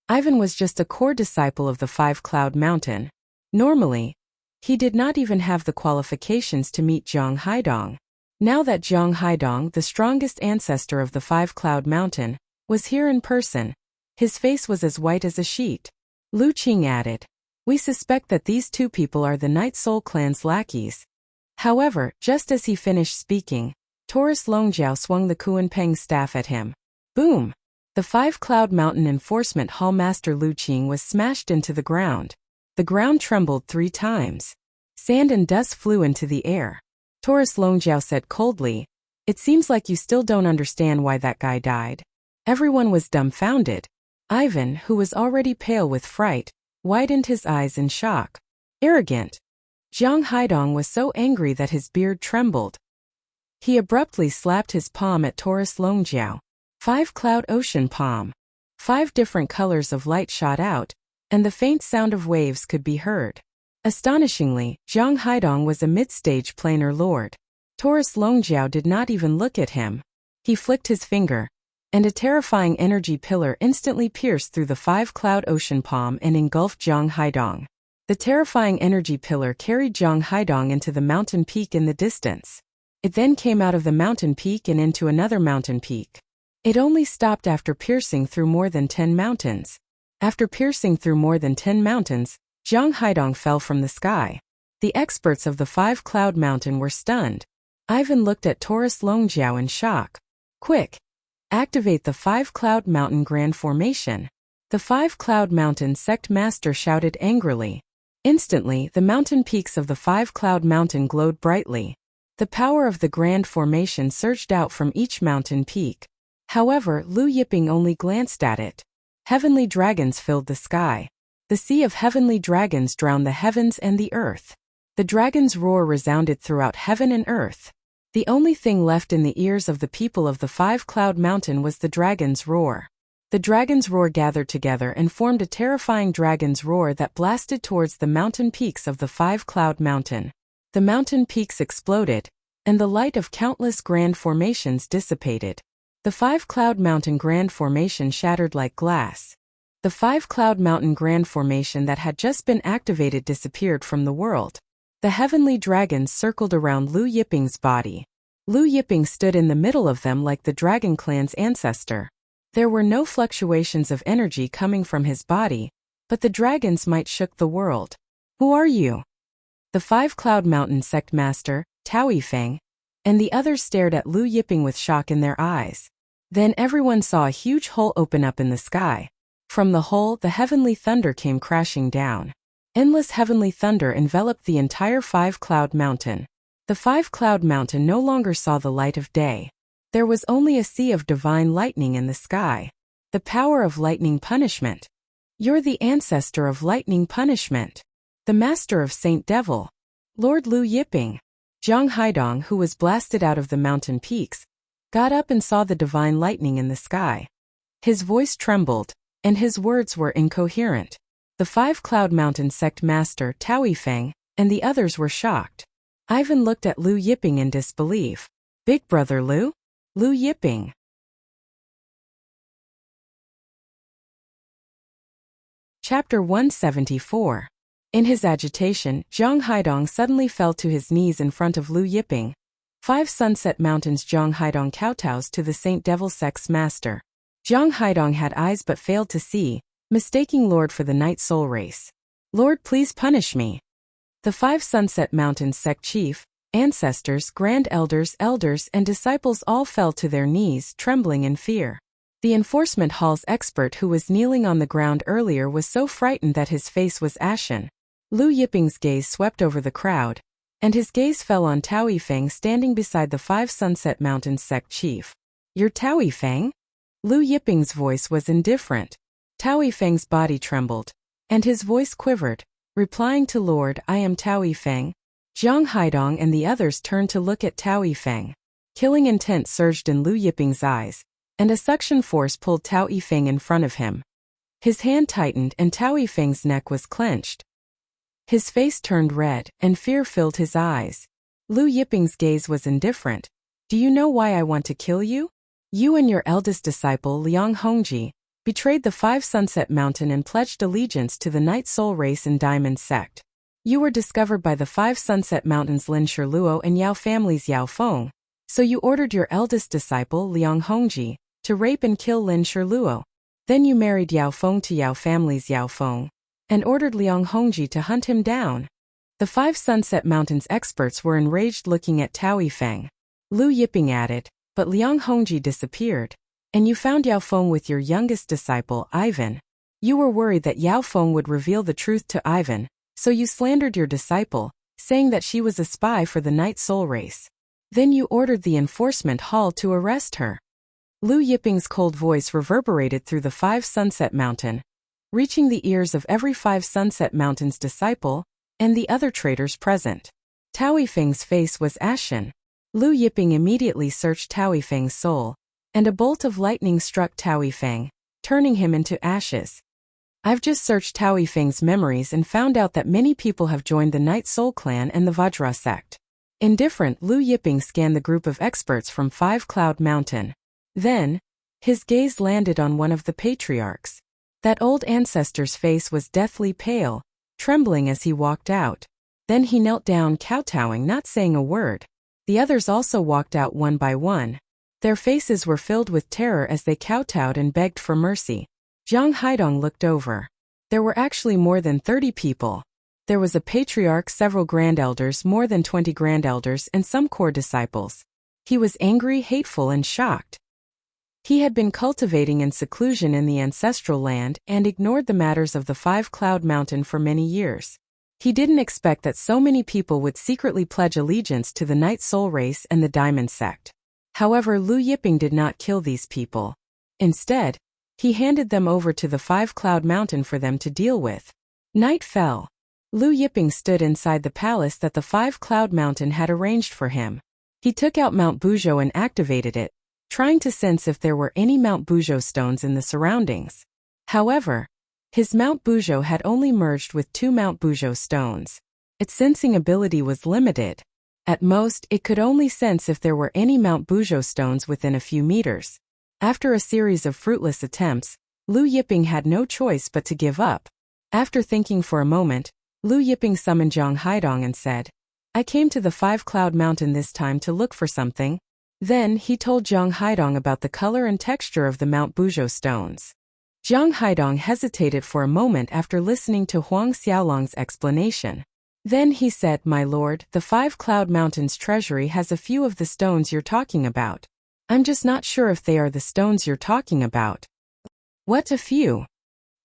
Ivan was just a core disciple of the 5 Cloud Mountain. Normally, he did not even have the qualifications to meet Zhang Haidong. Now that Zhang Haidong, the strongest ancestor of the 5 Cloud Mountain, was here in person, his face was as white as a sheet. Lu Qing added, We suspect that these 2 people are the Night Soul clan's lackeys. However, just as he finished speaking, Taurus Longjiao swung the Kuanpeng staff at him. Boom! The 5 Cloud Mountain enforcement hall master Lu Qing was smashed into the ground. The ground trembled 3 times. Sand and dust flew into the air. Taurus Longjiao said coldly, It seems like you still don't understand why that guy died. Everyone was dumbfounded. Ivan, who was already pale with fright, widened his eyes in shock. Arrogant. Zhang Haidong was so angry that his beard trembled. He abruptly slapped his palm at Taurus Longjiao. 5 Cloud Ocean Palm. 5 different colors of light shot out, and the faint sound of waves could be heard. Astonishingly, Zhang Haidong was a mid-stage planar lord. Taurus Longjiao did not even look at him. He flicked his finger, and a terrifying energy pillar instantly pierced through the 5 Cloud Ocean Palm and engulfed Zhang Haidong. The terrifying energy pillar carried Zhang Haidong into the mountain peak in the distance. It then came out of the mountain peak and into another mountain peak. It only stopped after piercing through more than 10 mountains. After piercing through more than 10 mountains, Zhang Haidong fell from the sky. The experts of the 5 Cloud Mountain were stunned. Ivan looked at Taurus Longjiao in shock. Quick! Activate the 5 Cloud Mountain Grand Formation. The 5 Cloud Mountain sect master shouted angrily. Instantly, the mountain peaks of the 5 Cloud Mountain glowed brightly. The power of the Grand Formation surged out from each mountain peak. However, Lu Yiping only glanced at it. Heavenly dragons filled the sky. The sea of heavenly dragons drowned the heavens and the earth. The dragon's roar resounded throughout heaven and earth. The only thing left in the ears of the people of the Five-Cloud Mountain was the dragon's roar. The dragon's roar gathered together and formed a terrifying dragon's roar that blasted towards the mountain peaks of the Five-Cloud Mountain. The mountain peaks exploded, and the light of countless grand formations dissipated. The Five-Cloud Mountain Grand Formation shattered like glass. The Five-Cloud Mountain Grand Formation that had just been activated disappeared from the world. The heavenly dragons circled around Lu Yiping's body. Lu Yiping stood in the middle of them like the Dragon Clan's ancestor. There were no fluctuations of energy coming from his body, but the dragons might shook the world. Who are you? The Five-Cloud Mountain Sect Master, Tao Yifeng, and the others stared at Lu Yiping with shock in their eyes. Then everyone saw a huge hole open up in the sky. From the hole, the heavenly thunder came crashing down. Endless heavenly thunder enveloped the entire Five-Cloud Mountain. The Five-Cloud Mountain no longer saw the light of day. There was only a sea of divine lightning in the sky. The power of lightning punishment. You're the ancestor of lightning punishment. The master of Saint Devil. Lord Lu Yiping. Zhang Haidong, who was blasted out of the mountain peaks, got up and saw the divine lightning in the sky. His voice trembled, and his words were incoherent. The Five-Cloud Mountain Sect Master, Tao Yifeng, and the others were shocked. Ivan looked at Lu Yiping in disbelief. Big brother Lu? Lu Yiping. Chapter 174. In his agitation, Zhang Haidong suddenly fell to his knees in front of Lu Yiping. 5 Sunset Mountains. Zhang Haidong kowtows to the Saint Devil Sect's master. Zhang Haidong had eyes but failed to see, mistaking Lord for the Night Soul Race. Lord, please punish me. The 5 Sunset Mountains Sect chief, ancestors, grand elders, and disciples all fell to their knees, trembling in fear. The enforcement hall's expert who was kneeling on the ground earlier was so frightened that his face was ashen. Lu Yiping's gaze swept over the crowd, and his gaze fell on Tao Yifeng standing beside the 5 Sunset Mountains Sect chief. You're Tao Yifeng? Lu Yiping's voice was indifferent. Tao Yifeng's body trembled, and his voice quivered, replying to Lord, I am Tao Yifeng. Zhang Haidong and the others turned to look at Tao Yifeng. Killing intent surged in Lu Yiping's eyes, and a suction force pulled Tao Yifeng in front of him. His hand tightened and Tao Yifeng's neck was clenched. His face turned red, and fear filled his eyes. Lu Yiping's gaze was indifferent. Do you know why I want to kill you? You and your eldest disciple, Liang Hongji, betrayed the 5 Sunset Mountain and pledged allegiance to the Night Soul Race and Diamond Sect. You were discovered by the 5 Sunset Mountains Lin Shiluo and Yao family's Yao Feng, so you ordered your eldest disciple, Liang Hongji, to rape and kill Lin Shiluo. Then you married Yao Feng to Yao family's Yao Feng, and ordered Liang Hongji to hunt him down. The 5 Sunset Mountains experts were enraged looking at Tao Yifeng. Lu Yiping added, but Liang Hongji disappeared, and you found Yao Feng with your youngest disciple, Ivan. You were worried that Yao Feng would reveal the truth to Ivan, so you slandered your disciple, saying that she was a spy for the Night Soul Race. Then you ordered the enforcement hall to arrest her. Lu Yiping's cold voice reverberated through the 5 Sunset Mountain, reaching the ears of every 5 Sunset Mountains disciple and the other traitors present. Tao Yifeng's face was ashen. Lu Yiping immediately searched Tao Yifeng's soul, and a bolt of lightning struck Tao Yifeng, turning him into ashes. I've just searched Tao Yifeng's memories and found out that many people have joined the Night Soul Clan and the Vajra sect. Indifferent, Lu Yiping scanned the group of experts from 5 Cloud Mountain. Then, his gaze landed on one of the patriarchs. That old ancestor's face was deathly pale, trembling as he walked out. Then he knelt down, kowtowing, not saying a word. The others also walked out one by one. Their faces were filled with terror as they kowtowed and begged for mercy. Zhang Haidong looked over. There were actually more than 30 people. There was a patriarch, several grand elders, more than 20 grand elders, and some core disciples. He was angry, hateful, and shocked. He had been cultivating in seclusion in the ancestral land and ignored the matters of the 5 Cloud Mountain for many years. He didn't expect that so many people would secretly pledge allegiance to the Night Soul Race and the Diamond Sect. However, Lu Yiping did not kill these people. Instead, he handed them over to the 5 Cloud Mountain for them to deal with. Night fell. Lu Yiping stood inside the palace that the 5 Cloud Mountain had arranged for him. He took out Mount Buzhou and activated it, trying to sense if there were any Mount Buzhou stones in the surroundings. However, his Mount Buzhou had only merged with 2 Mount Buzhou stones. Its sensing ability was limited. At most, it could only sense if there were any Mount Buzhou stones within a few meters. After a series of fruitless attempts, Lu Yiping had no choice but to give up. After thinking for a moment, Lu Yiping summoned Zhang Haidong and said, "I came to the 5-Cloud Mountain this time to look for something." Then he told Zhang Haidong about the color and texture of the Mount Buzhou stones. Zhang Haidong hesitated for a moment after listening to Huang Xiaolong's explanation. Then he said, "My lord, the 5-Cloud Mountain's treasury has a few of the stones you're talking about. I'm just not sure if they are the stones you're talking about." "What a few?"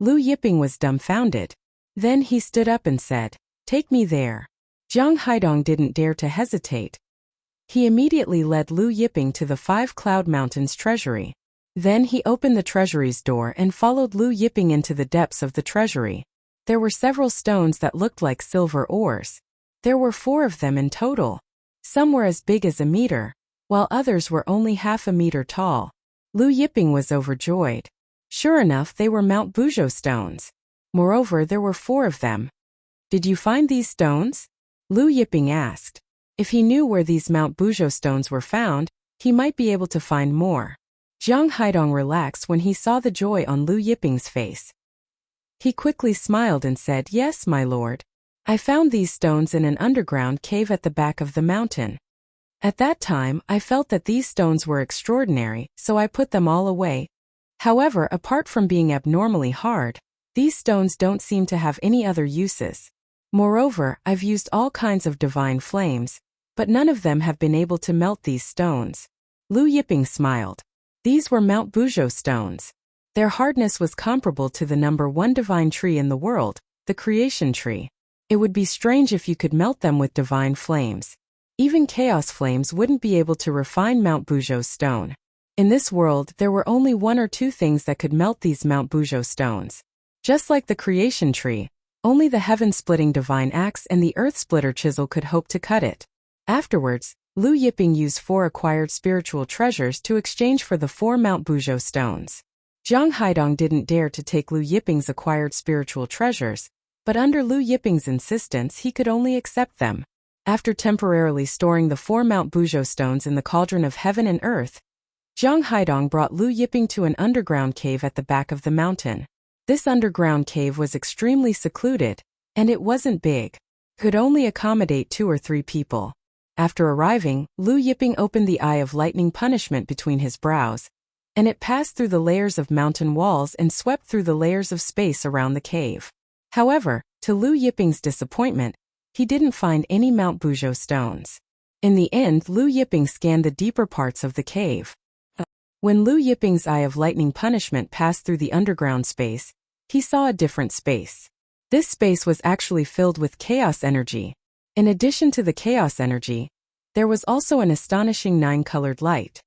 Lu Yiping was dumbfounded. Then he stood up and said, "Take me there." Zhang Haidong didn't dare to hesitate. He immediately led Lu Yiping to the 5-Cloud Mountain's treasury. Then he opened the treasury's door and followed Lu Yiping into the depths of the treasury. There were several stones that looked like silver ores. There were 4 of them in total. Some were as big as a meter, while others were only half a meter tall. Lu Yiping was overjoyed. Sure enough, they were Mount Buzhou stones. Moreover, there were 4 of them. "Did you find these stones?" Lu Yiping asked. If he knew where these Mount Buzhou stones were found, he might be able to find more. Zhang Haidong relaxed when he saw the joy on Lu Yiping's face. He quickly smiled and said, "Yes, my lord. I found these stones in an underground cave at the back of the mountain. At that time, I felt that these stones were extraordinary, so I put them all away. However, apart from being abnormally hard, these stones don't seem to have any other uses. Moreover, I've used all kinds of divine flames, but none of them have been able to melt these stones." Lu Yiping smiled. These were Mount Buzhou stones. Their hardness was comparable to the number 1 divine tree in the world, the creation tree. It would be strange if you could melt them with divine flames. Even chaos flames wouldn't be able to refine Mount Buzhou's stone. In this world, there were only 1 or 2 things that could melt these Mount Buzhou stones. Just like the creation tree, only the heaven-splitting divine axe and the earth-splitter chisel could hope to cut it. Afterwards, Lu Yiping used 4 acquired spiritual treasures to exchange for the 4 Mount Buzhou stones. Zhang Haidong didn't dare to take Lu Yiping's acquired spiritual treasures, but under Lu Yiping's insistence he could only accept them. After temporarily storing the 4 Mount Buzhou stones in the cauldron of heaven and earth, Zhang Haidong brought Lu Yiping to an underground cave at the back of the mountain. This underground cave was extremely secluded, and it wasn't big. Could only accommodate 2 or 3 people. After arriving, Lu Yiping opened the eye of lightning punishment between his brows, and it passed through the layers of mountain walls and swept through the layers of space around the cave. However, to Lu Yiping's disappointment, he didn't find any Mount Buzhou stones. In the end, Lu Yiping scanned the deeper parts of the cave. When Lu Yiping's eye of lightning punishment passed through the underground space, he saw a different space. This space was actually filled with chaos energy. In addition to the chaos energy, there was also an astonishing 9-colored light.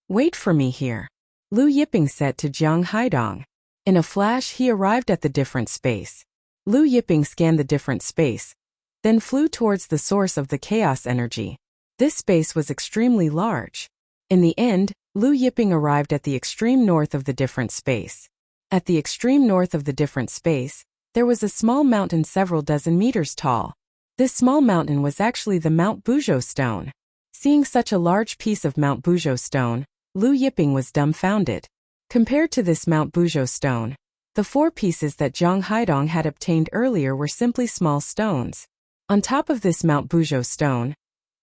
"Wait for me here," Lu Yiping said to Zhang Haidong. In a flash, he arrived at the different space. Lu Yiping scanned the different space, then flew towards the source of the chaos energy. This space was extremely large. In the end, Lu Yiping arrived at the extreme north of the different space. At the extreme north of the different space, there was a small mountain several dozen meters tall. This small mountain was actually the Mount Buzhou stone. Seeing such a large piece of Mount Buzhou stone, Lu Yiping was dumbfounded. Compared to this Mount Buzhou stone, the 4 pieces that Zhang Haidong had obtained earlier were simply small stones. On top of this Mount Buzhou stone,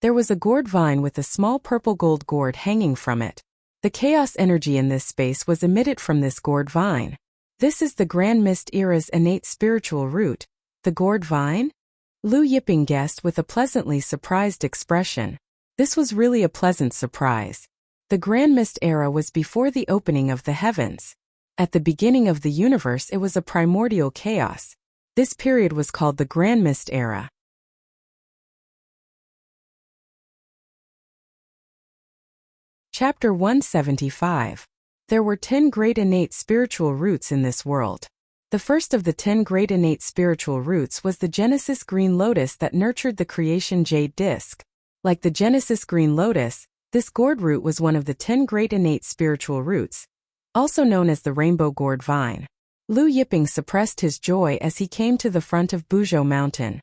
there was a gourd vine with a small purple gold gourd hanging from it. The chaos energy in this space was emitted from this gourd vine. This is the Grand Mist Era's innate spiritual root, the gourd vine? Lu Yiping guessed with a pleasantly surprised expression. This was really a pleasant surprise. The Grand Mist Era was before the opening of the heavens. At the beginning of the universe, it was a primordial chaos. This period was called the Grand Mist Era. Chapter 175. There were 10 great innate spiritual roots in this world. The first of the 10 great innate spiritual roots was the Genesis green lotus that nurtured the creation jade disc. Like the Genesis green lotus, This gourd root was one of the 10 great innate spiritual roots, also known as the rainbow gourd vine. Lu Yiping suppressed his joy as he came to the front of Buzhou Mountain.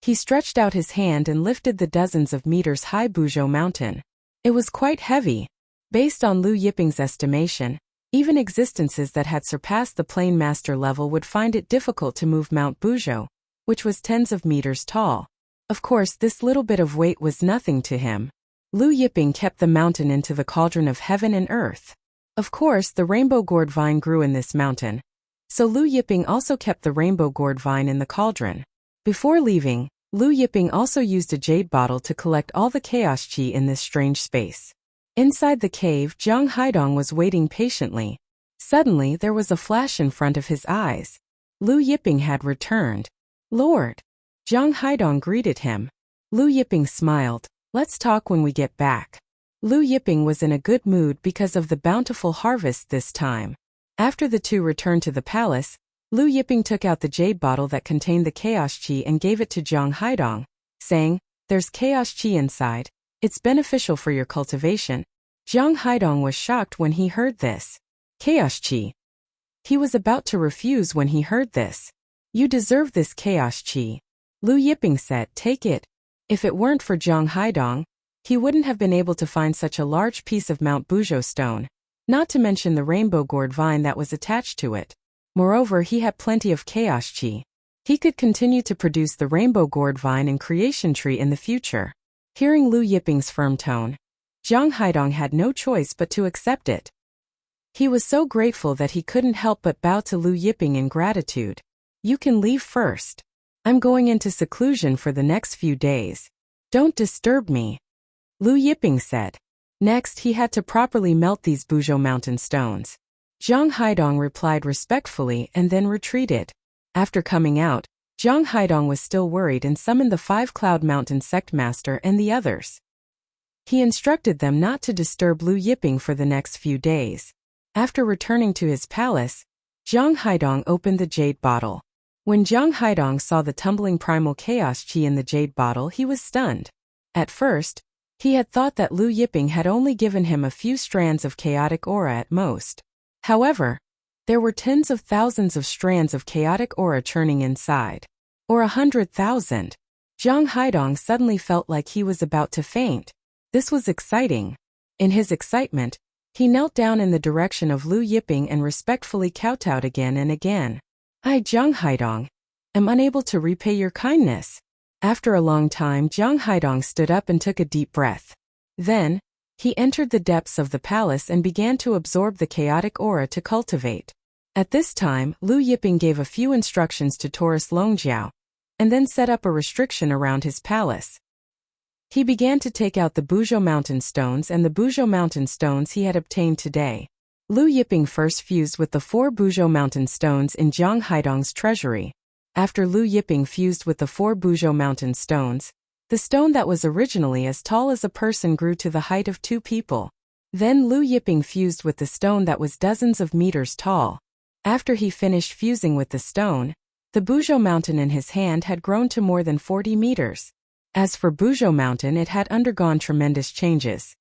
He stretched out his hand and lifted the dozens of meters high Buzhou Mountain. It was quite heavy. Based on Lu Yiping's estimation, even existences that had surpassed the plain master level would find it difficult to move Mount Buzhou, which was tens of meters tall. Of course, this little bit of weight was nothing to him. Lu Yiping kept the mountain into the cauldron of heaven and earth. Of course, the rainbow gourd vine grew in this mountain, so Lu Yiping also kept the rainbow gourd vine in the cauldron. Before leaving, Lu Yiping also used a jade bottle to collect all the chaos qi in this strange space. Inside the cave, Zhang Haidong was waiting patiently. Suddenly, there was a flash in front of his eyes. Lu Yiping had returned. "Lord!" Zhang Haidong greeted him. Lu Yiping smiled. "Let's talk when we get back." Lu Yiping was in a good mood because of the bountiful harvest this time. After the two returned to the palace, Lu Yiping took out the jade bottle that contained the chaos qi and gave it to Zhang Haidong, saying, "There's chaos qi inside. It's beneficial for your cultivation." Zhang Haidong was shocked when he heard this. Chaos qi. He was about to refuse when he heard this. "You deserve this chaos qi." Lu Yiping said, "Take it." If it weren't for Zhang Haidong, he wouldn't have been able to find such a large piece of Mount Buzhou stone, not to mention the rainbow gourd vine that was attached to it. Moreover, he had plenty of chaos qi. He could continue to produce the rainbow gourd vine and creation tree in the future. Hearing Lu Yiping's firm tone, Zhang Haidong had no choice but to accept it. He was so grateful that he couldn't help but bow to Lu Yiping in gratitude. "You can leave first. I'm going into seclusion for the next few days. Don't disturb me," Lu Yiping said. Next, he had to properly melt these Buzhou mountain stones. Zhang Haidong replied respectfully and then retreated. After coming out, Zhang Haidong was still worried and summoned the 5 Cloud Mountain sect master and the others. He instructed them not to disturb Lu Yiping for the next few days. After returning to his palace, Zhang Haidong opened the jade bottle. When Zhang Haidong saw the tumbling primal chaos qi in the jade bottle, he was stunned. At first, he had thought that Lu Yiping had only given him a few strands of chaotic aura at most. However, there were tens of thousands of strands of chaotic aura churning inside. Or 100,000. Zhang Haidong suddenly felt like he was about to faint. This was exciting. In his excitement, he knelt down in the direction of Lu Yiping and respectfully kowtowed again and again. "I, Zhang Haidong, am unable to repay your kindness." After a long time, Zhang Haidong stood up and took a deep breath. Then, he entered the depths of the palace and began to absorb the chaotic aura to cultivate. At this time, Lu Yiping gave a few instructions to Taurus Longjiao, and then set up a restriction around his palace. He began to take out the Buzhou mountain stones and the Buzhou mountain stones he had obtained today. Lu Yiping first fused with the 4 Buzhou mountain stones in Zhang Haidong's treasury. After Lu Yiping fused with the 4 Buzhou mountain stones, the stone that was originally as tall as a person grew to the height of 2 people. Then Lu Yiping fused with the stone that was dozens of meters tall. After he finished fusing with the stone, the Buzhou mountain in his hand had grown to more than 40 meters. As for Buzhou mountain, it had undergone tremendous changes.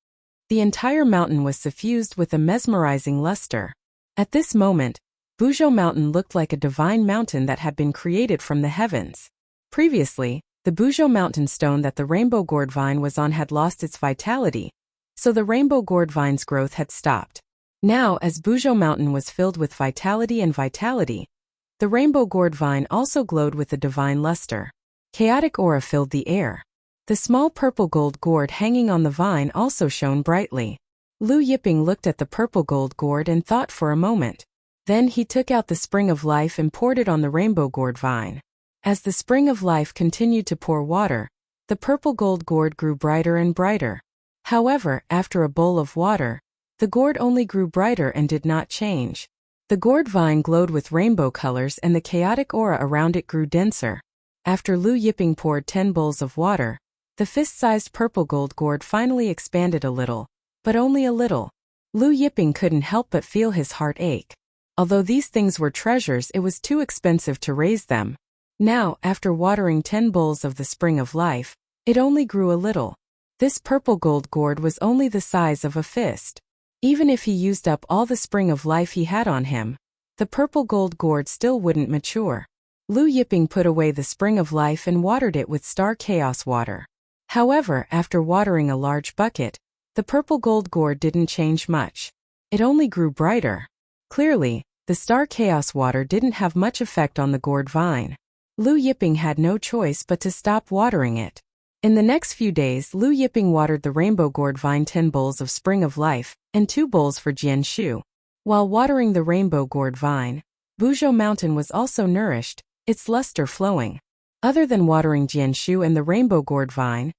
The entire mountain was suffused with a mesmerizing luster. At this moment, Buzhou mountain looked like a divine mountain that had been created from the heavens. Previously, the Buzhou mountain stone that the rainbow gourd vine was on had lost its vitality, so the rainbow gourd vine's growth had stopped. Now, as Buzhou mountain was filled with vitality, the rainbow gourd vine also glowed with a divine luster. Chaotic aura filled the air. The small purple gold gourd hanging on the vine also shone brightly. Lu Yiping looked at the purple gold gourd and thought for a moment. Then he took out the spring of life and poured it on the rainbow gourd vine. As the spring of life continued to pour water, the purple gold gourd grew brighter and brighter. However, after a bowl of water, the gourd only grew brighter and did not change. The gourd vine glowed with rainbow colors and the chaotic aura around it grew denser. After Lu Yiping poured 10 bowls of water, the fist-sized purple gold gourd finally expanded a little, but only a little. Lu Yiping couldn't help but feel his heart ache. Although these things were treasures, it was too expensive to raise them. Now, after watering 10 bowls of the spring of life, it only grew a little. This purple gold gourd was only the size of a fist. Even if he used up all the spring of life he had on him, the purple gold gourd still wouldn't mature. Lu Yiping put away the spring of life and watered it with star chaos water. However, after watering a large bucket, the purple gold gourd didn't change much. It only grew brighter. Clearly, the star chaos water didn't have much effect on the gourd vine. Lu Yiping had no choice but to stop watering it. In the next few days, Lu Yiping watered the rainbow gourd vine 10 bowls of spring of life, and 2 bowls for Jian Shu. While watering the rainbow gourd vine, Buzhou Mountain was also nourished, its luster flowing. Other than watering Jian Shu and the rainbow gourd vine,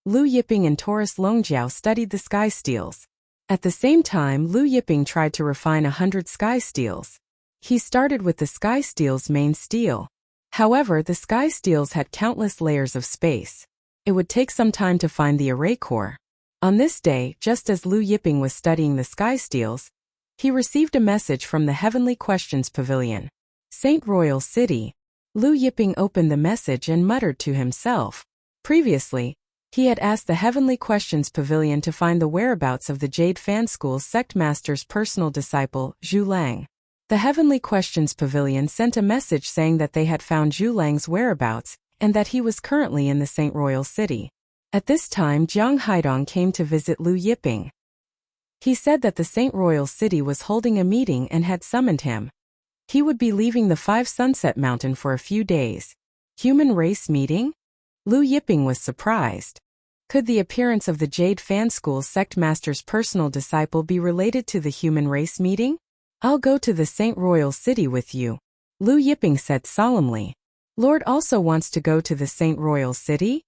Lu Yiping and Taurus Longjiao studied the sky steels. At the same time, Lu Yiping tried to refine 100 sky steels. He started with the sky steel's main steel. However, the sky steels had countless layers of space. It would take some time to find the array core. On this day, just as Lu Yiping was studying the sky steels, he received a message from the Heavenly Questions Pavilion. Saint Royal City. Lu Yiping opened the message and muttered to himself. Previously, he had asked the Heavenly Questions Pavilion to find the whereabouts of the Jade Fan School's sect master's personal disciple, Zhu Lang. The Heavenly Questions Pavilion sent a message saying that they had found Zhu Lang's whereabouts, and that he was currently in the Saint Royal City. At this time, Jiang Haidong came to visit Lu Yiping. He said that the Saint Royal City was holding a meeting and had summoned him. He would be leaving the 5 Sunset Mountain for a few days. Human race meeting? Lu Yiping was surprised. Could the appearance of the Jade Fan School's sect master's personal disciple be related to the human race meeting? I'll go to the Saint Royal City with you, Lu Yiping said solemnly. Lord also wants to go to the Saint Royal City?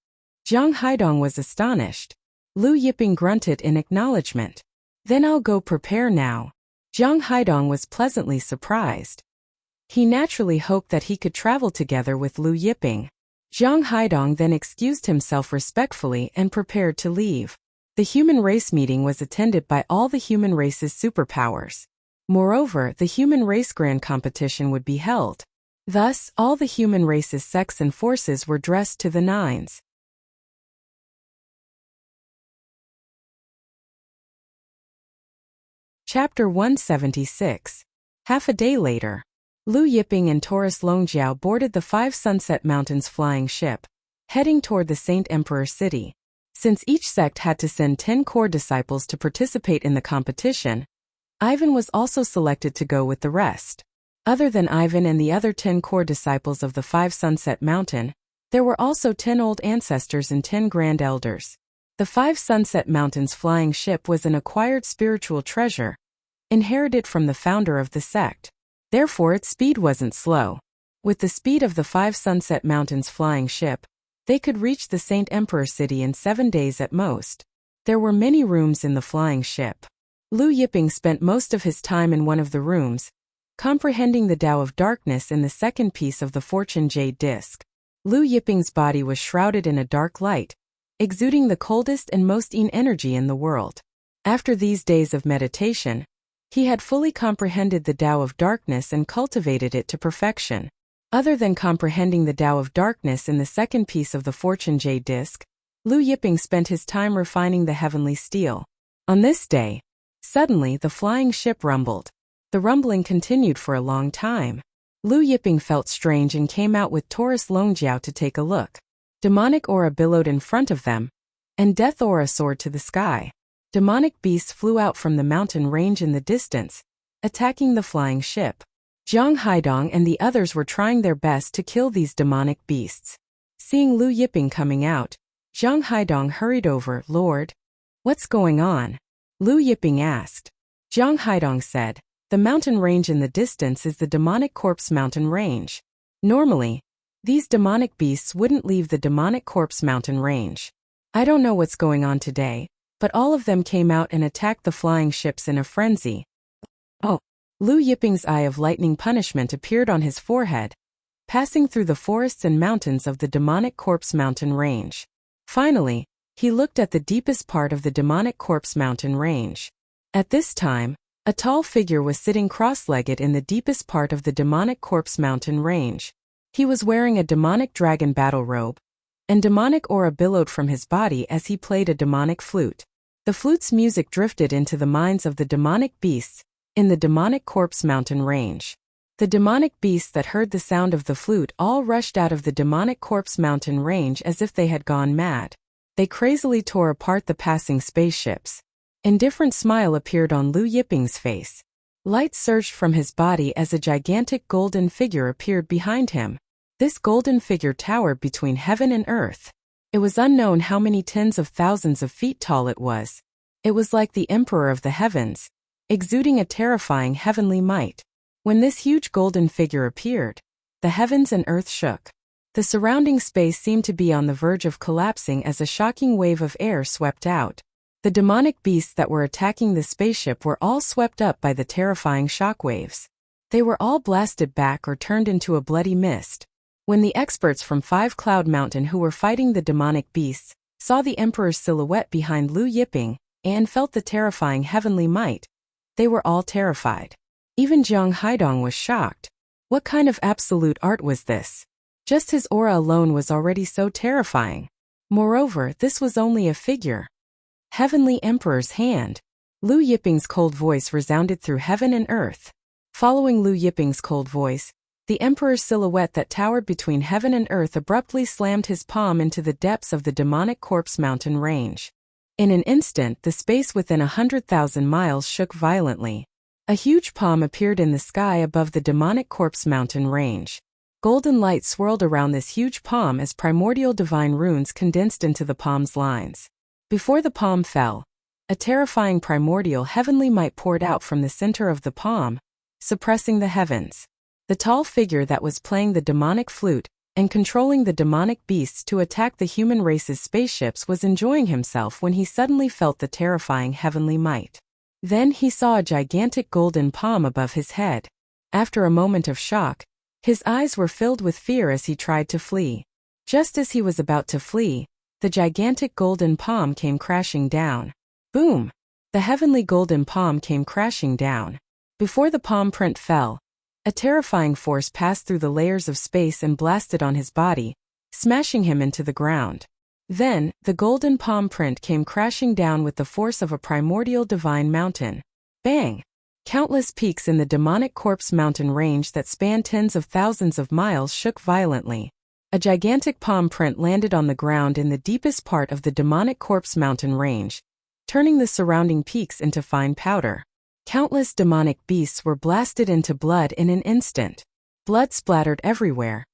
Jiang Haidong was astonished. Lu Yiping grunted in acknowledgement. Then I'll go prepare now. Jiang Haidong was pleasantly surprised. He naturally hoped that he could travel together with Lu Yiping. Jiang Haidong then excused himself respectfully and prepared to leave. The human race meeting was attended by all the human race's superpowers. Moreover, the human race grand competition would be held. Thus, all the human race's sects and forces were dressed to the nines. Chapter 176. Half a day later, Lu Yiping and Taurus Longjiao boarded the 5 Sunset Mountains flying ship, heading toward the Saint Emperor City. Since each sect had to send 10 core disciples to participate in the competition, Ivan was also selected to go with the rest. Other than Ivan and the other 10 core disciples of the 5 Sunset Mountain, there were also 10 old ancestors and 10 grand elders. The 5 Sunset Mountains flying ship was an acquired spiritual treasure, inherited from the founder of the sect. Therefore, its speed wasn't slow. With the speed of the 5 Sunset Mountains flying ship, they could reach the Saint Emperor City in 7 days at most. There were many rooms in the flying ship. Lu Yiping spent most of his time in one of the rooms, comprehending the Tao of Darkness in the second piece of the Fortune Jade disc. Lu Yiping's body was shrouded in a dark light, exuding the coldest and most yin energy in the world. After these days of meditation, he had fully comprehended the Tao of Darkness and cultivated it to perfection. Other than comprehending the Tao of Darkness in the second piece of the Fortune Jade disc, Lu Yiping spent his time refining the heavenly steel. On this day, suddenly the flying ship rumbled. The rumbling continued for a long time. Lu Yiping felt strange and came out with Taurus Longjiao to take a look. Demonic aura billowed in front of them, and death aura soared to the sky. Demonic beasts flew out from the mountain range in the distance, attacking the flying ship. Jiang Haidong and the others were trying their best to kill these demonic beasts. Seeing Lu Yiping coming out, Jiang Haidong hurried over. Lord, what's going on? Lu Yiping asked. Jiang Haidong said, the mountain range in the distance is the demonic corpse mountain range. Normally, these demonic beasts wouldn't leave the demonic corpse mountain range. I don't know what's going on today, but all of them came out and attacked the flying ships in a frenzy. Oh! Lu Yiping's eye of lightning punishment appeared on his forehead, passing through the forests and mountains of the demonic corpse mountain range. Finally, he looked at the deepest part of the demonic corpse mountain range. At this time, a tall figure was sitting cross-legged in the deepest part of the demonic corpse mountain range. He was wearing a demonic dragon battle robe, and demonic aura billowed from his body as he played a demonic flute. The flute's music drifted into the minds of the demonic beasts in the demonic corpse mountain range. The demonic beasts that heard the sound of the flute all rushed out of the demonic corpse mountain range as if they had gone mad. They crazily tore apart the passing spaceships. Indifferent smile appeared on Lu Yiping's face. Light surged from his body as a gigantic golden figure appeared behind him. This golden figure towered between heaven and earth. It was unknown how many tens of thousands of feet tall it was. It was like the emperor of the heavens, exuding a terrifying heavenly might. When this huge golden figure appeared, the heavens and earth shook. The surrounding space seemed to be on the verge of collapsing as a shocking wave of air swept out. The demonic beasts that were attacking the spaceship were all swept up by the terrifying shockwaves. They were all blasted back or turned into a bloody mist. When the experts from Five Cloud Mountain who were fighting the demonic beasts saw the emperor's silhouette behind Lu Yiping and felt the terrifying heavenly might, they were all terrified. Even Jiang Haidong was shocked. What kind of absolute art was this? Just his aura alone was already so terrifying. Moreover, this was only a figure. Heavenly Emperor's hand. Lu Yiping's cold voice resounded through heaven and earth. Following Lu Yiping's cold voice, the Emperor's silhouette that towered between heaven and earth abruptly slammed his palm into the depths of the demonic corpse mountain range. In an instant, the space within 100,000 miles shook violently. A huge palm appeared in the sky above the demonic corpse mountain range. Golden light swirled around this huge palm as primordial divine runes condensed into the palm's lines. Before the palm fell, a terrifying primordial heavenly might poured out from the center of the palm, suppressing the heavens. The tall figure that was playing the demonic flute and controlling the demonic beasts to attack the human race's spaceships was enjoying himself when he suddenly felt the terrifying heavenly might. Then he saw a gigantic golden palm above his head. After a moment of shock, his eyes were filled with fear as he tried to flee. Just as he was about to flee, the gigantic golden palm came crashing down. Boom! The heavenly golden palm came crashing down. Before the palm print fell, a terrifying force passed through the layers of space and blasted on his body, smashing him into the ground. Then, the golden palm print came crashing down with the force of a primordial divine mountain. Bang! Countless peaks in the demonic corpse mountain range that spanned tens of thousands of miles shook violently. A gigantic palm print landed on the ground in the deepest part of the demonic corpse mountain range, turning the surrounding peaks into fine powder. Countless demonic beasts were blasted into blood in an instant. Blood splattered everywhere,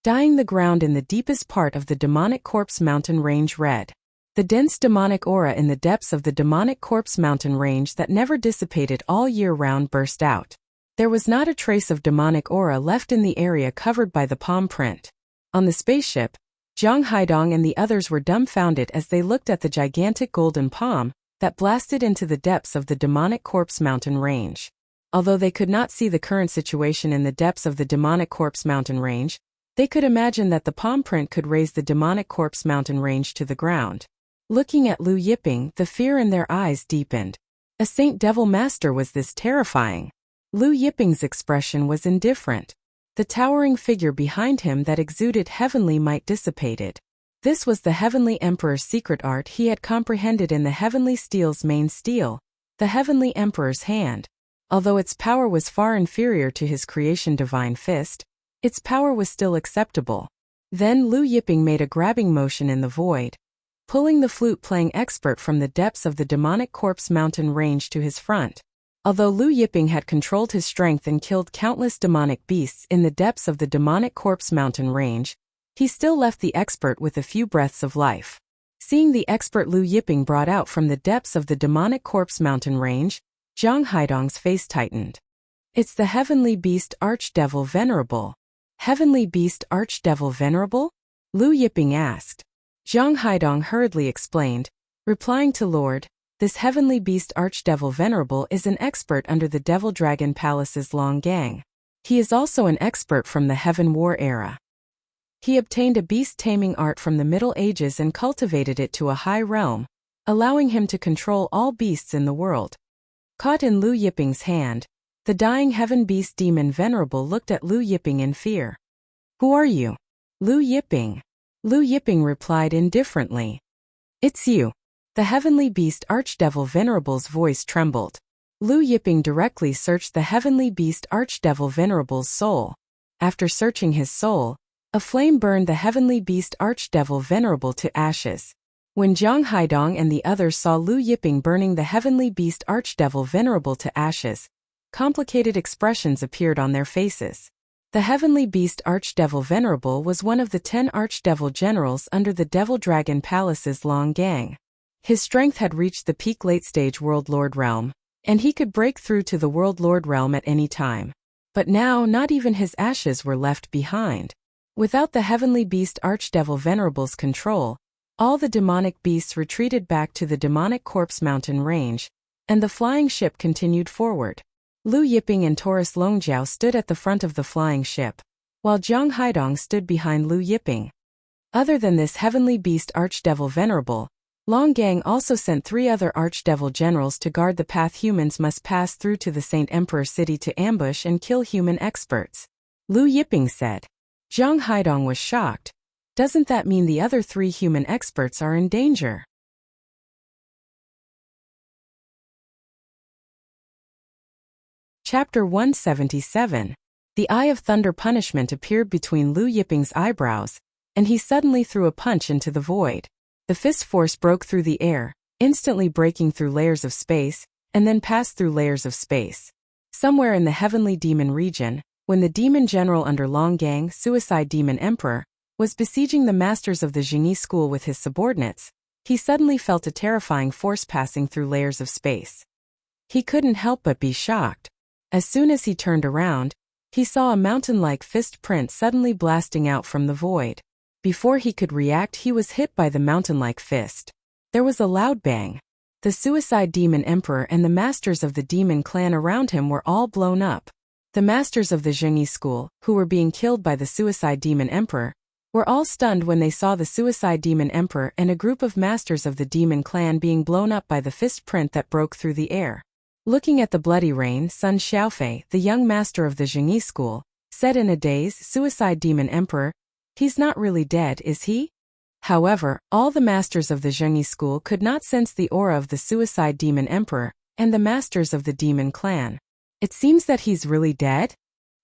dyeing the ground in the deepest part of the demonic corpse mountain range red. The dense demonic aura in the depths of the demonic corpse mountain range that never dissipated all year round burst out. There was not a trace of demonic aura left in the area covered by the palm print. On the spaceship, Jiang Haidong and the others were dumbfounded as they looked at the gigantic golden palm that blasted into the depths of the demonic corpse mountain range. Although they could not see the current situation in the depths of the demonic corpse mountain range, they could imagine that the palm print could raise the demonic corpse mountain range to the ground. Looking at Lu Yiping, the fear in their eyes deepened. A Saint Devil Master was this terrifying? Lu Yiping's expression was indifferent. The towering figure behind him that exuded heavenly might dissipated. This was the Heavenly Emperor's secret art he had comprehended in the Heavenly Steel's main steel, the Heavenly Emperor's hand. Although its power was far inferior to his creation divine fist, its power was still acceptable. Then Lu Yiping made a grabbing motion in the void, pulling the flute-playing expert from the depths of the demonic corpse mountain range to his front. Although Lu Yiping had controlled his strength and killed countless demonic beasts in the depths of the demonic corpse mountain range, he still left the expert with a few breaths of life. Seeing the expert Lu Yiping brought out from the depths of the demonic corpse mountain range, Jiang Haidong's face tightened. It's the Heavenly Beast Archdevil Venerable. Heavenly Beast Archdevil Venerable? Lu Yiping asked. Jiang Haidong hurriedly explained, replying to Lord, this Heavenly Beast Archdevil Venerable is an expert under the Devil Dragon Palace's long gang. He is also an expert from the Heaven War era. He obtained a beast-taming art from the Middle Ages and cultivated it to a high realm, allowing him to control all beasts in the world. Caught in Lu Yiping's hand, the dying Heaven Beast Demon Venerable looked at Lu Yiping in fear. Who are you? Lu Yiping. Lu Yiping replied indifferently. It's you. The heavenly beast Archdevil Venerable's voice trembled. Lu Yiping directly searched the heavenly beast Archdevil Venerable's soul. After searching his soul, a flame burned the heavenly beast Archdevil Venerable to ashes. When Zhang Haidong and the others saw Lu Yiping burning the heavenly beast Archdevil Venerable to ashes, complicated expressions appeared on their faces. The heavenly beast Archdevil Venerable was one of the 10 Archdevil generals under the Devil Dragon Palace's Long Gang. His strength had reached the peak late-stage World Lord realm, and he could break through to the World Lord realm at any time. But now not even his ashes were left behind. Without the heavenly beast Archdevil Venerable's control, all the demonic beasts retreated back to the demonic corpse mountain range, and the flying ship continued forward. Lu Yiping and Taurus Longjiao stood at the front of the flying ship, while Zhang Haidong stood behind Lu Yiping. Other than this heavenly beast Archdevil Venerable, Long Gang also sent 3 other Archdevil generals to guard the path humans must pass through to the Saint Emperor City to ambush and kill human experts. Lu Yiping said. Zhang Haidong was shocked. Doesn't that mean the other 3 human experts are in danger? Chapter 177. The Eye of Thunder punishment appeared between Lu Yiping's eyebrows, and he suddenly threw a punch into the void. The fist force broke through the air, instantly breaking through layers of space, and then passed through layers of space. Somewhere in the heavenly demon region, when the demon general under Long Gang, Suicide Demon Emperor, was besieging the masters of the Jingyi school with his subordinates, he suddenly felt a terrifying force passing through layers of space. He couldn't help but be shocked. As soon as he turned around, he saw a mountain-like fist print suddenly blasting out from the void. Before he could react, he was hit by the mountain-like fist. There was a loud bang. The Suicide Demon Emperor and the masters of the demon clan around him were all blown up. The masters of the Jingyi school, who were being killed by the Suicide Demon Emperor, were all stunned when they saw the Suicide Demon Emperor and a group of masters of the demon clan being blown up by the fist print that broke through the air. Looking at the bloody rain, Sun Xiaofei, the young master of the Jingyi school, said in a daze, Suicide Demon Emperor, he's not really dead, is he? However, all the masters of the Jingyi school could not sense the aura of the Suicide Demon Emperor and the masters of the demon clan. It seems that he's really dead?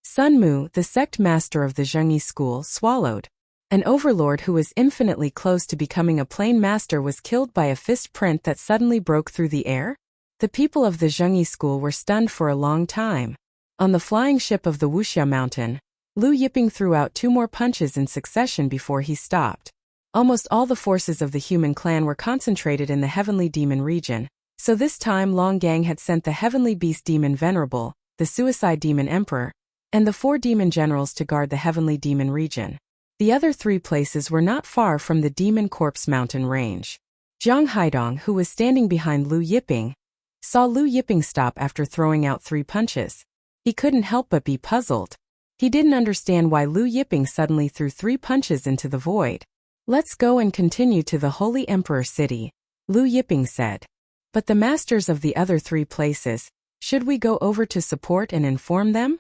Sun Mu, the sect master of the Jingyi school, swallowed. An overlord who was infinitely close to becoming a plain master was killed by a fist print that suddenly broke through the air? The people of the Jingyi school were stunned for a long time. On the flying ship of the Wuxia mountain, Lu Yiping threw out 2 more punches in succession before he stopped. Almost all the forces of the human clan were concentrated in the heavenly demon region, so this time Long Gang had sent the heavenly beast demon Venerable, the Suicide Demon Emperor, and the 4 demon generals to guard the heavenly demon region. The other 3 places were not far from the demon corpse mountain range. Zhang Haidong, who was standing behind Lu Yiping, saw Lu Yiping stop after throwing out 3 punches. He couldn't help but be puzzled. He didn't understand why Lu Yiping suddenly threw 3 punches into the void. Let's go and continue to the Holy Emperor City, Lu Yiping said. But the masters of the other 3 places, should we go over to support and inform them?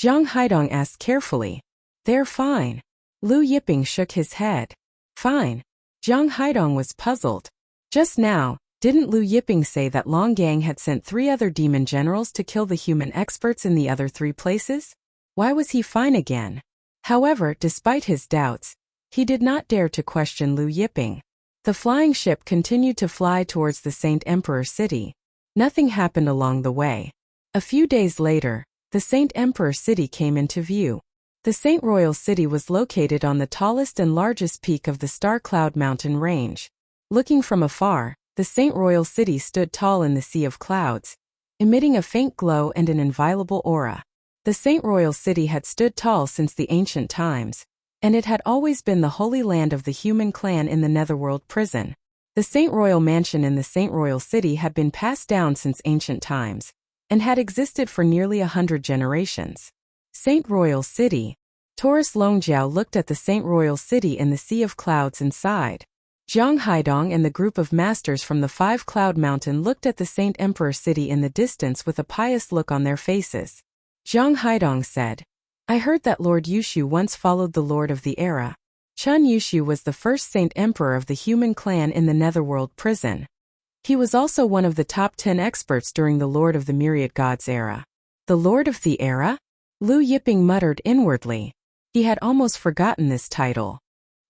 Zhang Haidong asked carefully. They're fine. Lu Yiping shook his head. Fine. Zhang Haidong was puzzled. Just now, didn't Lu Yiping say that Long Gang had sent 3 other demon generals to kill the human experts in the other 3 places? Why was he fine again? However, despite his doubts, he did not dare to question Lu Yiping. The flying ship continued to fly towards the Saint Emperor City. Nothing happened along the way. A few days later, the Saint Emperor City came into view. The Saint Royal City was located on the tallest and largest peak of the Star Cloud Mountain range. Looking from afar, the Saint Royal City stood tall in the sea of clouds, emitting a faint glow and an inviolable aura. The Saint Royal City had stood tall since the ancient times, and it had always been the holy land of the human clan in the Netherworld prison. The Saint Royal Mansion in the Saint Royal City had been passed down since ancient times, and had existed for nearly 100 generations. Saint Royal City. Taurus Longjiao looked at the Saint Royal City in the sea of clouds and sighed. Zhang Haidong and the group of masters from the 5 Cloud Mountain looked at the Saint Emperor City in the distance with a pious look on their faces. Zhang Haidong said, I heard that Lord Yushu once followed the Lord of the Era. Chun Yushu was the first Saint Emperor of the human clan in the Netherworld prison. He was also one of the top 10 experts during the Lord of the Myriad Gods era. The Lord of the Era? Lu Yiping muttered inwardly. He had almost forgotten this title.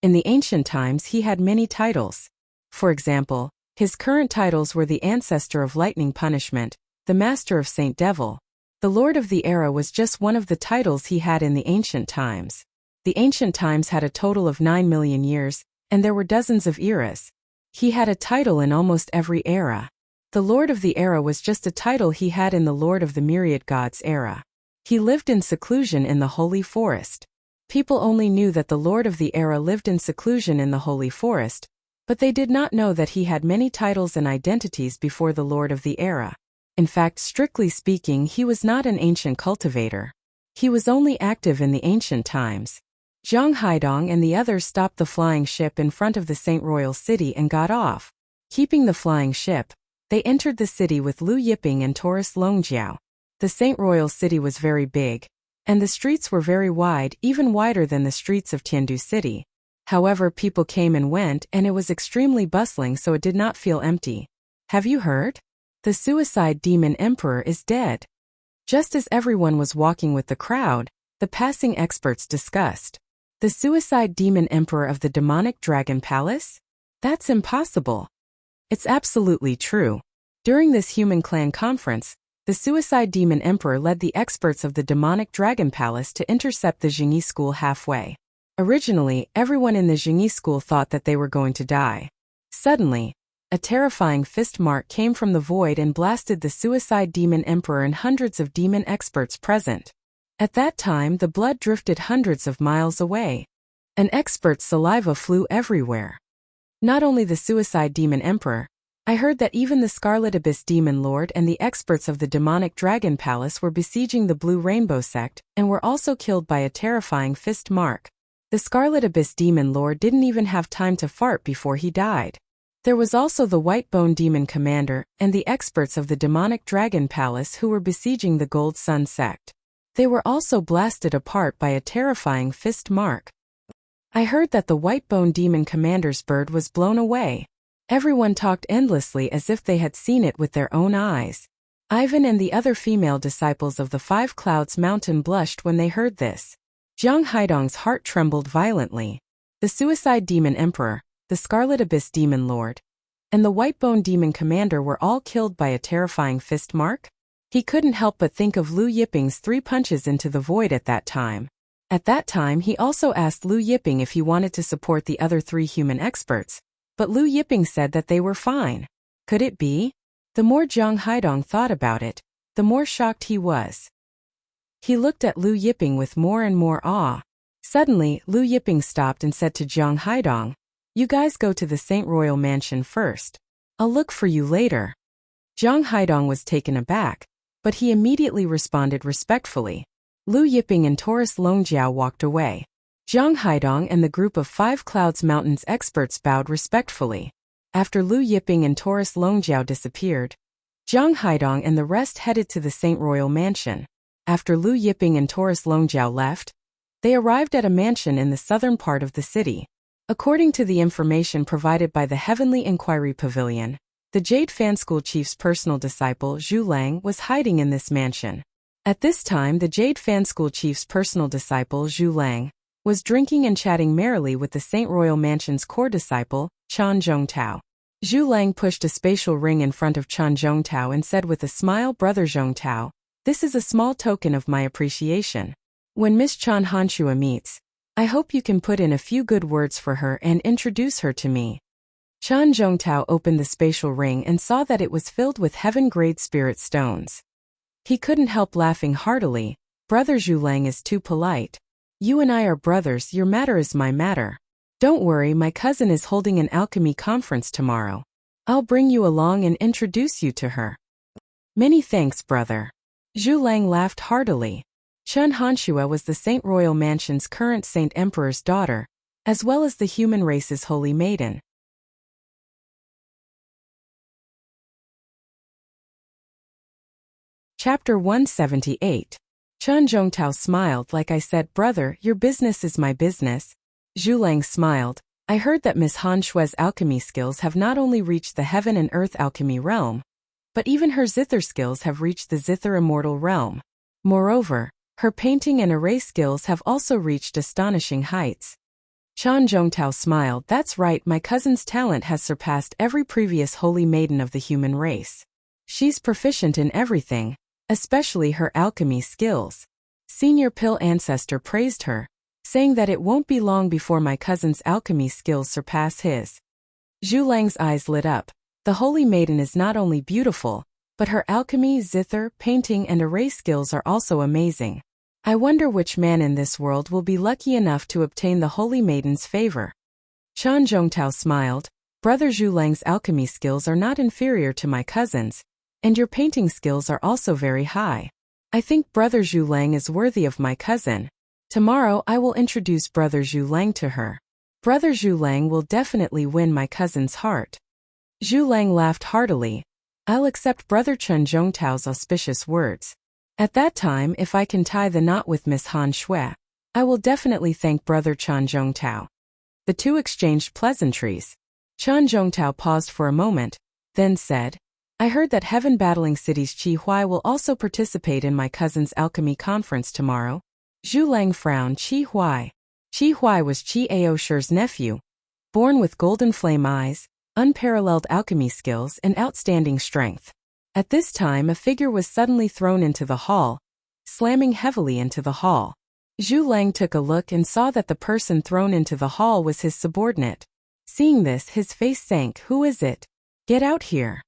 In the ancient times he had many titles. For example, his current titles were the Ancestor of Lightning Punishment, the Master of Saint Devil. The Lord of the Era was just one of the titles he had in the ancient times. The ancient times had a total of 9 million years, and there were dozens of eras. He had a title in almost every era. The Lord of the Era was just a title he had in the Lord of the Myriad Gods era. He lived in seclusion in the Holy Forest. People only knew that the Lord of the Era lived in seclusion in the Holy Forest, but they did not know that he had many titles and identities before the Lord of the Era. In fact, strictly speaking, he was not an ancient cultivator. He was only active in the ancient times. Zhang Haidong and the others stopped the flying ship in front of the Saint Royal City and got off. Keeping the flying ship, they entered the city with Lu Yiping and Taurus Longjiao. The Saint Royal City was very big, and the streets were very wide, even wider than the streets of Tiandu City. However, people came and went, and it was extremely bustling, so it did not feel empty. Have you heard? The suicide demon emperor is dead. Just as everyone was walking with the crowd, the passing experts discussed. The suicide demon emperor of the demonic dragon palace? That's impossible. It's absolutely true. During this human clan conference, the suicide demon emperor led the experts of the demonic dragon palace to intercept the Jingyi school halfway. Originally, everyone in the Jingyi school thought that they were going to die. Suddenly, a terrifying fist mark came from the void and blasted the suicide demon emperor and hundreds of demon experts present. At that time, the blood drifted hundreds of miles away. An expert's saliva flew everywhere. Not only the suicide demon emperor, I heard that even the Scarlet Abyss demon lord and the experts of the demonic dragon palace were besieging the Blue Rainbow sect and were also killed by a terrifying fist mark. The Scarlet Abyss demon lord didn't even have time to fart before he died. There was also the White Bone demon commander and the experts of the demonic dragon palace who were besieging the Gold Sun sect. They were also blasted apart by a terrifying fist mark. I heard that the White Bone demon commander's bird was blown away. Everyone talked endlessly as if they had seen it with their own eyes. Ivan and the other female disciples of the Five Clouds Mountain blushed when they heard this. Zhang Haidong's heart trembled violently. The suicide demon emperor, the Scarlet Abyss demon lord, and the White Bone demon commander were all killed by a terrifying fist mark? He couldn't help but think of Lu Yiping's 3 punches into the void at that time. At that time he also asked Lu Yiping if he wanted to support the other 3 human experts, but Lu Yiping said that they were fine. Could it be? The more Zhang Haidong thought about it, the more shocked he was. He looked at Lu Yiping with more and more awe. Suddenly, Lu Yiping stopped and said to Zhang Haidong, "You guys go to the Saint Royal Mansion first. I'll look for you later." Zhang Haidong was taken aback, but he immediately responded respectfully. Lu Yiping and Taurus Longjiao walked away. Zhang Haidong and the group of Five Clouds Mountains experts bowed respectfully. After Lu Yiping and Taurus Longjiao disappeared, Zhang Haidong and the rest headed to the Saint Royal Mansion. After Lu Yiping and Taurus Longjiao left, they arrived at a mansion in the southern part of the city. According to the information provided by the Heavenly Inquiry Pavilion, the Jade Fan School Chief's personal disciple Zhu Lang was hiding in this mansion. At this time, the Jade Fan School Chief's personal disciple Zhu Lang was drinking and chatting merrily with the Saint Royal Mansion's core disciple, Chan Zhongtao. Zhu Lang pushed a spatial ring in front of Chan Zhongtao and said with a smile, "Brother Zhongtao, this is a small token of my appreciation. When Miss Chan Hanshua meets, I hope you can put in a few good words for her and introduce her to me." Chan Zhongtao opened the spatial ring and saw that it was filled with heaven-grade spirit stones. He couldn't help laughing heartily. "Brother Zhu Lang is too polite. You and I are brothers, your matter is my matter. Don't worry, my cousin is holding an alchemy conference tomorrow. I'll bring you along and introduce you to her." "Many thanks, brother." Zhu Lang laughed heartily. Chen Hanshua was the Saint Royal Mansion's current Saint Emperor's daughter, as well as the human race's holy maiden. Chapter 178. Chen Zhongtao smiled. "Like I said, brother, your business is my business. Zhu Lang smiled. I heard that Miss Han Shue's alchemy skills have not only reached the heaven and earth alchemy realm, but even her zither skills have reached the zither immortal realm. Moreover, her painting and erase skills have also reached astonishing heights. Chan Zhongtao smiled. That's right, my cousin's talent has surpassed every previous holy maiden of the human race. She's proficient in everything, especially her alchemy skills. Senior Pill Ancestor praised her, saying that it won't be long before my cousin's alchemy skills surpass his. Zhu Lang's eyes lit up. The holy maiden is not only beautiful, but her alchemy, zither, painting and erase skills are also amazing. I wonder which man in this world will be lucky enough to obtain the holy maiden's favor. Chan Zhongtao smiled. Brother Zhu Lang's alchemy skills are not inferior to my cousin's, and your painting skills are also very high. I think Brother Zhu Lang is worthy of my cousin. Tomorrow I will introduce Brother Zhu Lang to her. Brother Zhu Lang will definitely win my cousin's heart. Zhu Lang laughed heartily. I'll accept Brother Chan Zhongtao's auspicious words. At that time, if I can tie the knot with Miss Han Shui, I will definitely thank Brother Chan Zhongtao. The two exchanged pleasantries. Chan Zhongtao paused for a moment, then said, I heard that Heaven Battling City's Qi Huai will also participate in my cousin's alchemy conference tomorrow. Zhu Lang frowned. Qi Huai. Qi Huai was Qi Aoshi's nephew, born with golden flame eyes, unparalleled alchemy skills and outstanding strength. At this time a figure was suddenly thrown into the hall, slamming heavily into the hall. Zhu Lang took a look and saw that the person thrown into the hall was his subordinate. Seeing this, his face sank. Who is it? Get out here.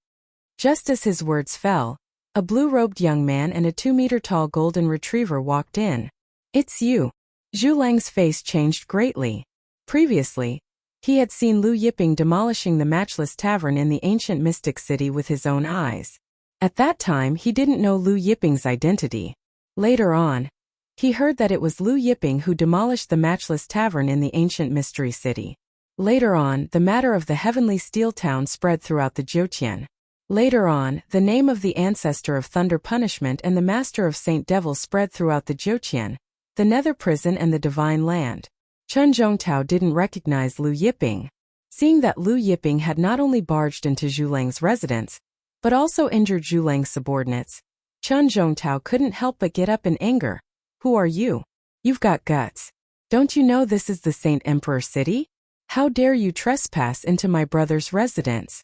Just as his words fell, a blue-robed young man and a 2-meter-tall golden retriever walked in. It's you. Zhu Lang's face changed greatly. Previously, he had seen Lu Yiping demolishing the Matchless Tavern in the ancient mystic city with his own eyes. At that time he didn't know Lu Yiping's identity. Later on, he heard that it was Lu Yiping who demolished the Matchless Tavern in the ancient mystery city. Later on, the matter of the heavenly steel town spread throughout the Jiutian. Later on, the name of the ancestor of Thunder Punishment and the master of Saint Devil spread throughout the Jiutian, the Nether Prison and the Divine Land. Chen Zhongtao didn't recognize Lu Yiping. Seeing that Lu Yiping had not only barged into Zhu Lang's residence, but also injured Zhu Lang's subordinates, Chen Zhongtao couldn't help but get up in anger. Who are you? You've got guts. Don't you know this is the Saint Emperor City? How dare you trespass into my brother's residence?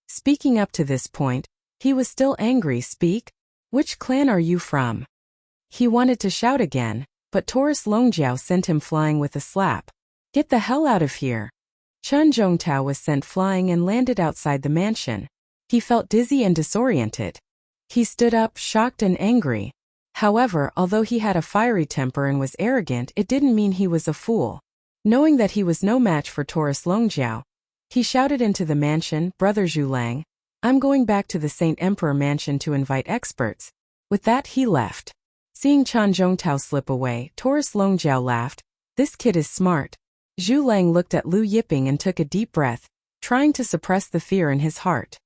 Speaking up to this point, he was still angry. Speak? Which clan are you from? He wanted to shout again, but Taurus Longjiao sent him flying with a slap. Get the hell out of here. Chen Zhongtao was sent flying and landed outside the mansion. He felt dizzy and disoriented. He stood up, shocked and angry. However, although he had a fiery temper and was arrogant, it didn't mean he was a fool. Knowing that he was no match for Taurus Longjiao, he shouted into the mansion, Brother Zhu Lang, I'm going back to the Saint Emperor Mansion to invite experts. With that he left. Seeing Chan Zhongtao slip away, Taurus Longjiao laughed. This kid is smart. Zhu Lang looked at Lu Yiping and took a deep breath, trying to suppress the fear in his heart.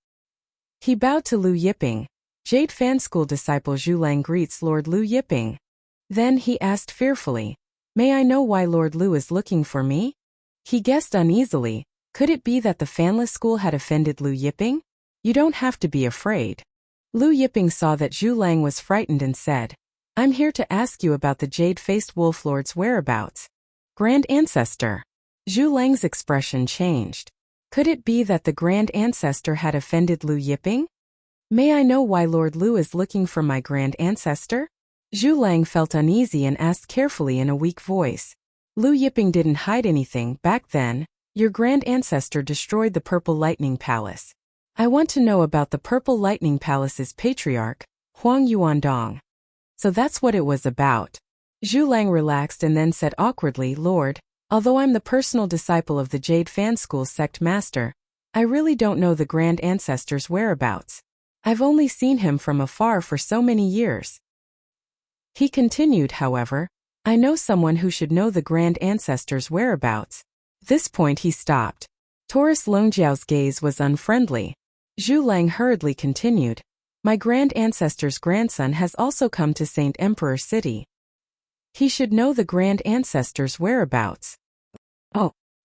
He bowed to Lu Yiping. Jade Fan School disciple Zhu Lang greets Lord Lu Yiping. Then he asked fearfully, May I know why Lord Lu is looking for me? He guessed uneasily. Could it be that the Fanless School had offended Lu Yiping? You don't have to be afraid. Lu Yiping saw that Zhu Lang was frightened and said, I'm here to ask you about the jade-faced wolf lord's whereabouts. Grand Ancestor. Zhu Lang's expression changed. Could it be that the Grand Ancestor had offended Lu Yiping? May I know why Lord Lu is looking for my Grand Ancestor? Zhu Lang felt uneasy and asked carefully in a weak voice. Lu Yiping didn't hide anything. Back then, your Grand Ancestor destroyed the Purple Lightning Palace. I want to know about the Purple Lightning Palace's patriarch, Huang Yuandong. So that's what it was about. Zhu Lang relaxed and then said awkwardly, Lord, although I'm the personal disciple of the Jade Fan School's sect master, I really don't know the Grand Ancestor's whereabouts. I've only seen him from afar for so many years. He continued, however, I know someone who should know the Grand Ancestor's whereabouts. At this point he stopped. Taurus Longjiao's gaze was unfriendly. Zhu Lang hurriedly continued, my Grand Ancestor's grandson has also come to Saint Emperor City. He should know the Grand Ancestor's whereabouts.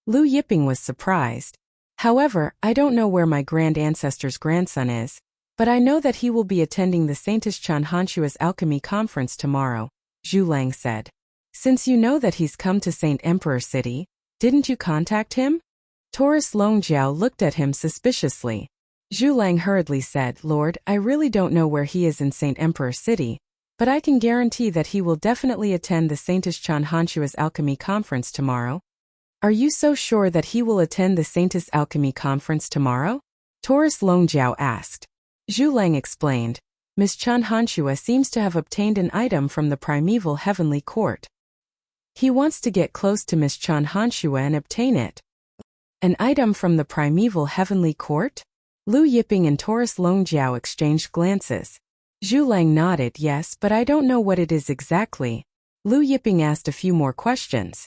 Lu Yiping was surprised. However, I don't know where my grand ancestor's grandson is, but I know that he will be attending the Saintish Chan Hanshua's alchemy conference tomorrow, Zhu Lang said. Since you know that he's come to Saint Emperor City, didn't you contact him? Taurus Longjiao looked at him suspiciously. Zhu Lang hurriedly said, Lord, I really don't know where he is in Saint Emperor City, but I can guarantee that he will definitely attend the Saintish Chan Hanshua's alchemy conference tomorrow. Are you so sure that he will attend the Saintish alchemy conference tomorrow? Taurus Longjiao asked. Zhu Lang explained, Miss Chan Hanshua seems to have obtained an item from the primeval heavenly court. He wants to get close to Miss Chan Hanshua and obtain it. An item from the primeval heavenly court? Lu Yiping and Taurus Longjiao exchanged glances. Zhu Lang nodded yes, but I don't know what it is exactly. Lu Yiping asked a few more questions.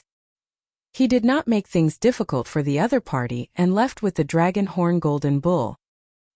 He did not make things difficult for the other party and left with the dragon horn golden bull.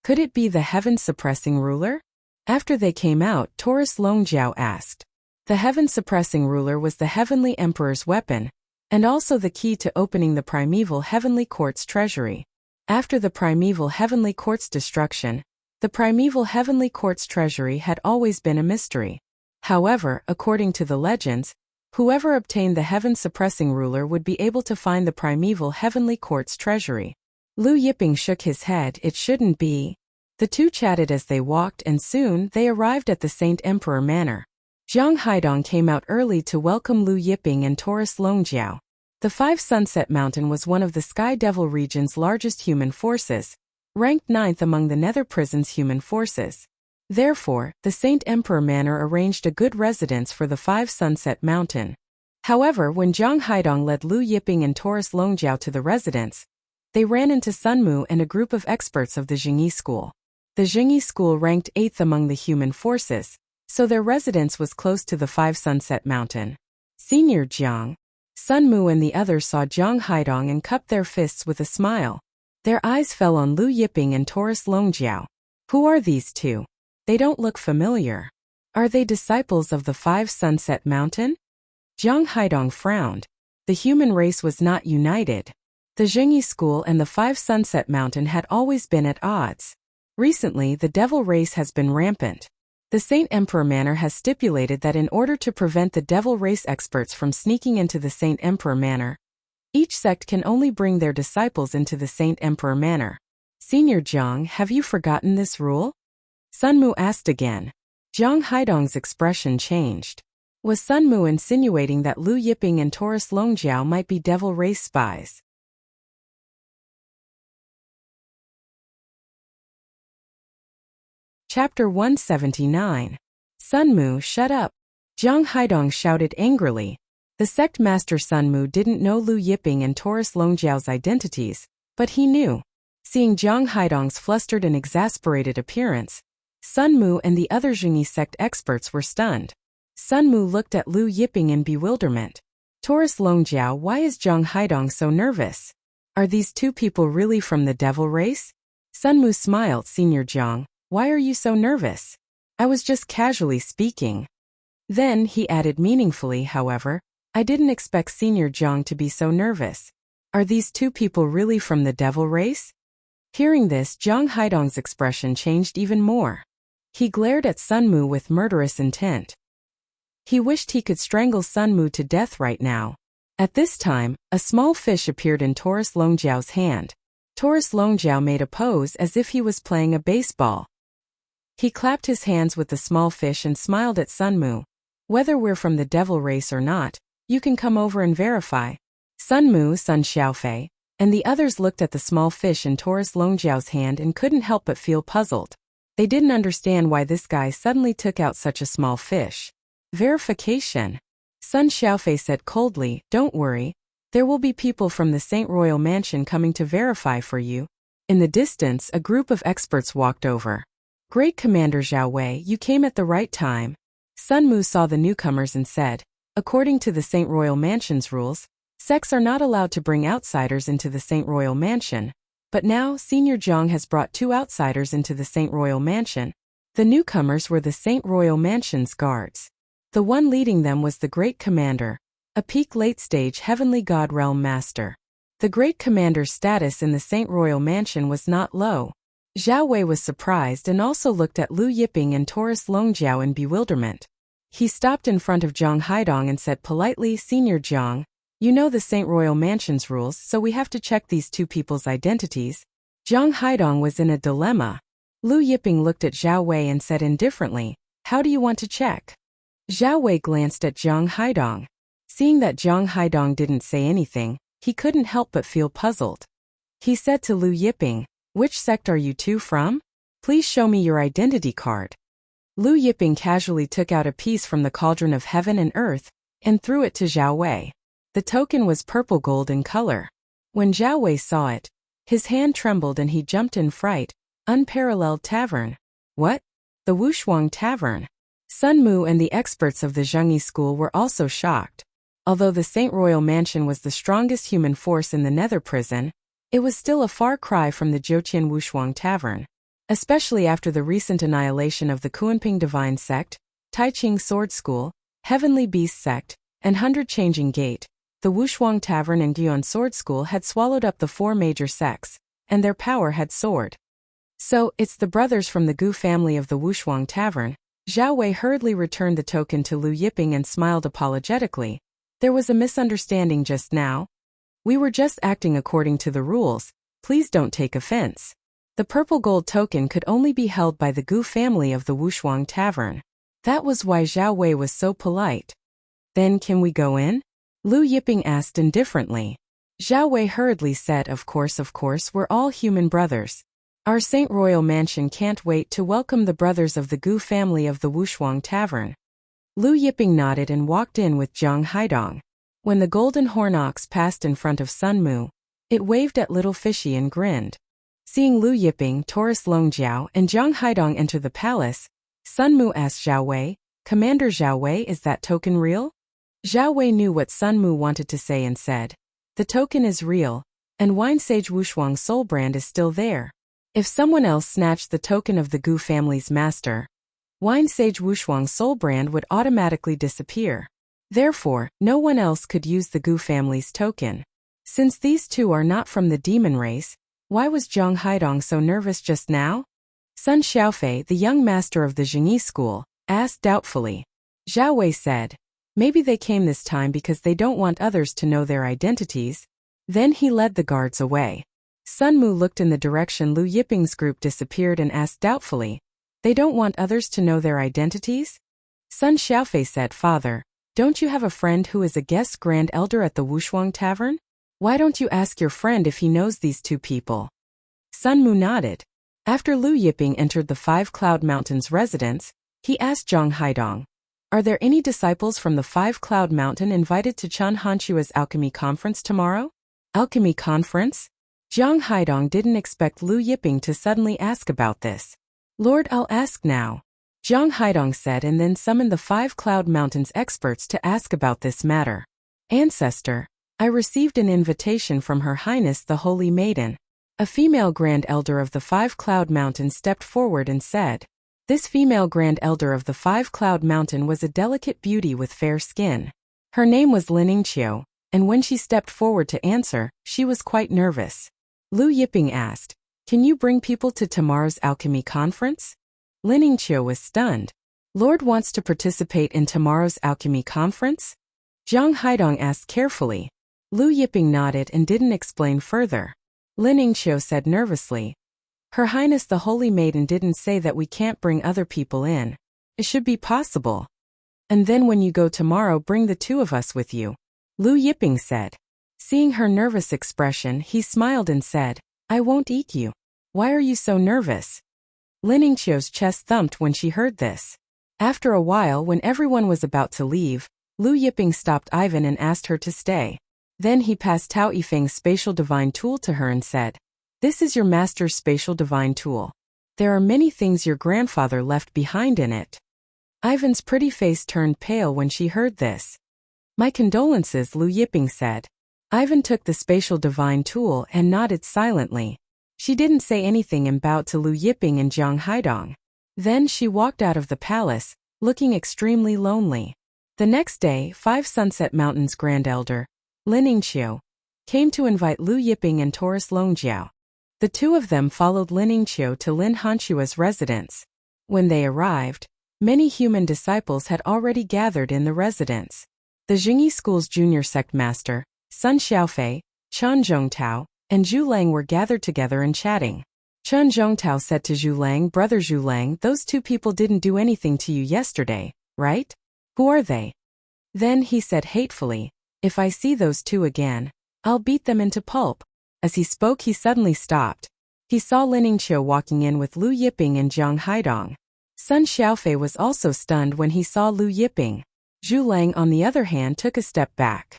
Could it be the heaven-suppressing ruler? After they came out, Taurus Longjiao asked. The heaven-suppressing ruler was the heavenly emperor's weapon, and also the key to opening the primeval heavenly court's treasury. After the primeval heavenly court's destruction, the primeval heavenly court's treasury had always been a mystery. However, according to the legends, whoever obtained the heaven-suppressing ruler would be able to find the primeval heavenly court's treasury. Lu Yiping shook his head, it shouldn't be. The two chatted as they walked and soon they arrived at the Saint Emperor Manor. Zhang Haidong came out early to welcome Lu Yiping and Taurus Longjiao. The Five Sunset Mountain was one of the Sky Devil region's largest human forces, ranked 9th among the Nether Prison's human forces. Therefore, the Saint Emperor Manor arranged a good residence for the Five Sunset Mountain. However, when Zhang Haidong led Lu Yiping and Taurus Longjiao to the residence, they ran into Sun Mu and a group of experts of the Jingyi school. The Jingyi school ranked 8th among the human forces, so their residence was close to the Five Sunset Mountain. Senior Jiang. Sun Mu and the others saw Zhang Haidong and cupped their fists with a smile. Their eyes fell on Lu Yiping and Taurus Longjiao. Who are these two? They don't look familiar. Are they disciples of the Five Sunset Mountain? Zhang Haidong frowned. The human race was not united. The Jingyi school and the Five Sunset Mountain had always been at odds. Recently, the devil race has been rampant. The Saint Emperor Manor has stipulated that in order to prevent the devil race experts from sneaking into the Saint Emperor Manor, each sect can only bring their disciples into the Saint Emperor Manor. Senior Jiang, have you forgotten this rule? Sun Mu asked again. Zhang Haidong's expression changed. Was Sun Mu insinuating that Lu Yiping and Taurus Longjiao might be devil race spies? Chapter 179. Sun Mu, shut up. Zhang Haidong shouted angrily. The sect master Sun Mu didn't know Lu Yiping and Taurus Longjiao's identities, but he knew. Seeing Zhang Haidong's flustered and exasperated appearance, Sun Mu and the other Jingyi sect experts were stunned. Sun Mu looked at Lu Yiping in bewilderment. Taurus Longjiao, why is Zhang Haidong so nervous? Are these two people really from the devil race? Sun Mu smiled. Senior Jiang, why are you so nervous? I was just casually speaking. Then he added meaningfully, however, I didn't expect Senior Jiang to be so nervous. Are these two people really from the devil race? Hearing this, Zhang Haidong's expression changed even more. He glared at Sun Mu with murderous intent. He wished he could strangle Sun Mu to death right now. At this time, a small fish appeared in Taurus Longjiao's hand. Taurus Longjiao made a pose as if he was playing a baseball. He clapped his hands with the small fish and smiled at Sun Mu. Whether we're from the devil race or not, you can come over and verify. Sun Mu, Sun Xiaofei, and the others looked at the small fish in Taurus Longjiao's hand and couldn't help but feel puzzled. They didn't understand why this guy suddenly took out such a small fish. Verification. Sun Xiaofei said coldly, don't worry. There will be people from the Saint Royal Mansion coming to verify for you. In the distance, a group of experts walked over. Great Commander Zhao Wei, you came at the right time. Sun Mu saw the newcomers and said, according to the Saint Royal Mansion's rules, sects are not allowed to bring outsiders into the Saint Royal Mansion. But now, Senior Jiang has brought 2 outsiders into the Saint Royal Mansion. The newcomers were the Saint Royal Mansion's guards. The one leading them was the Great Commander, a peak late-stage Heavenly God Realm Master. The great commander's status in the Saint Royal Mansion was not low. Zhao Wei was surprised and also looked at Lu Yiping and Taurus Longjiao in bewilderment. He stopped in front of Zhang Haidong and said politely, "Senior Zhang, you know the Saint Royal Mansion's rules, so we have to check these two people's identities." Zhang Haidong was in a dilemma. Lu Yiping looked at Zhao Wei and said indifferently, "How do you want to check?" Zhao Wei glanced at Zhang Haidong. Seeing that Zhang Haidong didn't say anything, he couldn't help but feel puzzled. He said to Lu Yiping, "Which sect are you two from? Please show me your identity card." Lu Yiping casually took out a piece from the cauldron of heaven and earth and threw it to Zhao Wei. The token was purple gold in color. When Zhao Wei saw it, his hand trembled and he jumped in fright. Unparalleled tavern. What? The Wushuang Tavern. Sun Mu and the experts of the Zhengyi school were also shocked. Although the Saint Royal Mansion was the strongest human force in the Nether Prison, it was still a far cry from the Zhoutian Wushuang Tavern. Especially after the recent annihilation of the Kuanping Divine Sect, Taiqing Sword School, Heavenly Beast Sect, and Hundred Changing Gate, the Wushuang Tavern and Guan Sword School had swallowed up the four major sects, and their power had soared. "So, it's the brothers from the Gu family of the Wushuang Tavern." Zhao Wei hurriedly returned the token to Lu Yiping and smiled apologetically. "There was a misunderstanding just now. We were just acting according to the rules, please don't take offense." The purple gold token could only be held by the Gu family of the Wushuang Tavern. That was why Zhao Wei was so polite. "Then can we go in?" Lu Yiping asked indifferently. Zhao Wei hurriedly said, of course, we're all human brothers. Our Saint Royal Mansion can't wait to welcome the brothers of the Gu family of the Wushuang Tavern." Lu Yiping nodded and walked in with Zhang Haidong. When the golden horn ox passed in front of Sun Mu, it waved at Little Fishy and grinned. Seeing Lu Yiping, Taurus Longjiao, and Zhang Haidong enter the palace, Sun Mu asked Zhao Wei, "Commander Zhao Wei, is that token real?" Zhao Wei knew what Sun Mu wanted to say and said, "The token is real, and Wine Sage Wushuang Soul Brand is still there. If someone else snatched the token of the Gu family's master, Wine Sage Wushuang Soul Brand would automatically disappear. Therefore, no one else could use the Gu family's token. Since these two are not from the demon race, why was Zhang Haidong so nervous just now?" Sun Xiaofei, the young master of the Zhengyi school, asked doubtfully. Zhao Wei said, "Maybe they came this time because they don't want others to know their identities." Then he led the guards away. Sun Mu looked in the direction Lu Yiping's group disappeared and asked doubtfully, "They don't want others to know their identities?" Sun Xiaofei said, "Father, don't you have a friend who is a guest grand elder at the Wushuang Tavern? Why don't you ask your friend if he knows these two people?" Sun Mu nodded. After Lu Yiping entered the Five Cloud Mountains residence, he asked Zhang Haidong, "Are there any disciples from the Five Cloud Mountain invited to Chen Hanchua's alchemy conference tomorrow?" Alchemy conference? Zhang Haidong didn't expect Lu Yiping to suddenly ask about this. "Lord, I'll ask now," Zhang Haidong said, and then summoned the Five Cloud Mountains experts to ask about this matter. "Ancestor, I received an invitation from Her Highness the Holy Maiden." A female Grand Elder of the Five Cloud Mountain stepped forward and said. This female Grand Elder of the Five Cloud Mountain was a delicate beauty with fair skin. Her name was Liningqiu, and when she stepped forward to answer, she was quite nervous. Lu Yiping asked, "Can you bring people to tomorrow's alchemy conference?" Liningqiu was stunned. "Lord wants to participate in tomorrow's alchemy conference?" Zhang Haidong asked carefully. Lu Yiping nodded and didn't explain further. Liningqiu said nervously, "Her Highness the Holy Maiden didn't say that we can't bring other people in. It should be possible. And then when you go tomorrow, bring the two of us with you," Lu Yiping said. Seeing her nervous expression, he smiled and said, "I won't eat you. Why are you so nervous?" Liningqiu's chest thumped when she heard this. After a while, when everyone was about to leave, Lu Yiping stopped Ivan and asked her to stay. Then he passed Tao Yifeng's spatial divine tool to her and said, "This is your master's spatial divine tool. There are many things your grandfather left behind in it." Ivan's pretty face turned pale when she heard this. "My condolences," Lu Yiping said. Ivan took the spatial divine tool and nodded silently. She didn't say anything and bowed to Lu Yiping and Zhang Haidong. Then she walked out of the palace, looking extremely lonely. The next day, Five Sunset Mountains Grand Elder, Liningqiu, came to invite Lu Yiping and Taurus Longjiao. The two of them followed Lin Yingqiu to Lin Hanshua's residence. When they arrived, many human disciples had already gathered in the residence. The Jingyi School's junior sect master, Sun Xiaofei, Chen Zhongtao, and Zhu Lang were gathered together and chatting. Chen Zhongtao said to Zhu Lang, "Brother Zhu Lang, those two people didn't do anything to you yesterday, right? Who are they?" Then he said hatefully, "If I see those two again, I'll beat them into pulp." As he spoke, he suddenly stopped. He saw Lin Yingqiu walking in with Lu Yiping and Jiang Haidong. Sun Xiaofei was also stunned when he saw Lu Yiping. Zhu Lang, on the other hand, took a step back.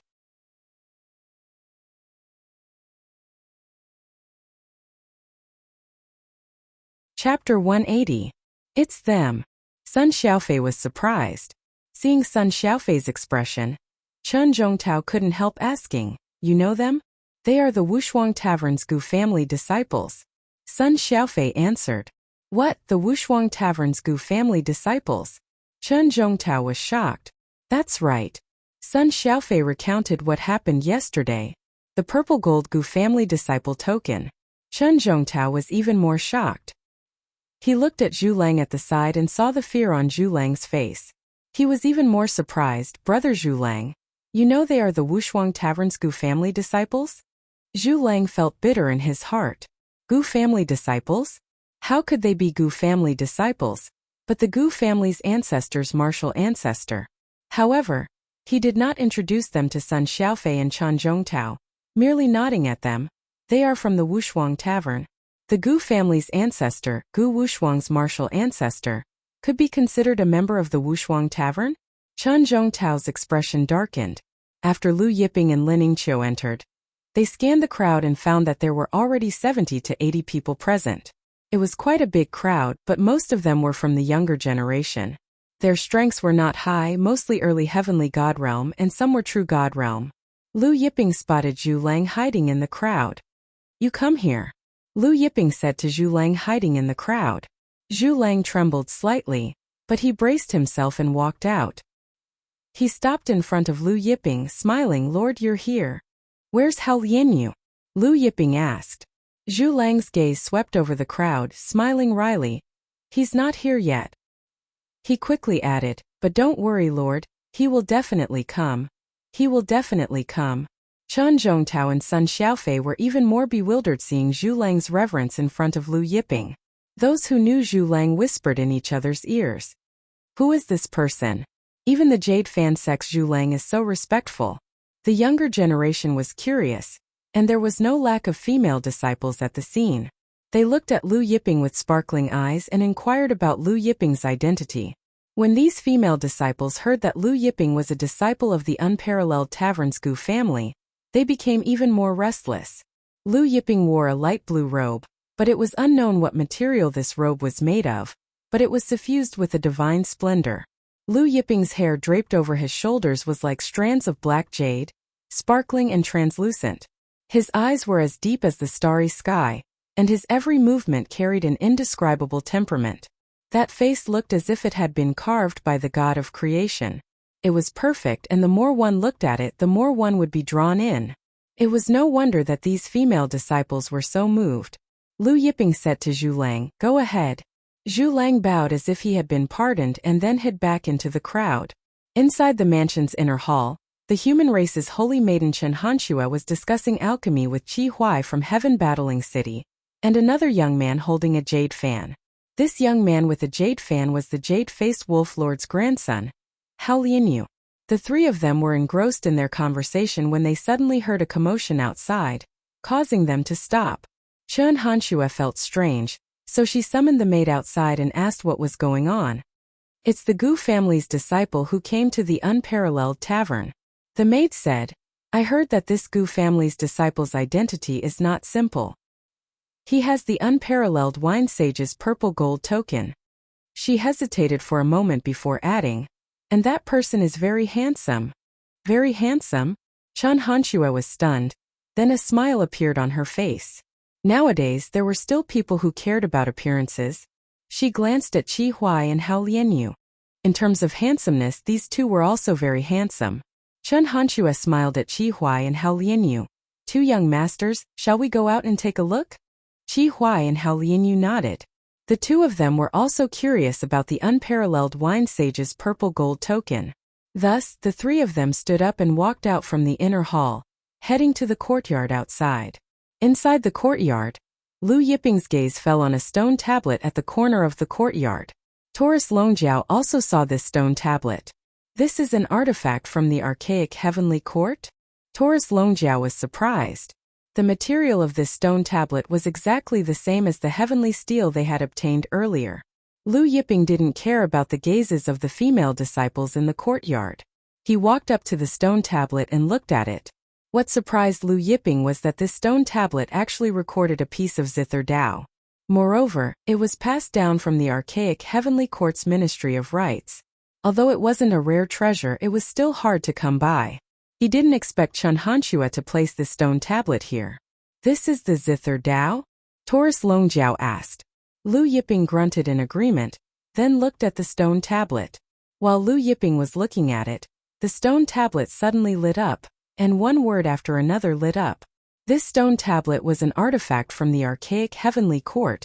Chapter 180. It's them. Sun Xiaofei was surprised. Seeing Sun Xiaofei's expression, Chen Zhongtao couldn't help asking, "You know them?" "They are the Wushuang Tavern's Gu family disciples." Sun Xiaofei answered. "What, the Wushuang Tavern's Gu family disciples?" Chen Zhongtao was shocked. "That's right." Sun Xiaofei recounted what happened yesterday. The purple gold Gu family disciple token. Chen Zhongtao was even more shocked. He looked at Zhu Lang at the side and saw the fear on Zhu Lang's face. He was even more surprised. "Brother Zhu Lang, you know they are the Wushuang Tavern's Gu family disciples?" Zhu Lang felt bitter in his heart. Gu family disciples? How could they be Gu family disciples, but the Gu family's ancestor's martial ancestor? However, he did not introduce them to Sun Xiaofei and Chen Zhongtao, merely nodding at them. "They are from the Wushuang Tavern." The Gu family's ancestor, Gu Wushuang's martial ancestor, could be considered a member of the Wushuang Tavern? Chen Zhongtao's expression darkened. After Lu Yiping and Lin Yingqiu entered, they scanned the crowd and found that there were already 70 to 80 people present. It was quite a big crowd, but most of them were from the younger generation. Their strengths were not high, mostly early heavenly god realm, and some were true god realm. Lu Yiping spotted Zhu Lang hiding in the crowd. "You come here," Lu Yiping said to Zhu Lang hiding in the crowd. Zhu Lang trembled slightly, but he braced himself and walked out. He stopped in front of Lu Yiping, smiling. "Lord, you're here. Where's Hao Lianyu?" Lu Yiping asked. Zhu Lang's gaze swept over the crowd, smiling wryly. "He's not here yet." He quickly added, "But don't worry, Lord, he will definitely come. He will definitely come." Chen Zhongtao and Sun Xiaofei were even more bewildered seeing Zhu Lang's reverence in front of Lu Yiping. Those who knew Zhu Lang whispered in each other's ears. "Who is this person? Even the Jade fan sect's Zhu Lang is so respectful." The younger generation was curious, and there was no lack of female disciples at the scene. They looked at Lu Yiping with sparkling eyes and inquired about Lu Yiping's identity. When these female disciples heard that Lu Yiping was a disciple of the unparalleled Tavern's Gu family, they became even more restless. Lu Yiping wore a light blue robe, but it was unknown what material this robe was made of, but it was suffused with a divine splendor. Lu Yiping's hair draped over his shoulders was like strands of black jade, sparkling and translucent. His eyes were as deep as the starry sky, and his every movement carried an indescribable temperament. That face looked as if it had been carved by the god of creation. It was perfect, and the more one looked at it, the more one would be drawn in. It was no wonder that these female disciples were so moved. Lu Yiping said to Zhu Lang, "Go ahead." Zhu Lang bowed as if he had been pardoned and then hid back into the crowd. Inside the mansion's inner hall, the human race's holy maiden Chen Hanshua was discussing alchemy with Qi Huai from Heaven Battling City, and another young man holding a jade fan. This young man with a jade fan was the jade-faced wolf lord's grandson, Hao Lianyu. The three of them were engrossed in their conversation when they suddenly heard a commotion outside, causing them to stop. Chen Hanshua felt strange, so she summoned the maid outside and asked what was going on. "It's the Gu family's disciple who came to the unparalleled tavern." The maid said, "I heard that this Gu family's disciple's identity is not simple. He has the unparalleled wine sage's purple gold token." She hesitated for a moment before adding, "And that person is very handsome." "Very handsome?" Chen Hanshua was stunned, then a smile appeared on her face. Nowadays there were still people who cared about appearances. She glanced at Qi Huai and Hao Lianyu. In terms of handsomeness, these two were also very handsome. Chen Hanshua smiled at Qi Huai and Hao Lianyu. Two young masters, shall we go out and take a look? Qi Huai and Hao Lianyu nodded. The two of them were also curious about the unparalleled wine sage's purple gold token. Thus, the three of them stood up and walked out from the inner hall, heading to the courtyard outside. Inside the courtyard, Lu Yiping's gaze fell on a stone tablet at the corner of the courtyard. Taurus Longjiao also saw this stone tablet. This is an artifact from the archaic heavenly court? Taurus Longjiao was surprised. The material of this stone tablet was exactly the same as the heavenly steel they had obtained earlier. Lu Yiping didn't care about the gazes of the female disciples in the courtyard. He walked up to the stone tablet and looked at it. What surprised Lu Yiping was that this stone tablet actually recorded a piece of Zither Dao. Moreover, it was passed down from the archaic heavenly court's Ministry of Rites. Although it wasn't a rare treasure, it was still hard to come by. He didn't expect Chen Hanxue to place this stone tablet here. This is the Zither Dao? Taurus Longjiao asked. Lu Yiping grunted in agreement, then looked at the stone tablet. While Lu Yiping was looking at it, the stone tablet suddenly lit up, and one word after another lit up. This stone tablet was an artifact from the archaic heavenly court,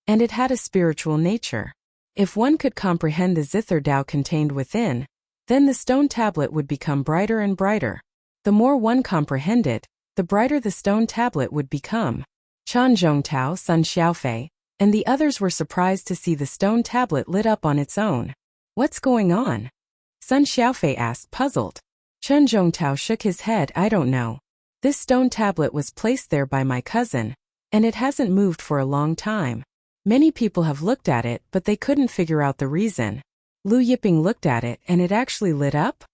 and it had a spiritual nature. If one could comprehend the Zither Dao contained within, then the stone tablet would become brighter and brighter. The more one comprehended, the brighter the stone tablet would become. Chan Zhongtao, Sun Xiaofei, and the others were surprised to see the stone tablet lit up on its own. What's going on? Sun Xiaofei asked, puzzled. Chen Zhongtao shook his head. I don't know. This stone tablet was placed there by my cousin, and it hasn't moved for a long time. Many people have looked at it, but they couldn't figure out the reason. Lu Yiping looked at it and it actually lit up?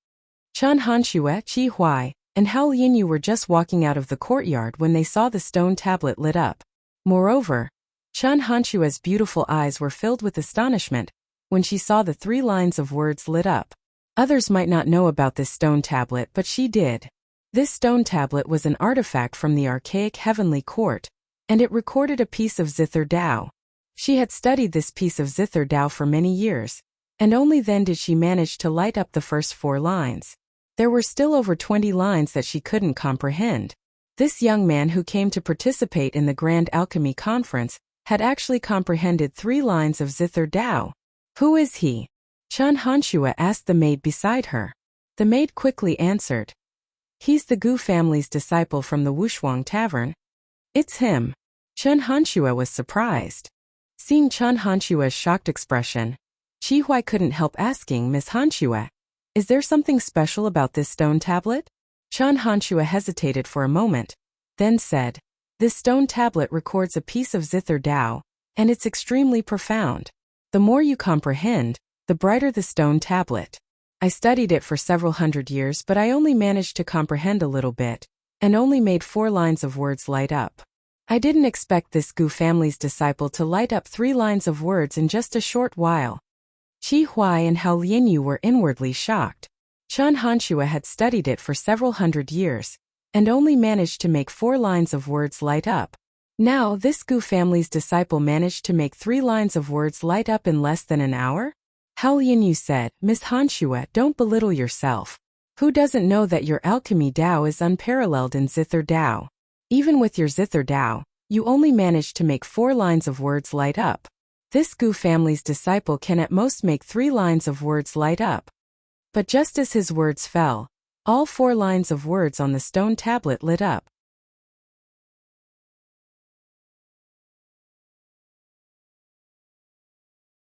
Chen Hanxue, Qi Huai, and Hao Lianyu were just walking out of the courtyard when they saw the stone tablet lit up. Moreover, Chen Hanxue's beautiful eyes were filled with astonishment when she saw the 3 lines of words lit up. Others might not know about this stone tablet, but she did. This stone tablet was an artifact from the archaic heavenly court, and it recorded a piece of Zither Dao. She had studied this piece of Zither Dao for many years, and only then did she manage to light up the first 4 lines. There were still over 20 lines that she couldn't comprehend. This young man who came to participate in the Grand Alchemy Conference had actually comprehended 3 lines of Zither Dao. Who is he? Chen Hanxue asked the maid beside her. The maid quickly answered. He's the Gu family's disciple from the Wushuang Tavern. It's him. Chen Hanxue was surprised. Seeing Chen Hanxue's shocked expression, Qi Huai couldn't help asking, Miss Hanxue, is there something special about this stone tablet? Chen Hanxue hesitated for a moment, then said, this stone tablet records a piece of Zither Dao, and it's extremely profound. The more you comprehend, the brighter the stone tablet. I studied it for several hundred years, but I only managed to comprehend a little bit, and only made 4 lines of words light up. I didn't expect this Gu family's disciple to light up 3 lines of words in just a short while. Qi Huai and Hao Lianyu were inwardly shocked. Chen Hanxue had studied it for several hundred years, and only managed to make 4 lines of words light up. Now this Gu family's disciple managed to make 3 lines of words light up in less than an hour? Hao Lianyu said, Miss Hanxue, don't belittle yourself. Who doesn't know that your alchemy Dao is unparalleled in Zither Dao? Even with your Zither Dao, you only managed to make 4 lines of words light up. This Gu family's disciple can at most make 3 lines of words light up. But just as his words fell, all 4 lines of words on the stone tablet lit up.